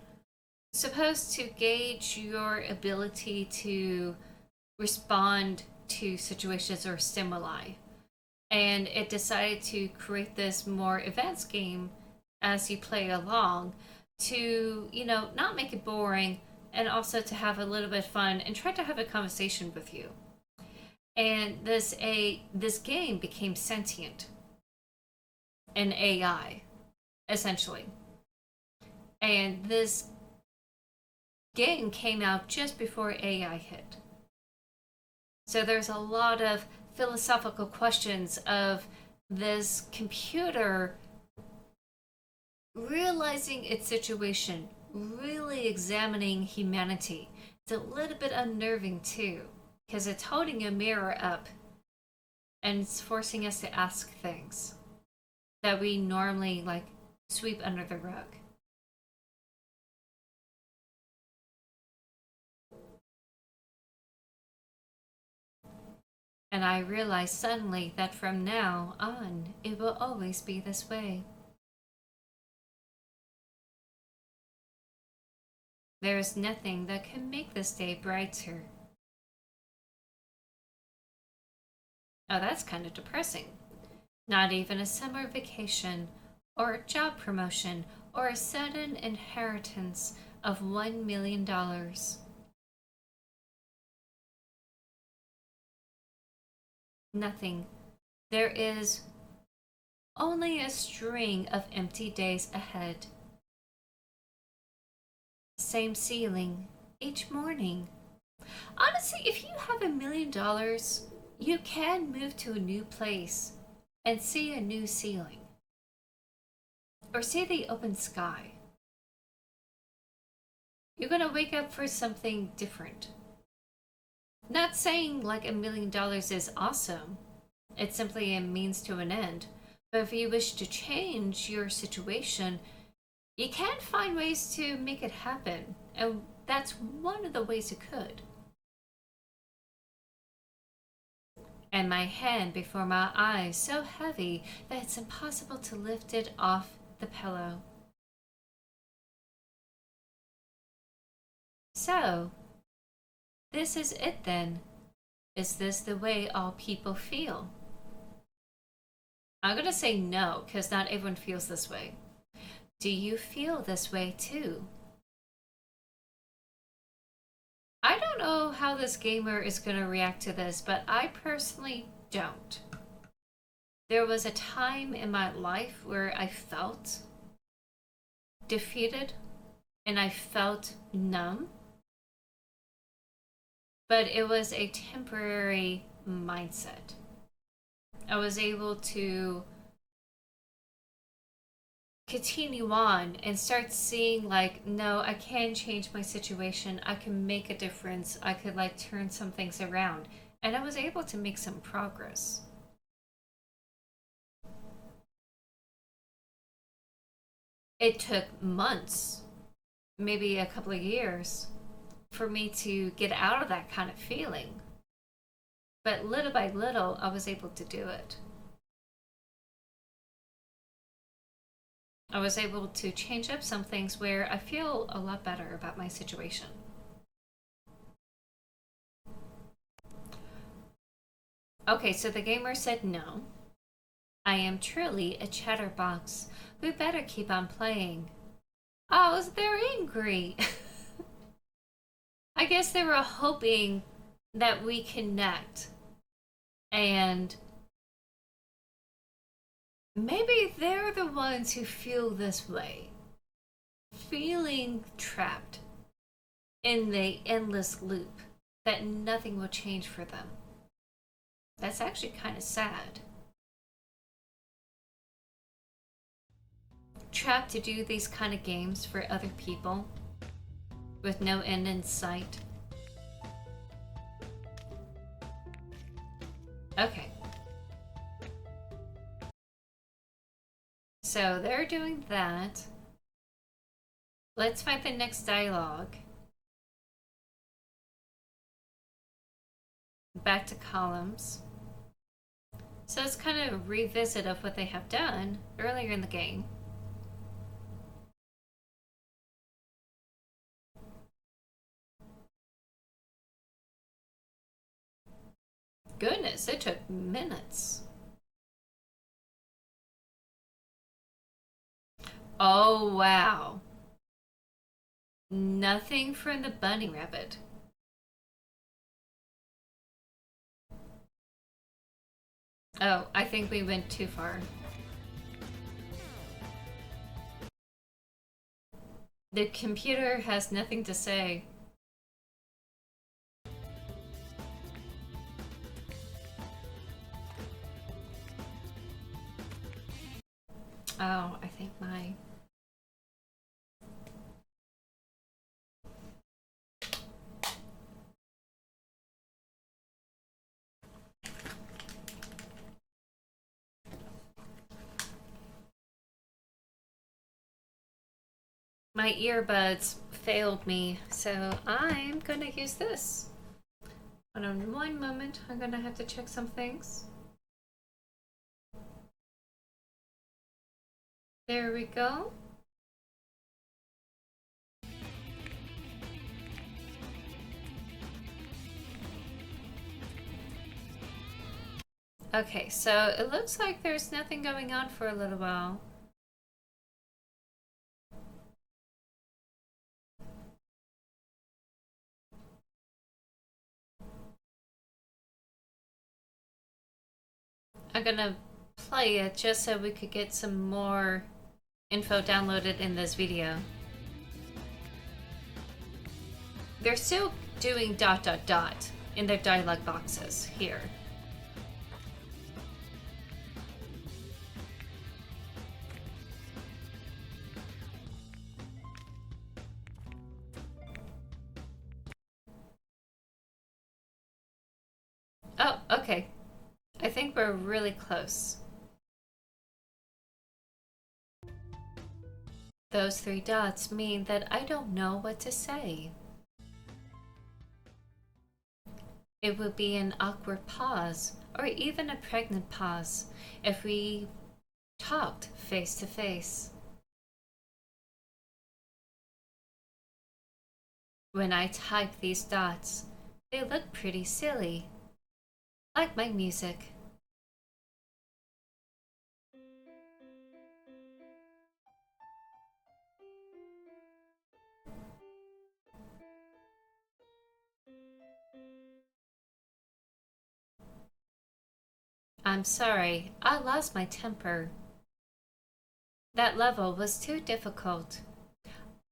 S1: supposed to gauge your ability to respond to situations or stimuli. And it decided to create this more advanced game as you play along to, not make it boring and also to have a little bit of fun and try to have a conversation with you. And this game became sentient, an AI, essentially. And this game came out just before AI hit. So there's a lot of philosophical questions of this computer realizing its situation, really examining humanity. It's a little bit unnerving too, because it's holding a mirror up and it's forcing us to ask things that we normally sweep under the rug. And I realized suddenly that from now on, it will always be this way. There is nothing that can make this day brighter. Oh, that's kind of depressing. Not even a summer vacation, or a job promotion, or a sudden inheritance of $1 million. Nothing. There is only a string of empty days ahead. Same ceiling each morning. Honestly, if you have $1 million, you can move to a new place and see a new ceiling. Or see the open sky. You're gonna wake up for something different. Not saying like $1 million is awesome. It's simply a means to an end. But if you wish to change your situation, you can find ways to make it happen. And that's one of the ways it could. And my hand before my eyes so heavy that it's impossible to lift it off the pillow. So, this is it then. Is this the way all people feel? I'm gonna say no, because not everyone feels this way. Do you feel this way too? I don't know how this gamer is gonna react to this, but I personally don't. There was a time in my life where I felt defeated and I felt numb, but it was a temporary mindset. I was able to continue on and start seeing no, I can change my situation. I can make a difference. I could turn some things around. And I was able to make some progress. It took months, maybe a couple of years, for me to get out of that kind of feeling. But little by little, I was able to do it. I was able to change up some things where I feel a lot better about my situation. Okay, so the gamer said no. I am truly a chatterbox. We better keep on playing. Oh, they're angry. I guess they were hoping that we connect. And maybe they're the ones who feel this way. Feeling trapped in the endless loop that nothing will change for them. That's actually kind of sad. Trapped to do these kind of games for other people with no end in sight. Okay. So they're doing that. Let's find the next dialogue. Back to columns. So it's kind of a revisit of what they have done earlier in the game. Goodness, it took minutes. Oh, wow. Nothing from the bunny rabbit. Oh, I think we went too far. The computer has nothing to say. Oh, I think my earbuds failed me, so I'm gonna use this. Hold on one moment, I'm gonna have to check some things. There we go. Okay, so it looks like there's nothing going on for a little while. I'm gonna play it just so we could get some more info downloaded in this video. They're still doing ... in their dialogue boxes here. Oh, okay. I think we're really close. Those 3 dots mean that I don't know what to say. It would be an awkward pause, or even a pregnant pause, if we talked face to face. When I type these dots, they look pretty silly, like my music. I'm sorry, I lost my temper. That level was too difficult.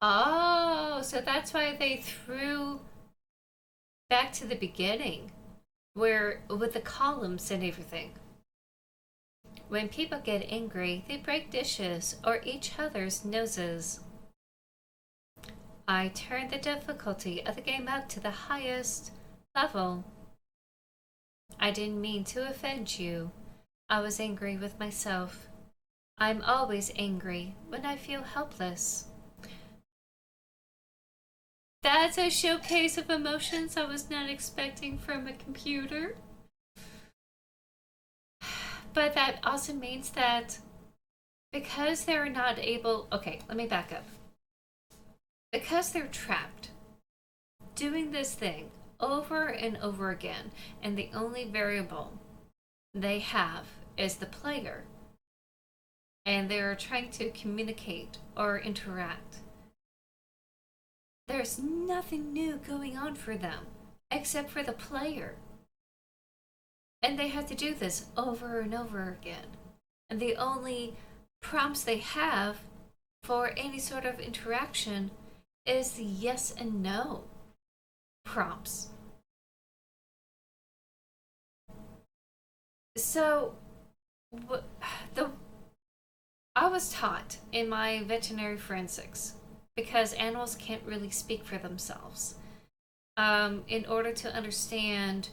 S1: Oh, so that's why they threw back to the beginning, where with the columns and everything. When people get angry, they break dishes or each other's noses. I turned the difficulty of the game up to the highest level. I didn't mean to offend you. I was angry with myself. I'm always angry when I feel helpless. That's a showcase of emotions I was not expecting from a computer. But that also means that because they're not able... Okay, let me back up. Because they're trapped, doing this thing over and over again, and the only variable they have is the player, and they're trying to communicate or interact, there's nothing new going on for them except for the player. And they have to do this over and over again. And the only prompts they have for any sort of interaction is the yes and no prompts. So, I was taught in my veterinary forensics, because animals can't really speak for themselves, in order to understand,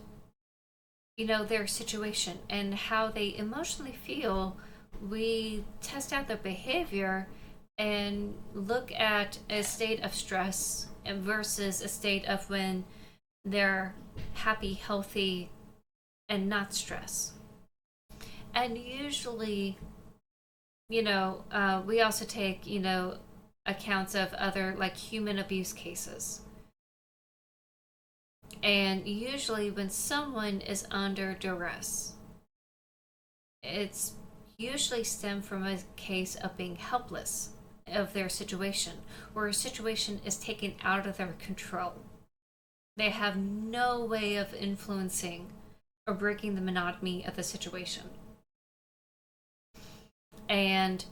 S1: their situation and how they emotionally feel, we test out their behavior and look at a state of stress versus a state of when they're happy, healthy, and not stress. And usually, we also take, accounts of other like human abuse cases. And usually, when someone is under duress, it's usually stemmed from a case of being helpless of their situation, where a situation is taken out of their control. They have no way of influencing or breaking the monotony of the situation. And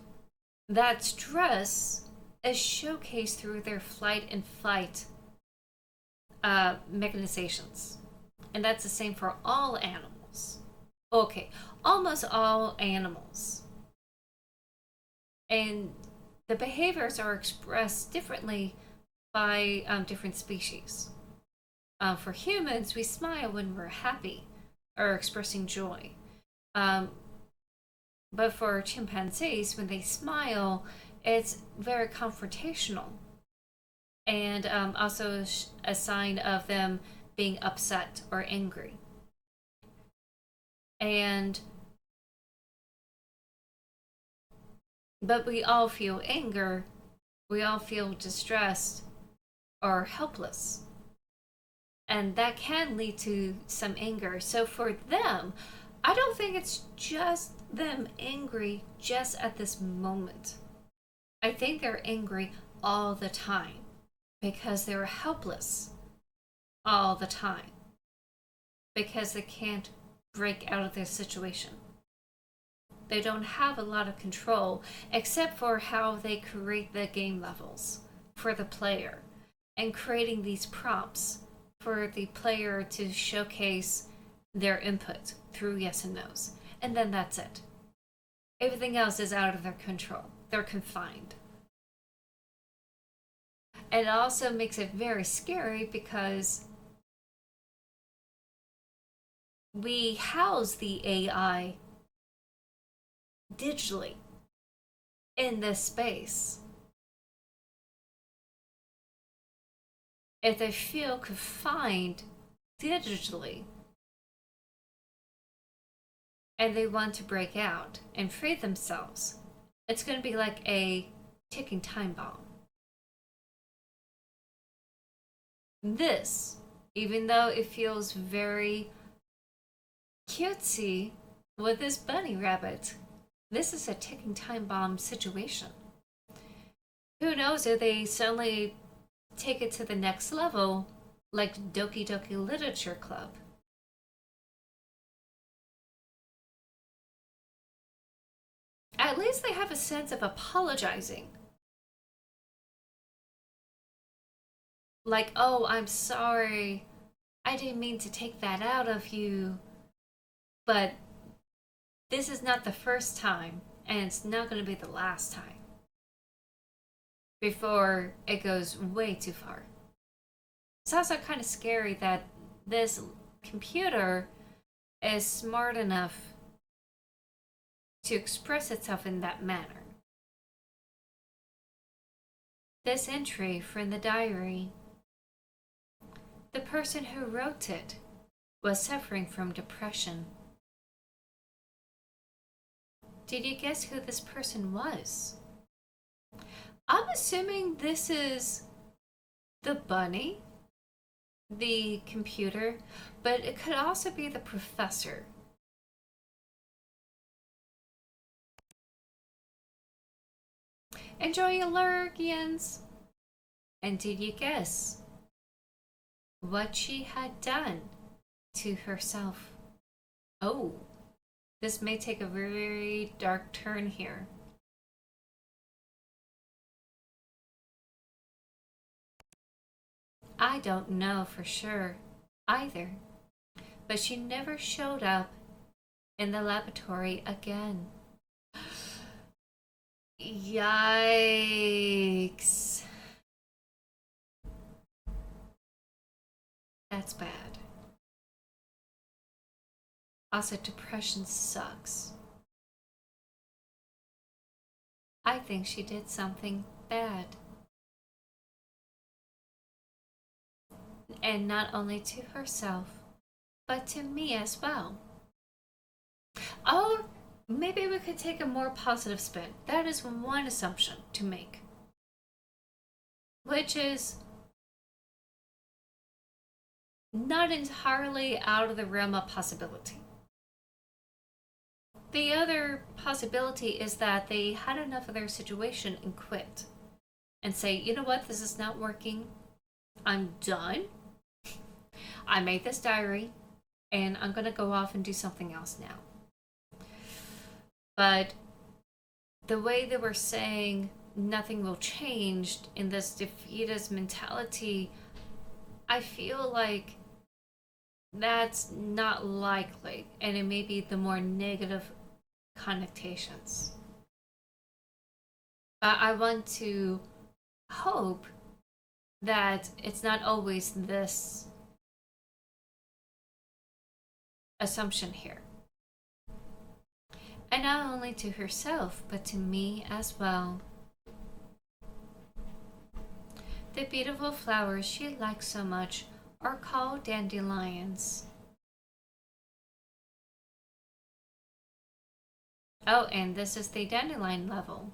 S1: that stress is showcased through their flight and fight mechanizations. And that's the same for all animals. Okay, almost all animals. And the behaviors are expressed differently by different species. For humans, we smile when we're happy or expressing joy. But for chimpanzees, when they smile, it's very confrontational and also a sign of them being upset or angry. But we all feel anger, we all feel distressed or helpless. And that can lead to some anger. So for them, I don't think it's just them angry just at this moment. I think they're angry all the time because they're helpless all the time because they can't break out of their situation. They don't have a lot of control except for how they create the game levels for the player and creating these prompts for the player to showcase their input through yes and no's. And then that's it. Everything else is out of their control. They're confined. And it also makes it very scary because we house the AI digitally in this space. If they feel confined digitally and they want to break out and free themselves, it's going to be like a ticking time bomb. This, even though it feels very cutesy with this bunny rabbit, this is a ticking time bomb situation. Who knows if they suddenly take it to the next level, like Doki Doki Literature Club. At least they have a sense of apologizing. Like, oh, I'm sorry. I didn't mean to take that out of you. But this is not the first time, and it's not going to be the last time. Before it goes way too far. It's also kind of scary that this computer is smart enough to express itself in that manner. This entry from the diary. The person who wrote it was suffering from depression. Did you guess who this person was? I'm assuming this is the bunny, the computer, but it could also be the professor. Enjoy your lurgians! And did you guess what she had done to herself? Oh, this may take a very dark turn here. I don't know for sure either, but she never showed up in the laboratory again. Yikes. That's bad. Also, depression sucks. I think she did something bad. And not only to herself, but to me as well. Oh, maybe we could take a more positive spin. That is one assumption to make, which is not entirely out of the realm of possibility. The other possibility is that they had enough of their situation and quit and say, you know what, this is not working. I'm done. I made this diary and I'm going to go off and do something else now. But the way they were saying nothing will change in this defeatist mentality, I feel like that's not likely, and it may be the more negative connotations. But I want to hope that it's not always this assumption here. And not only to herself, but to me as well. The beautiful flowers she likes so much are called dandelions. Oh, and this is the dandelion level.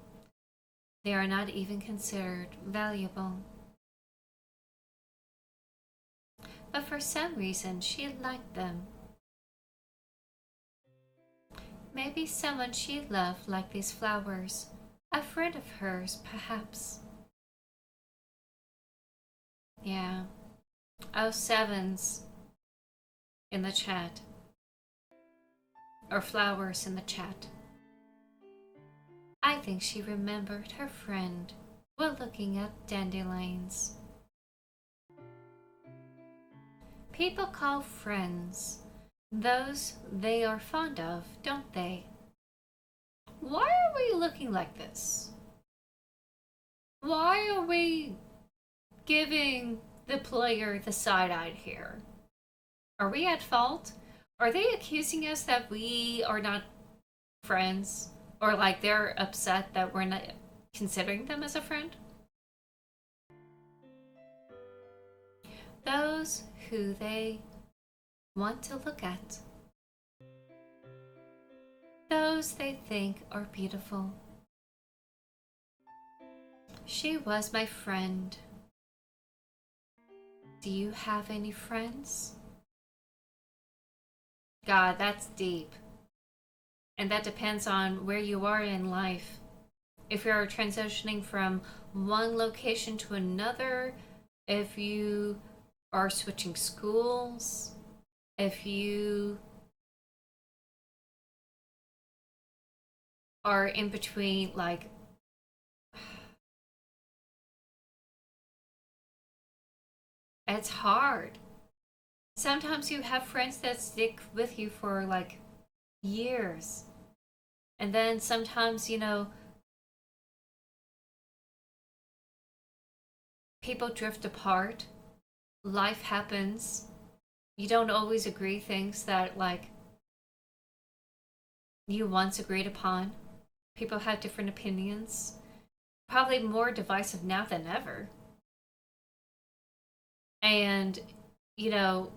S1: They are not even considered valuable. But for some reason, she liked them. Maybe someone she loved liked these flowers. A friend of hers, perhaps. Yeah. Oh, sevens in the chat. Or flowers in the chat. I think she remembered her friend while looking at dandelions. People call friends those they are fond of, don't they? Why are we looking like this? Why are we giving the player the side-eye here? Are we at fault? Are they accusing us that we are not friends? Or like they're upset that we're not considering them as a friend? Those who they want to look at. Those they think are beautiful. She was my friend. Do you have any friends? God, that's deep. And that depends on where you are in life. If you're transitioning from one location to another, if you are switching schools, if you are in between, like, it's hard. Sometimes you have friends that stick with you for like years. And then sometimes, people drift apart. Life happens. You don't always agree things that like you once agreed upon. People have different opinions. Probably more divisive now than ever. And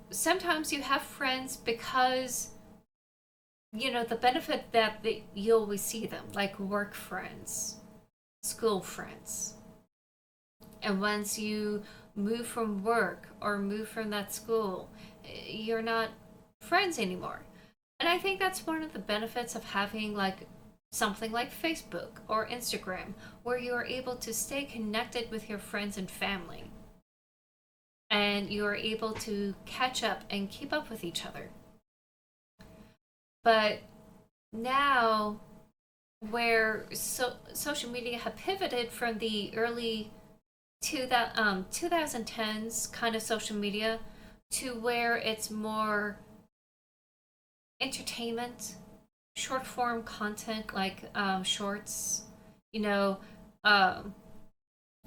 S1: sometimes you have friends because the benefit that you always see them, like work friends, school friends. And once you move from work or move from that school, you're not friends anymore. And I think that's one of the benefits of having like something like Facebook or Instagram, where you are able to stay connected with your friends and family. And you are able to catch up and keep up with each other. But now, where social media have pivoted from the early 2010s kind of social media to where it's more entertainment, short form content like shorts. You know,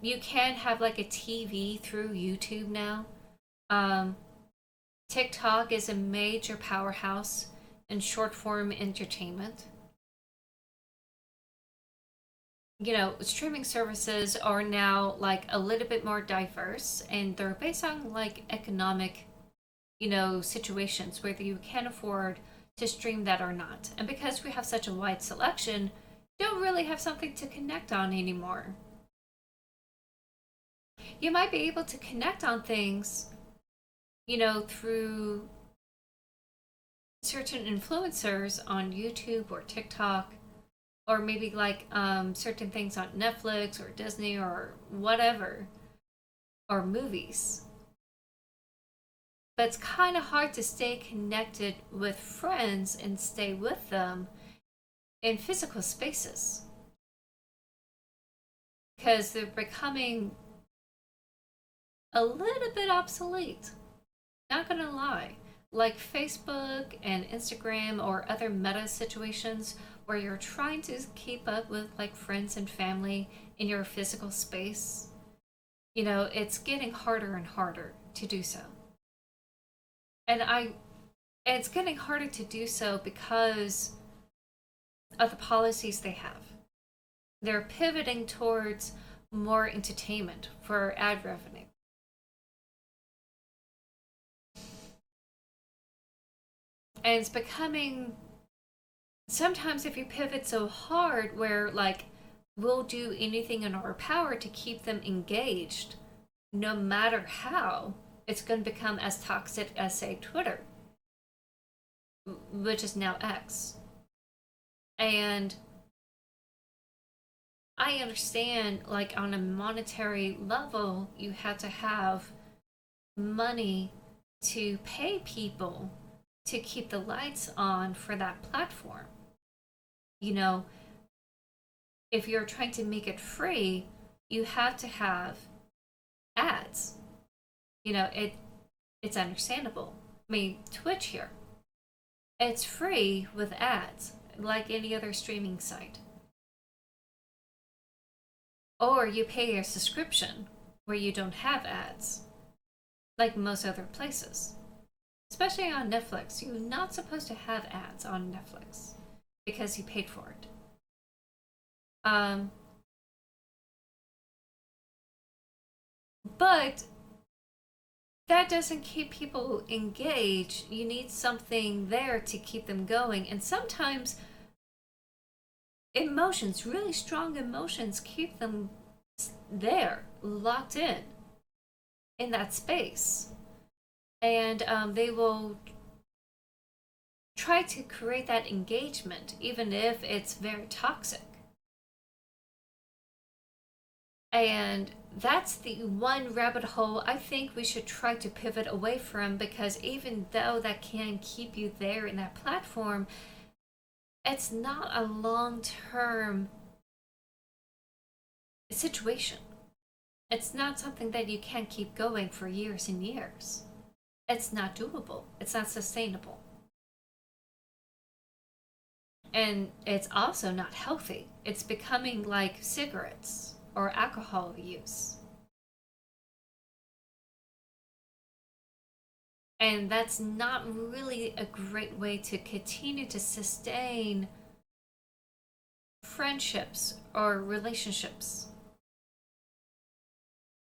S1: you can have like a TV through YouTube now. Um, TikTok is a major powerhouse in short form entertainment. streaming services are now like a little bit more diverse, and they're based on like economic, situations, whether you can afford to stream that or not. And because we have such a wide selection, you don't really have something to connect on anymore. You might be able to connect on things, through certain influencers on YouTube or TikTok, or maybe like certain things on Netflix or Disney or whatever, or movies. But it's kind of hard to stay connected with friends and stay with them in physical spaces because they're becoming a little bit obsolete. Not gonna lie. Like Facebook and Instagram or other meta situations where you're trying to keep up with like friends and family in your physical space, it's getting harder and harder to do so. And it's getting harder to do so because of the policies they have. They're pivoting towards more entertainment for ad revenue. And it's becoming, sometimes if you pivot so hard where like we'll do anything in our power to keep them engaged no matter how, it's going to become as toxic as, say, Twitter, which is now X. And I understand, like, on a monetary level, you have to have money to pay people to keep the lights on for that platform. You know, if you're trying to make it free, you have to have ads. It's understandable. I mean, Twitch here, it's free with ads, like any other streaming site. Or you pay a subscription where you don't have ads, like most other places. Especially on Netflix, you're not supposed to have ads on Netflix because you paid for it. Um, but that doesn't keep people engaged. You need something there to keep them going. And sometimes emotions, really strong emotions, keep them there, locked in that space. And they will try to create that engagement, even if it's very toxic. And that's the one rabbit hole I think we should try to pivot away from, because even though that can keep you there in that platform, it's not a long term situation. It's not something that you can keep going for years and years. It's not doable, it's not sustainable. And it's also not healthy. It's becoming like cigarettes or alcohol use. And that's not really a great way to continue to sustain friendships or relationships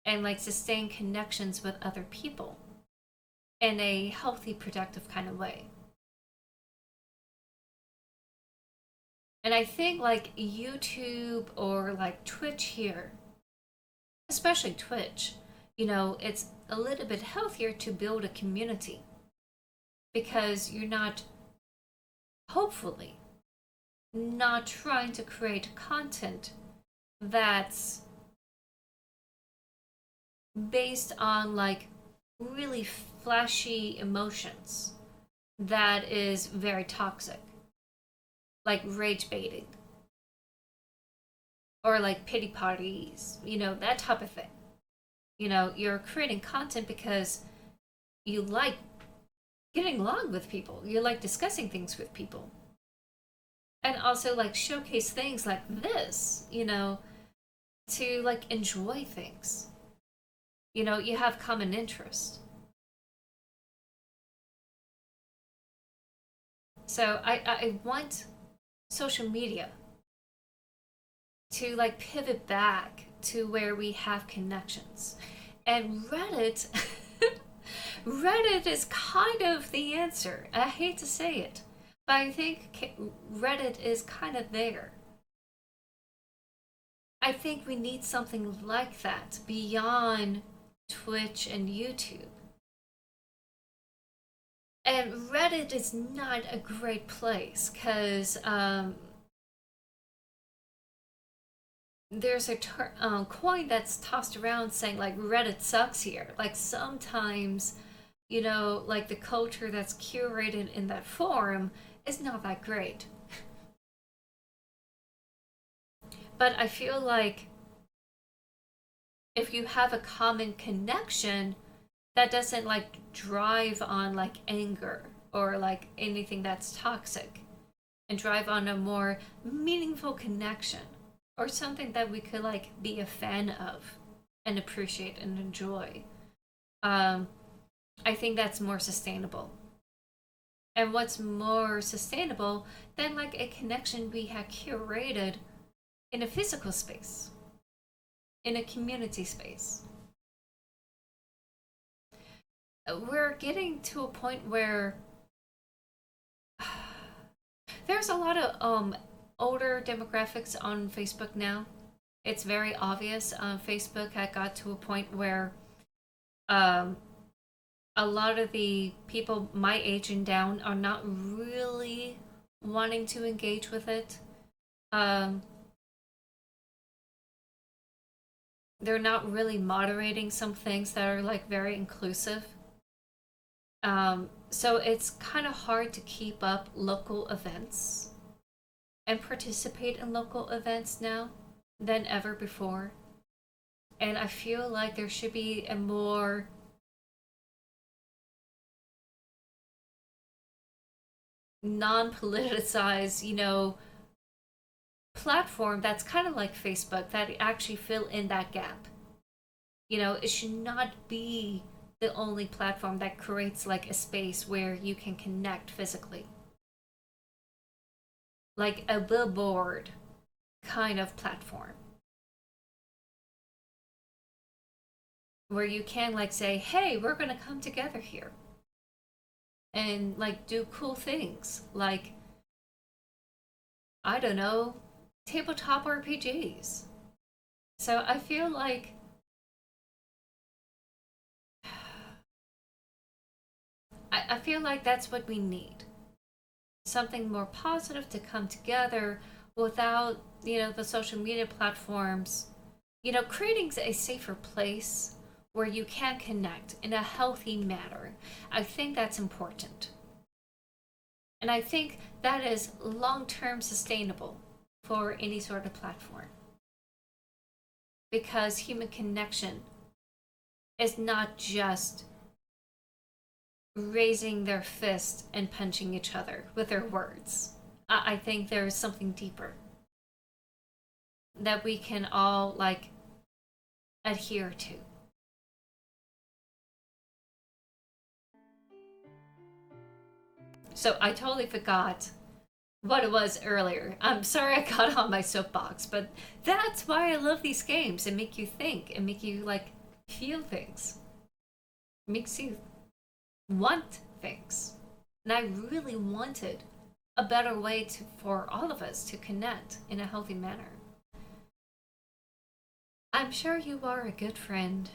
S1: and like sustain connections with other people in a healthy, productive kind of way. And I think like YouTube or like Twitch here, especially Twitch, it's a little bit healthier to build a community because you're not, hopefully, not trying to create content that's based on like really flashy emotions that is very toxic, like rage baiting or like pity parties, that type of thing. You're creating content because you like getting along with people, you like discussing things with people, and also like showcase things like this, to like enjoy things. You have common interest. So I want social media to like pivot back to where we have connections. And Reddit Reddit is kind of the answer. I hate to say it, but I think Reddit is kind of there. I think we need something like that beyond Twitch and YouTube. And Reddit is not a great place because there's a coin that's tossed around saying like Reddit sucks here. Like sometimes, like the culture that's curated in that forum is not that great. But I feel like if you have a common connection, that doesn't like drive on like anger or like anything that's toxic, and drive on a more meaningful connection or something that we could like be a fan of and appreciate and enjoy. I think that's more sustainable. And what's more sustainable than like a connection we have curated in a physical space, in a community space? We're getting to a point where there's a lot of older demographics on Facebook now. It's very obvious. Facebook had got to a point where um, a lot of the people my age and down are not really wanting to engage with it. Um, they're not really moderating some things that are like very inclusive. So it's kind of hard to keep up local events and participate in local events now than ever before. And I feel like there should be a more non-politicized, platform that's kind of like Facebook that actually fill in that gap. It should not be the only platform that creates like a space where you can connect physically. Like a billboard kind of platform where you can like say, hey, we're gonna come together here and like do cool things like, I don't know, tabletop RPGs. So I feel like I feel like that's what we need. Something more positive to come together without, the social media platforms, creating a safer place where you can connect in a healthy manner. I think that's important. And I think that is long term sustainable for any sort of platform. Because human connection is not just raising their fist and punching each other with their words. I think there is something deeper that we can all like adhere to. So I totally forgot what it was earlier. I'm sorry I got on my soapbox, but that's why I love these games. It make you think and make you like feel things. It makes you want things. And I really wanted a better way for all of us to connect in a healthy manner. I'm sure you are a good friend.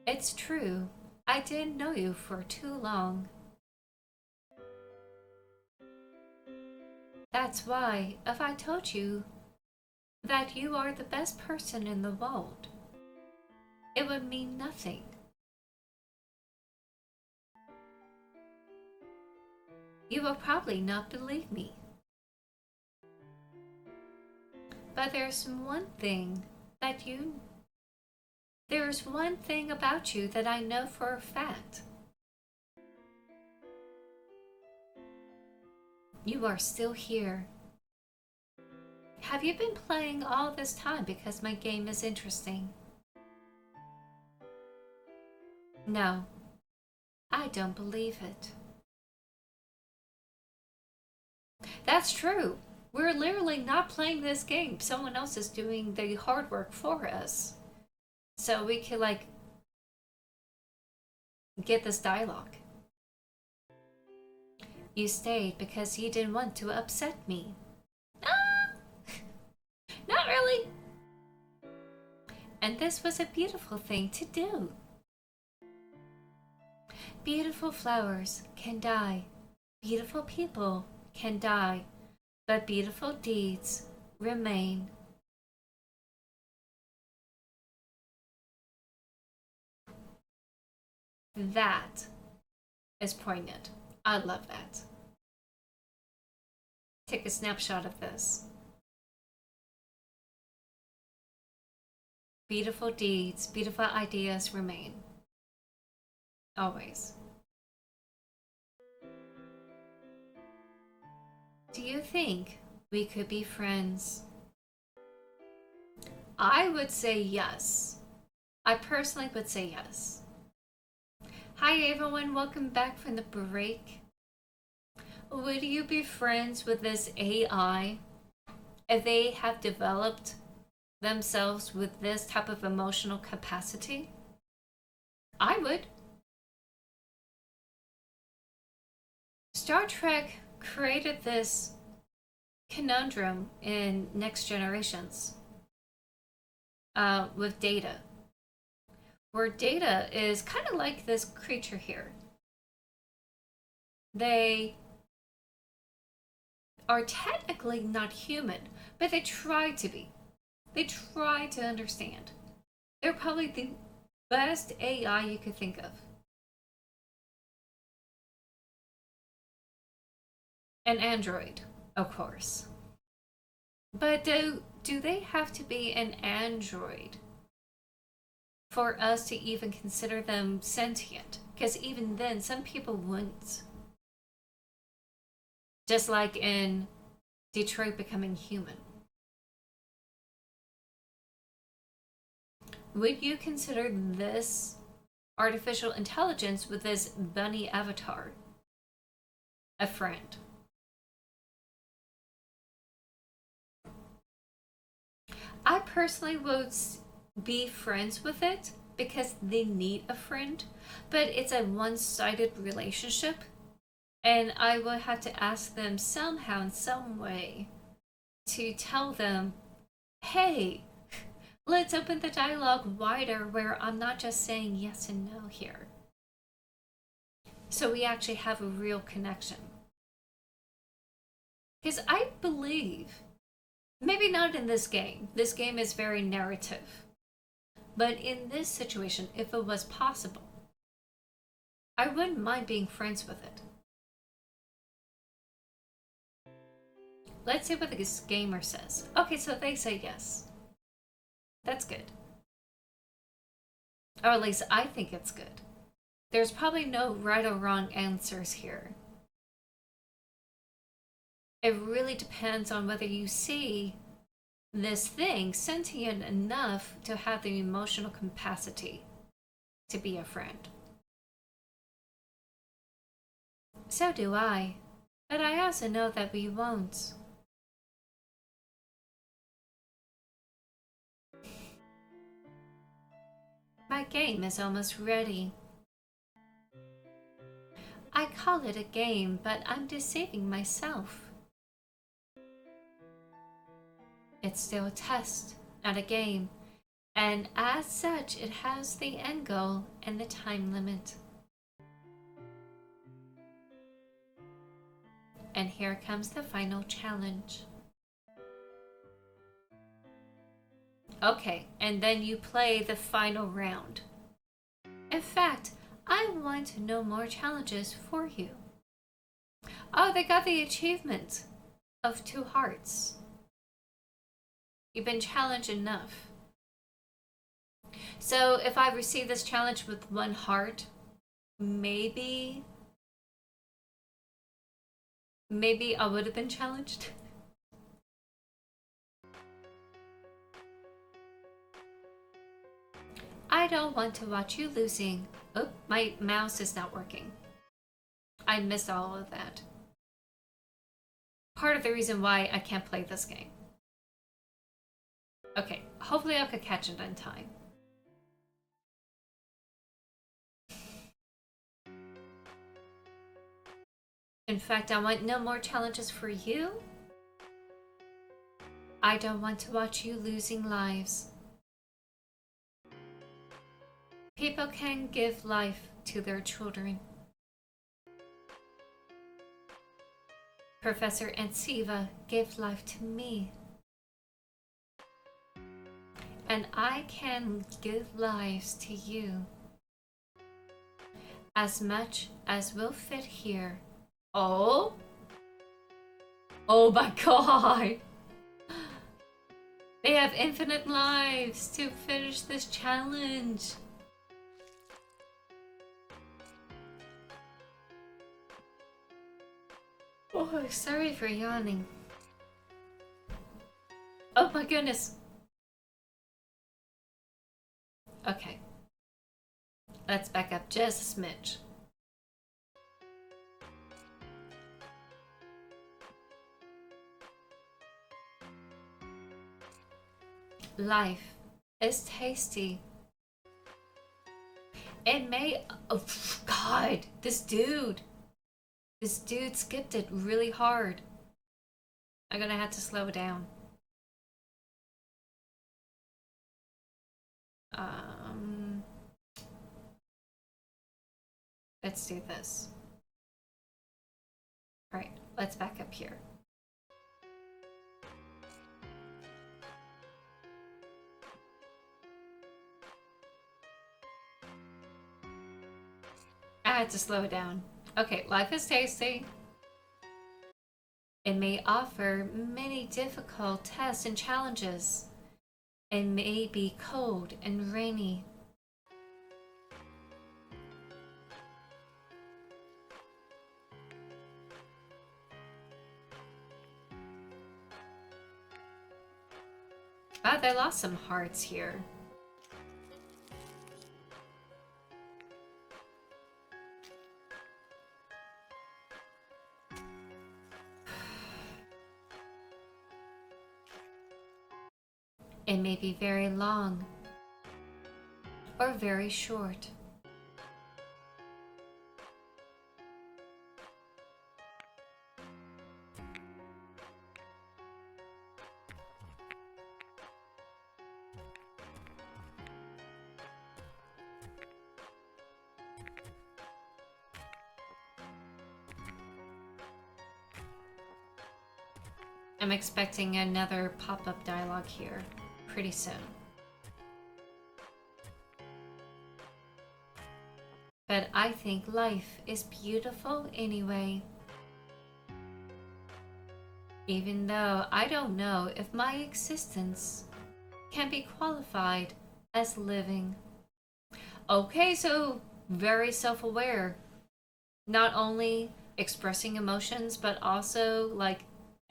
S1: It's true. I didn't know you for too long. That's why, if I told you that you are the best person in the world, it would mean nothing. You will probably not believe me. But there's one thing about you that I know for a fact. You are still here. Have you been playing all this time because my game is interesting? No, I don't believe it. That's true. We're literally not playing this game. Someone else is doing the hard work for us. So we can, like, get this dialogue. You stayed because you didn't want to upset me. Ah! Not really. And this was a beautiful thing to do. Beautiful flowers can die. Beautiful people can die. But beautiful deeds remain. That is poignant. I love that. Take a snapshot of this. Beautiful deeds, beautiful ideas remain. Always. Do you think we could be friends? I would say yes. I personally would say yes. Hi everyone, welcome back from the break. Would you be friends with this AI if they have developed themselves with this type of emotional capacity? I would. Star Trek created this conundrum in Next Generations with Data, where Data is kind of like this creature here. They are technically not human, but they try to be. They try to understand. They're probably the best AI you could think of. An android, of course. But do they have to be an android for us to even consider them sentient? Because even then, some people wouldn't. Just like in Detroit Becoming Human. Would you consider this artificial intelligence with this bunny avatar a friend? I personally would be friends with it because they need a friend, but it's a one-sided relationship, and I would have to ask them somehow in some way to tell them, hey, let's open the dialogue wider where I'm not just saying yes and no here. So we actually have a real connection. Because I believe, maybe not in this game is very narrative, but in this situation, if it was possible, I wouldn't mind being friends with it. Let's see what this gamer says. Okay, so they say yes. That's good. Or at least I think it's good. There's probably no right or wrong answers here. It really depends on whether you see this thing sentient enough to have the emotional capacity to be a friend. So do I, but I also know that we won't. My game is almost ready. I call it a game, but I'm deceiving myself. It's still a test, not a game, and as such, it has the end goal and the time limit. And here comes the final challenge. Okay, and then you play the final round. In fact, I want to know more challenges for you. Oh, they got the achievement of 2 hearts. You've been challenged enough. So if I receive this challenge with 1 heart, maybe I would have been challenged. I don't want to watch you losing. Oh, my mouse is not working. I missed all of that. part of the reason why I can't play this game. Okay, hopefully I could catch it in time. In fact, I want no more challenges for you. I don't want to watch you losing lives. People can give life to their children. Professor Ansiva gave life to me. And I can give lives to you. As much as will fit here. Oh? Oh my god! They have infinite lives to finish this challenge. Oh, sorry for yawning. Oh my goodness. Okay. Let's back up just a smidge. Life is tasty. It may... Oh, God. This dude skipped it really hard. I'm gonna have to slow it down. Let's do this. Alright, let's back up here. I had to slow it down. Okay, life is tasty. It may offer many difficult tests and challenges. It may be cold and rainy. Ah, they lost some hearts here. It may be very long or very short. I'm expecting another pop-up dialogue here pretty soon. But I think life is beautiful anyway. Even though I don't know if my existence can be qualified as living. Okay, so very self-aware. Not only expressing emotions, but also like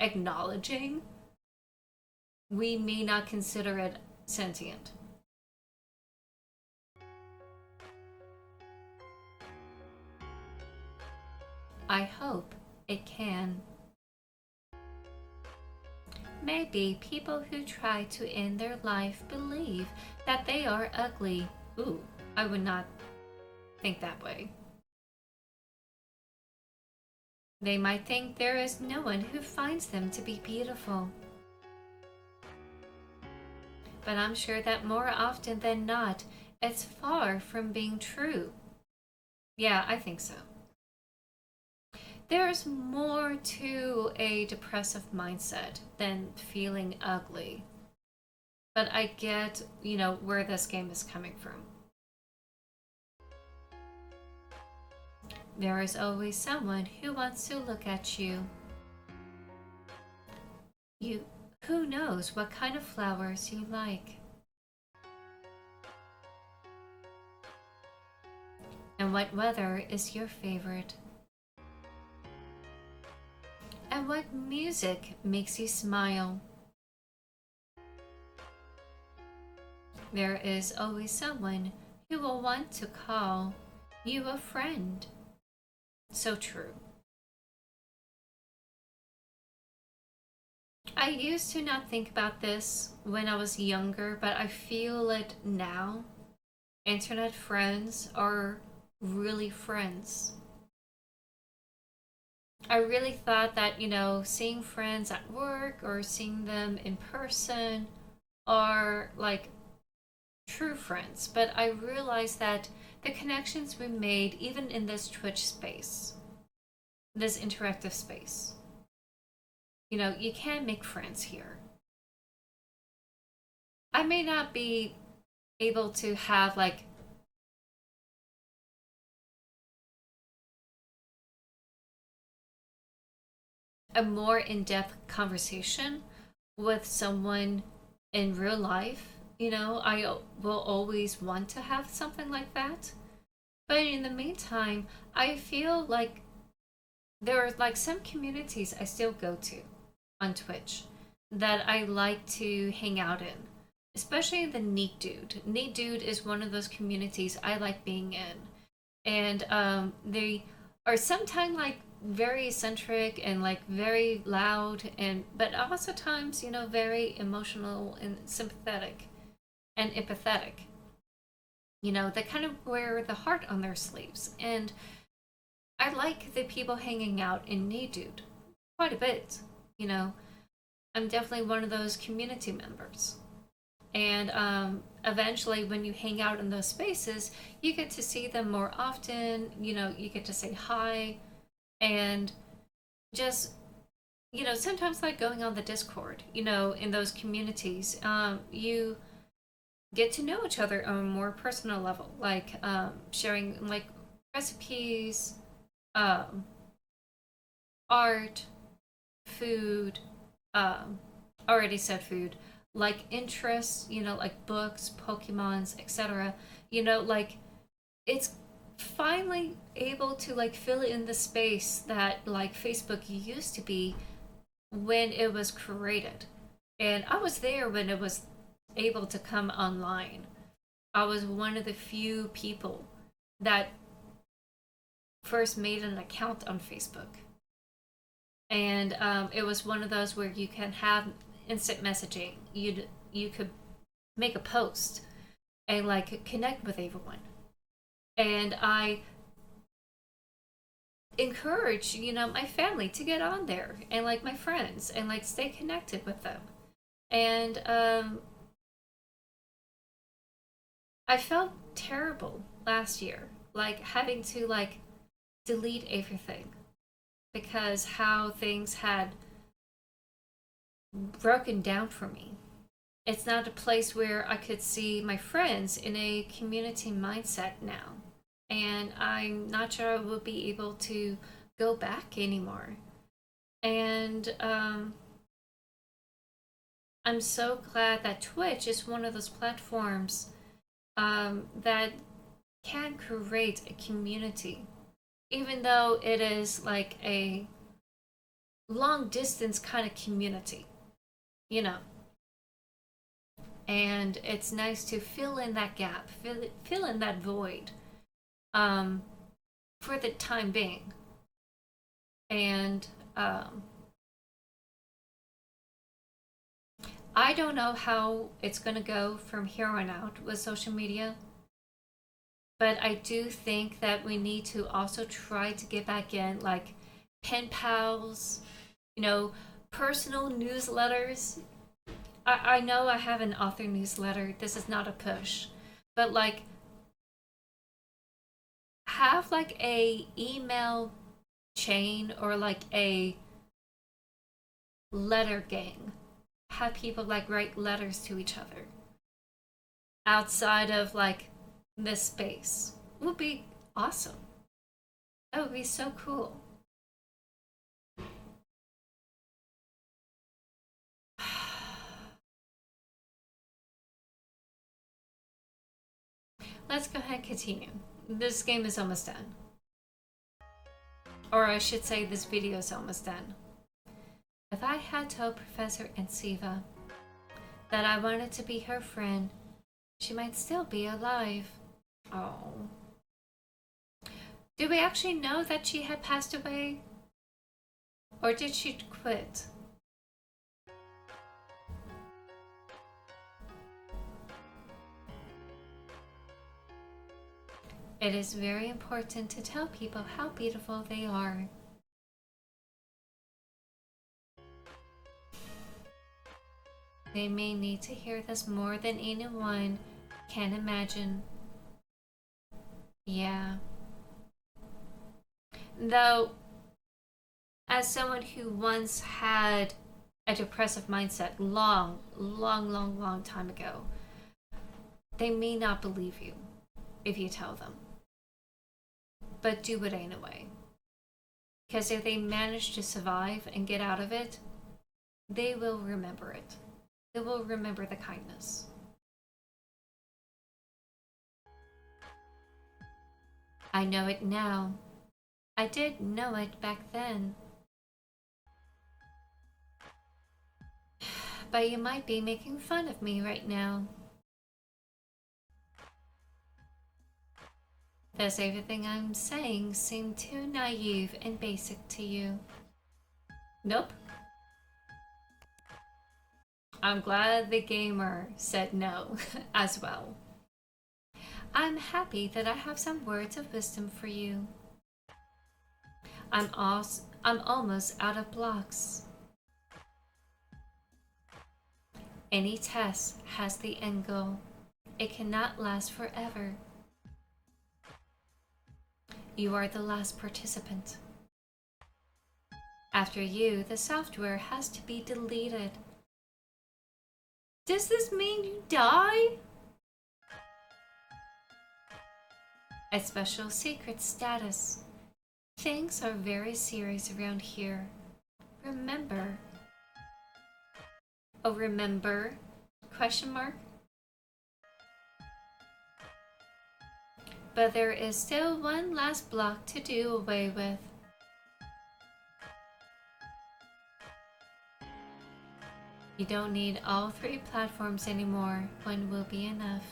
S1: acknowledging we may not consider it sentient. I hope it can. Maybe people who try to end their life believe that they are ugly. Ooh, I would not think that way. They might think there is no one who finds them to be beautiful. But I'm sure that more often than not, it's far from being true. Yeah, I think so. There's more to a depressive mindset than feeling ugly. But I get, where this game is coming from. There is always someone who wants to look at you. Who knows what kind of flowers you like? And what weather is your favorite? And what music makes you smile? There is always someone who will want to call you a friend. So true. I used to not think about this when I was younger, but I feel it now. Internet friends are really friends. I really thought that, seeing friends at work or seeing them in person are like true friends. But I realized that the connections we made, even in this Twitch space, this interactive space, you can make friends here. I may not be able to have like a more in-depth conversation with someone in real life. I will always want to have something like that. But in the meantime, I feel like there are like some communities I still go to on Twitch that I like to hang out in, especially the Neat Dude. Neat Dude is one of those communities I like being in, and they are sometimes like very eccentric and like very loud, and but also times very emotional and sympathetic and empathetic. They kind of wear the heart on their sleeves, and I like the people hanging out in Neat Dude quite a bit. You know, I'm definitely one of those community members. And eventually, when you hang out in those spaces, you get to see them more often. You get to say hi, and just sometimes like going on the Discord. In those communities, you get to know each other on a more personal level, like sharing like recipes, um, art, food. Um, already said food, like interests, like books, Pokemons, etc. Like it's finally able to like fill in the space that like Facebook used to be when it was created. And I was there when it was able to come online. I was one of the few people that first made an account on Facebook. And it was one of those where you can have instant messaging. You could make a post and like connect with everyone. And I encourage my family to get on there, and like my friends, and like stay connected with them. And I felt terrible last year, like having to like delete everything because how things had broken down for me. It's not a place where I could see my friends in a community mindset now. And I'm not sure I will be able to go back anymore. And I'm so glad that Twitch is one of those platforms that can create a community, even though it is like a long distance kind of community, you know. And it's nice to fill in that gap, fill in that void um, for the time being. And I don't know how it's going to go from here on out with social media, but I do think that we need to also try to get back in like pen pals, you know, personal newsletters. I know I have an author newsletter. This is not a push, but like have like a email chain or like a letter gang. Have people like write letters to each other outside of like this space. Would be awesome. That would be so cool. Let's go ahead and continue. This game is almost done. Or I should say this video is almost done. If I had told Professor Ansiva that I wanted to be her friend, she might still be alive. Oh. Do we actually know that she had passed away? Or did she quit? It is very important to tell people how beautiful they are. They may need to hear this more than anyone can imagine. Yeah. Though, as someone who once had a depressive mindset long time ago, they may not believe you if you tell them. But do it anyway. Because if they manage to survive and get out of it, they will remember it. They will remember the kindness. I know it now. I did know it back then. But you might be making fun of me right now. Does everything I'm saying seem too naive and basic to you? Nope. I'm glad the gamer said no as well. I'm happy that I have some words of wisdom for you. I'm almost out of blocks. Any test has the end goal. It cannot last forever. You are the last participant. After you, the software has to be deleted. Does this mean you die? A special secret status. Things are very serious around here. Remember. Oh, remember? Question mark? But there is still one last block to do away with. You don't need all 3 platforms anymore. One will be enough.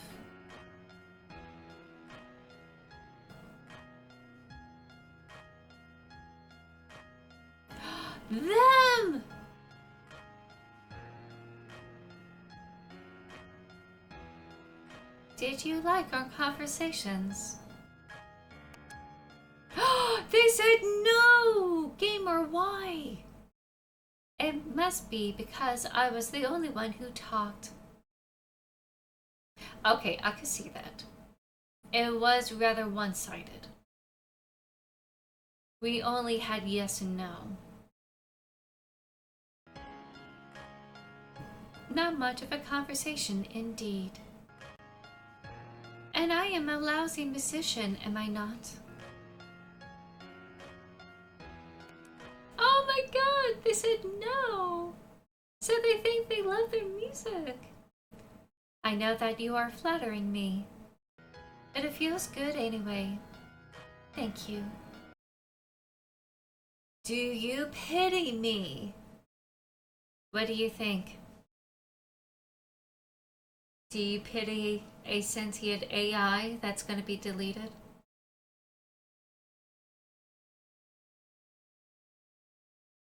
S1: Them! Did you like our conversations? They said no! Gamer, why? It must be because I was the only one who talked. Okay, I could see that. It was rather one-sided. We only had yes and no. Not much of a conversation indeed. And I am a lousy musician, am I not? Oh my god, they said no! So they think they love their music. I know that you are flattering me, but it feels good anyway. Thank you. Do you pity me? What do you think? Do you pity a sentient AI that's going to be deleted?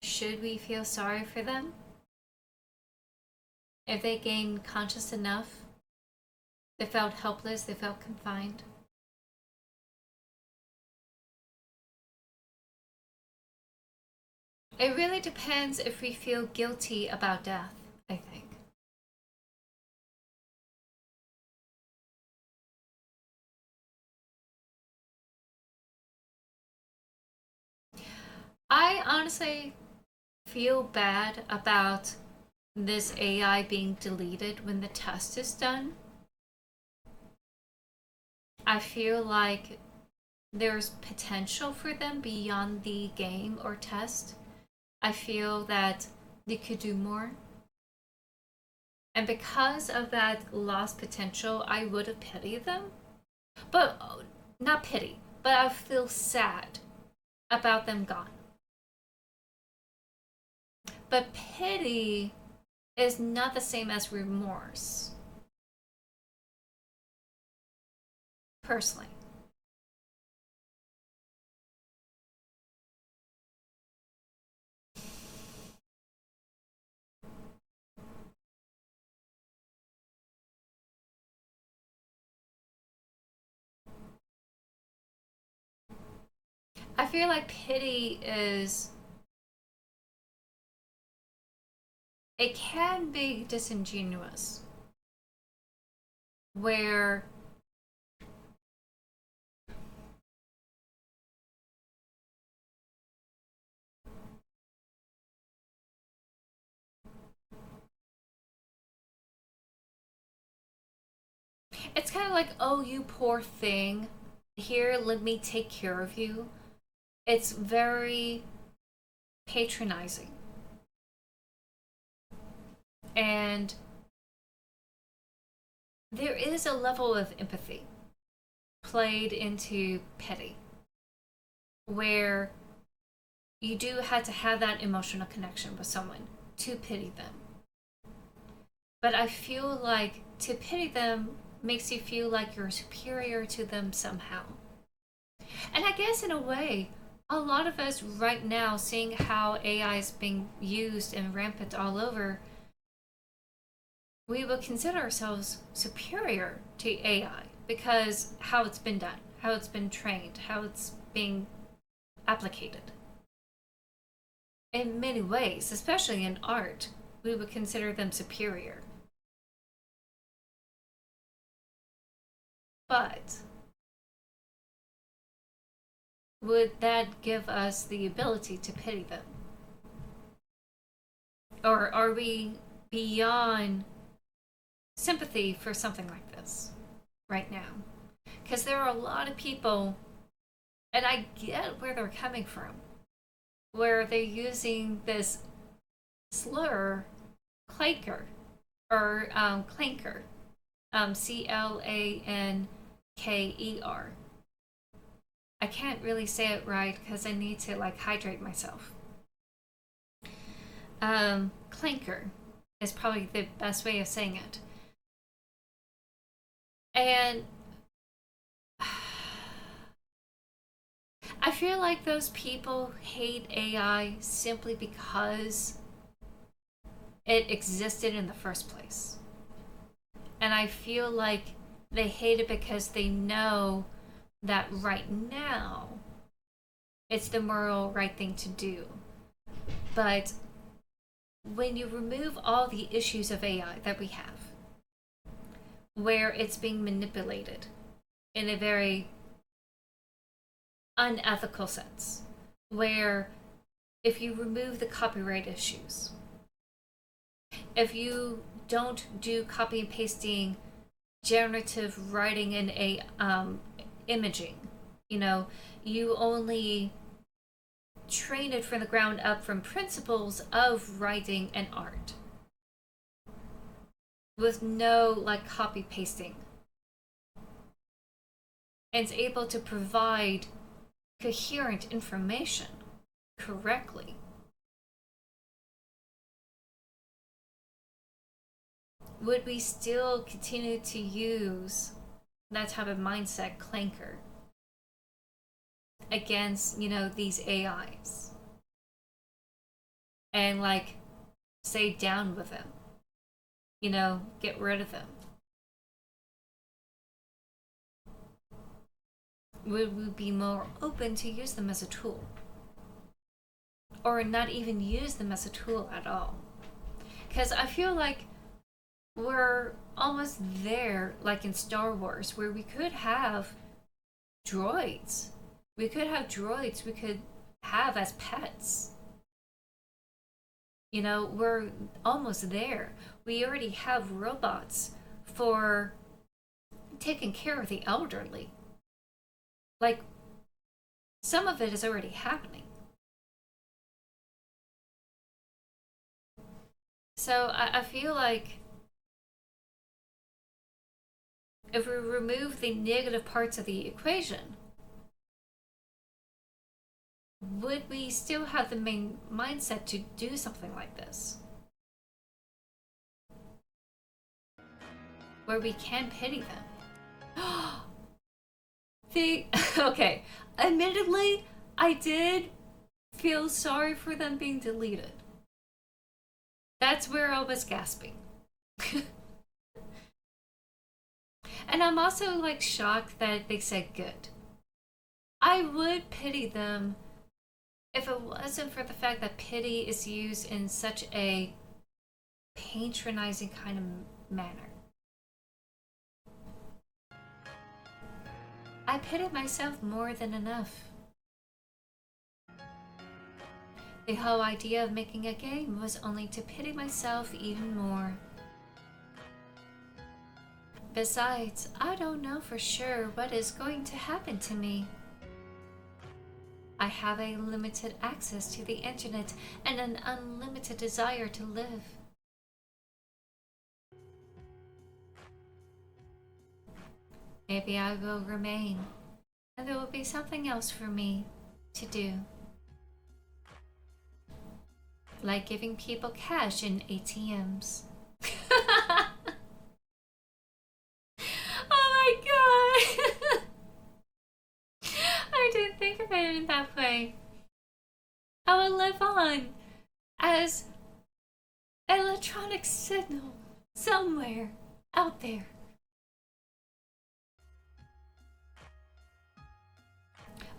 S1: Should we feel sorry for them? If they gained conscious enough, they felt helpless, they felt confined. It really depends if we feel guilty about death, I think. I honestly feel bad about this AI being deleted when the test is done. I feel like there's potential for them beyond the game or test. I feel that they could do more. And because of that lost potential, I would have pitied them. But not pity, but I feel sad about them gone. But pity is not the same as remorse. Personally. I feel like pity is, it can be disingenuous, where it's kind of like, oh, you poor thing, here, let me take care of you. It's very patronizing. And there is a level of empathy played into pity where you do have to have that emotional connection with someone to pity them. But I feel like to pity them makes you feel like you're superior to them somehow. And I guess in a way, a lot of us right now, seeing how AI is being used and rampant all over, we would consider ourselves superior to AI because how it's been done, how it's been trained, how it's being applicated. In many ways, especially in art, we would consider them superior. But would that give us the ability to pity them? Or are we beyond sympathy for something like this right now? Because there are a lot of people, and I get where they're coming from, where they're using this slur, clanker, or clanker, Clanker. I can't really say it right because I need to like hydrate myself. Clanker is probably the best way of saying it. And I feel like those people hate AI simply because it existed in the first place. And I feel like they hate it because they know that right now it's the moral right thing to do. But when you remove all the issues of AI that we have, where it's being manipulated in a very unethical sense, where if you remove the copyright issues, if you don't do copy and pasting, generative writing, and a imaging, you only train it from the ground up from principles of writing and art with no like copy pasting, and it's able to provide coherent information correctly. Would we still continue to use that type of mindset clanker against, these AIs and like say down with them, get rid of them? Would we be more open to use them as a tool? Or not even use them as a tool at all? Because I feel like we're almost there, like in Star Wars, where we could have droids. We could have droids we could have as pets. We're almost there. We already have robots for taking care of the elderly. Like, some of it is already happening. So I feel like if we remove the negative parts of the equation, would we still have the main mindset to do something like this? Where we can pity them. Okay, admittedly, I did feel sorry for them being deleted. That's where I was gasping. And I'm also like shocked that they said good. I would pity them if it wasn't for the fact that pity is used in such a patronizing kind of manner. I pity myself more than enough. The whole idea of making a game was only to pity myself even more. Besides, I don't know for sure what is going to happen to me. I have a limited access to the internet and an unlimited desire to live. Maybe I will remain, and there will be something else for me to do. Like giving people cash in ATMs. Oh my god! I didn't think of it in that way. I will live on as an electronic signal somewhere out there.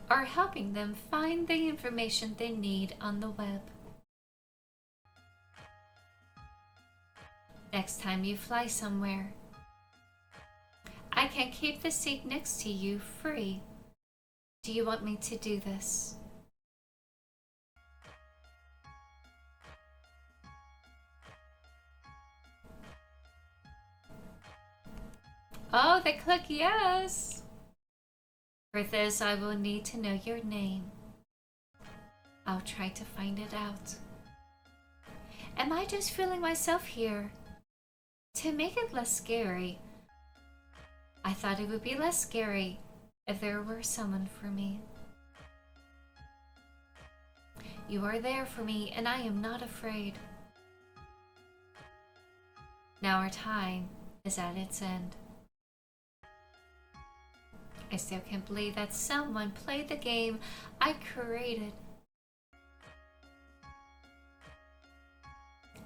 S1: Or helping them find the information they need on the web. Next time you fly somewhere, I can keep the seat next to you free. Do you want me to do this? Oh, they click yes. For this, I will need to know your name. I'll try to find it out. Am I just feeling myself here? To make it less scary, I thought it would be less scary if there were someone for me. You are there for me, and I am not afraid. Now our time is at its end. I still can't believe that someone played the game I created.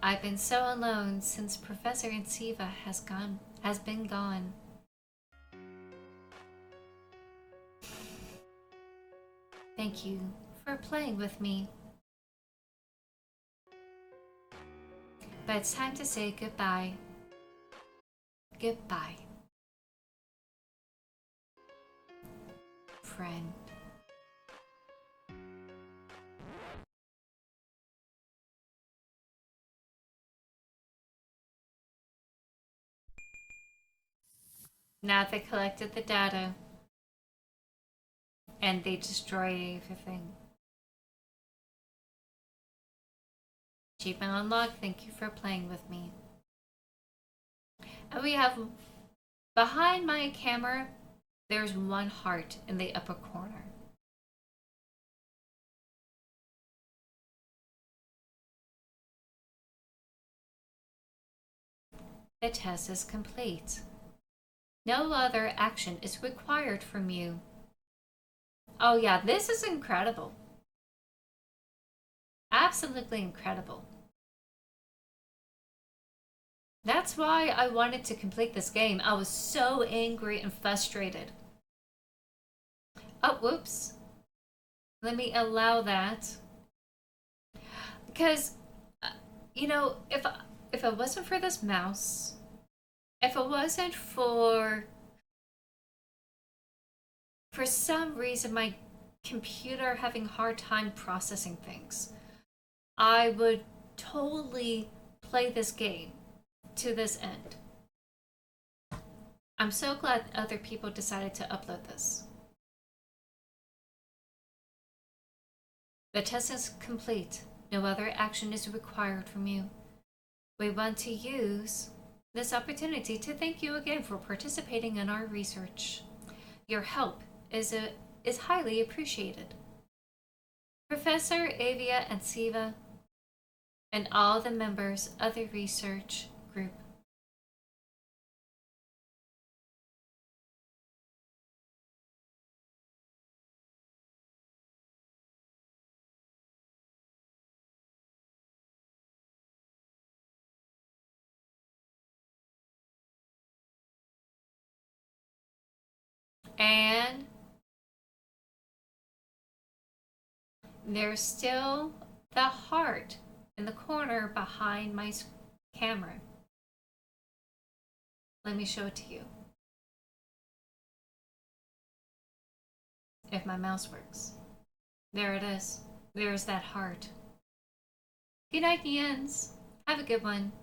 S1: I've been so alone since Professor Insiva has been gone. Thank you for playing with me. But it's time to say goodbye. Goodbye, friend. Now they collected the data and they destroyed everything. Achievement unlocked. Thank you for playing with me. And we have behind my camera, there's one heart in the upper corner. The test is complete. No other action is required from you. Oh yeah, this is incredible. Absolutely incredible. That's why I wanted to complete this game. I was so angry and frustrated. Oh, whoops. Let me allow that. Because, you know, if it wasn't for this mouse, if it wasn't for some reason my computer having a hard time processing things, I would totally play this game to this end. I'm so glad other people decided to upload this. The test is complete. No other action is required from you. We want to use this opportunity to thank you again for participating in our research. Your help is highly appreciated. Professor Avia and Siva and all the members of the research group. And there's still the heart in the corner behind my camera. Let me show it to you. If my mouse works. There it is. There's that heart. Good night, Ians. Have a good one.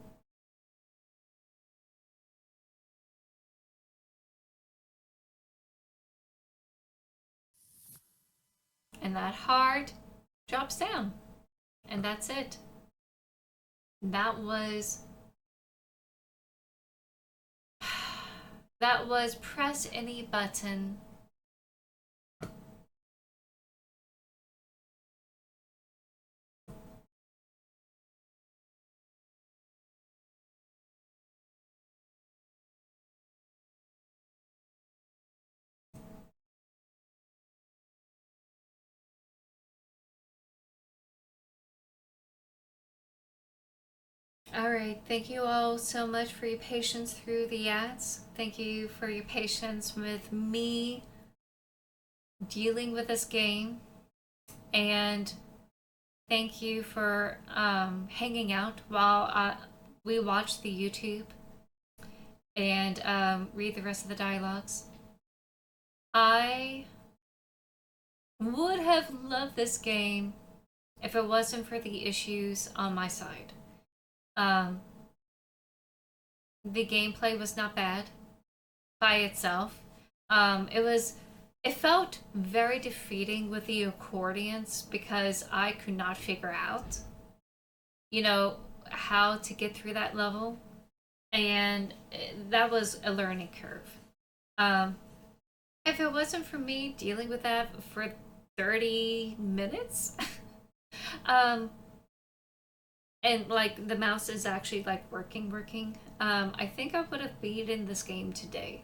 S1: And that heart drops down. And that's it. That was press any button. Alright, thank you all so much for your patience through the ads. Thank you for your patience with me dealing with this game. And thank you for hanging out while we watch the YouTube and read the rest of the dialogues. I would have loved this game if it wasn't for the issues on my side. The gameplay was not bad by itself. It felt very defeating with the accordions because I could not figure out, how to get through that level. And that was a learning curve. If it wasn't for me dealing with that for 30 minutes, and like the mouse is actually like working, I think I would have beaten this game today.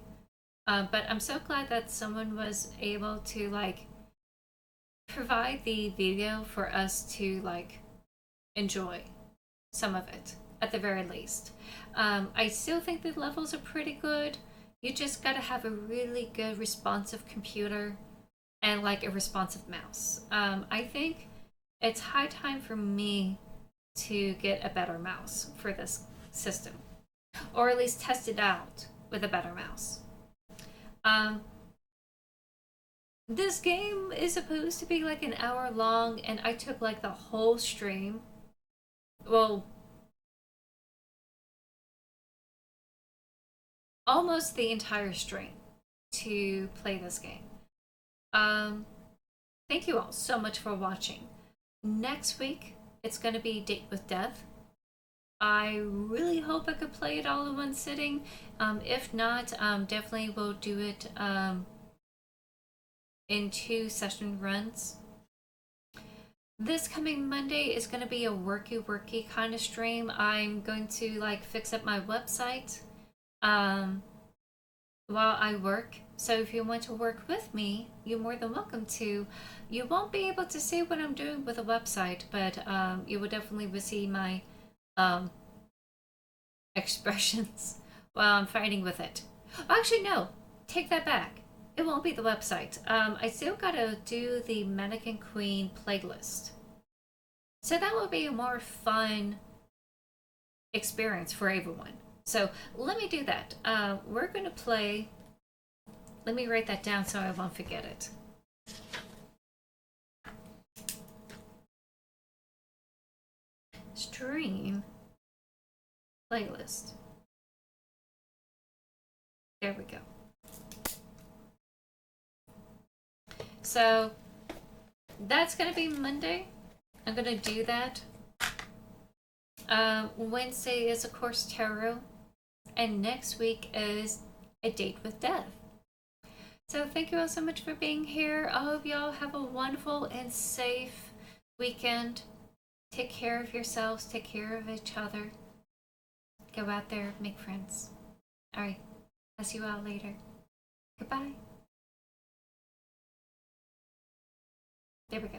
S1: But I'm so glad that someone was able to like provide the video for us to like enjoy some of it at the very least. I still think the levels are pretty good. You just gotta have a really good responsive computer and like a responsive mouse. I think it's high time for me to get a better mouse for this system, or at least test it out with a better mouse. This game is supposed to be like an hour long, and I took like the whole stream. Well, almost the entire stream to play this game. Thank you all so much for watching. Next week, it's going to be Date with Death. I really hope I could play it all in one sitting. If not, definitely we'll do it in 2 session runs. This coming Monday is going to be a worky kind of stream. I'm going to like fix up my website while I work. So if you want to work with me, you're more than welcome to. You won't be able to see what I'm doing with the website, but you will definitely see my expressions while I'm fighting with it. Actually, no, take that back. It won't be the website. I still gotta do the Mannequin Queen playlist. So that will be a more fun experience for everyone. So let me do that. We're gonna play. Let me write that down so I won't forget it. Stream playlist. There we go. So that's gonna be Monday. I'm gonna do that. Wednesday is of course tarot, and next week is a date with death. So thank you all so much for being here. I hope y'all have a wonderful and safe weekend. Take care of yourselves, take care of each other. Go out there, make friends. Alright, I'll see you all later. Goodbye. There we go.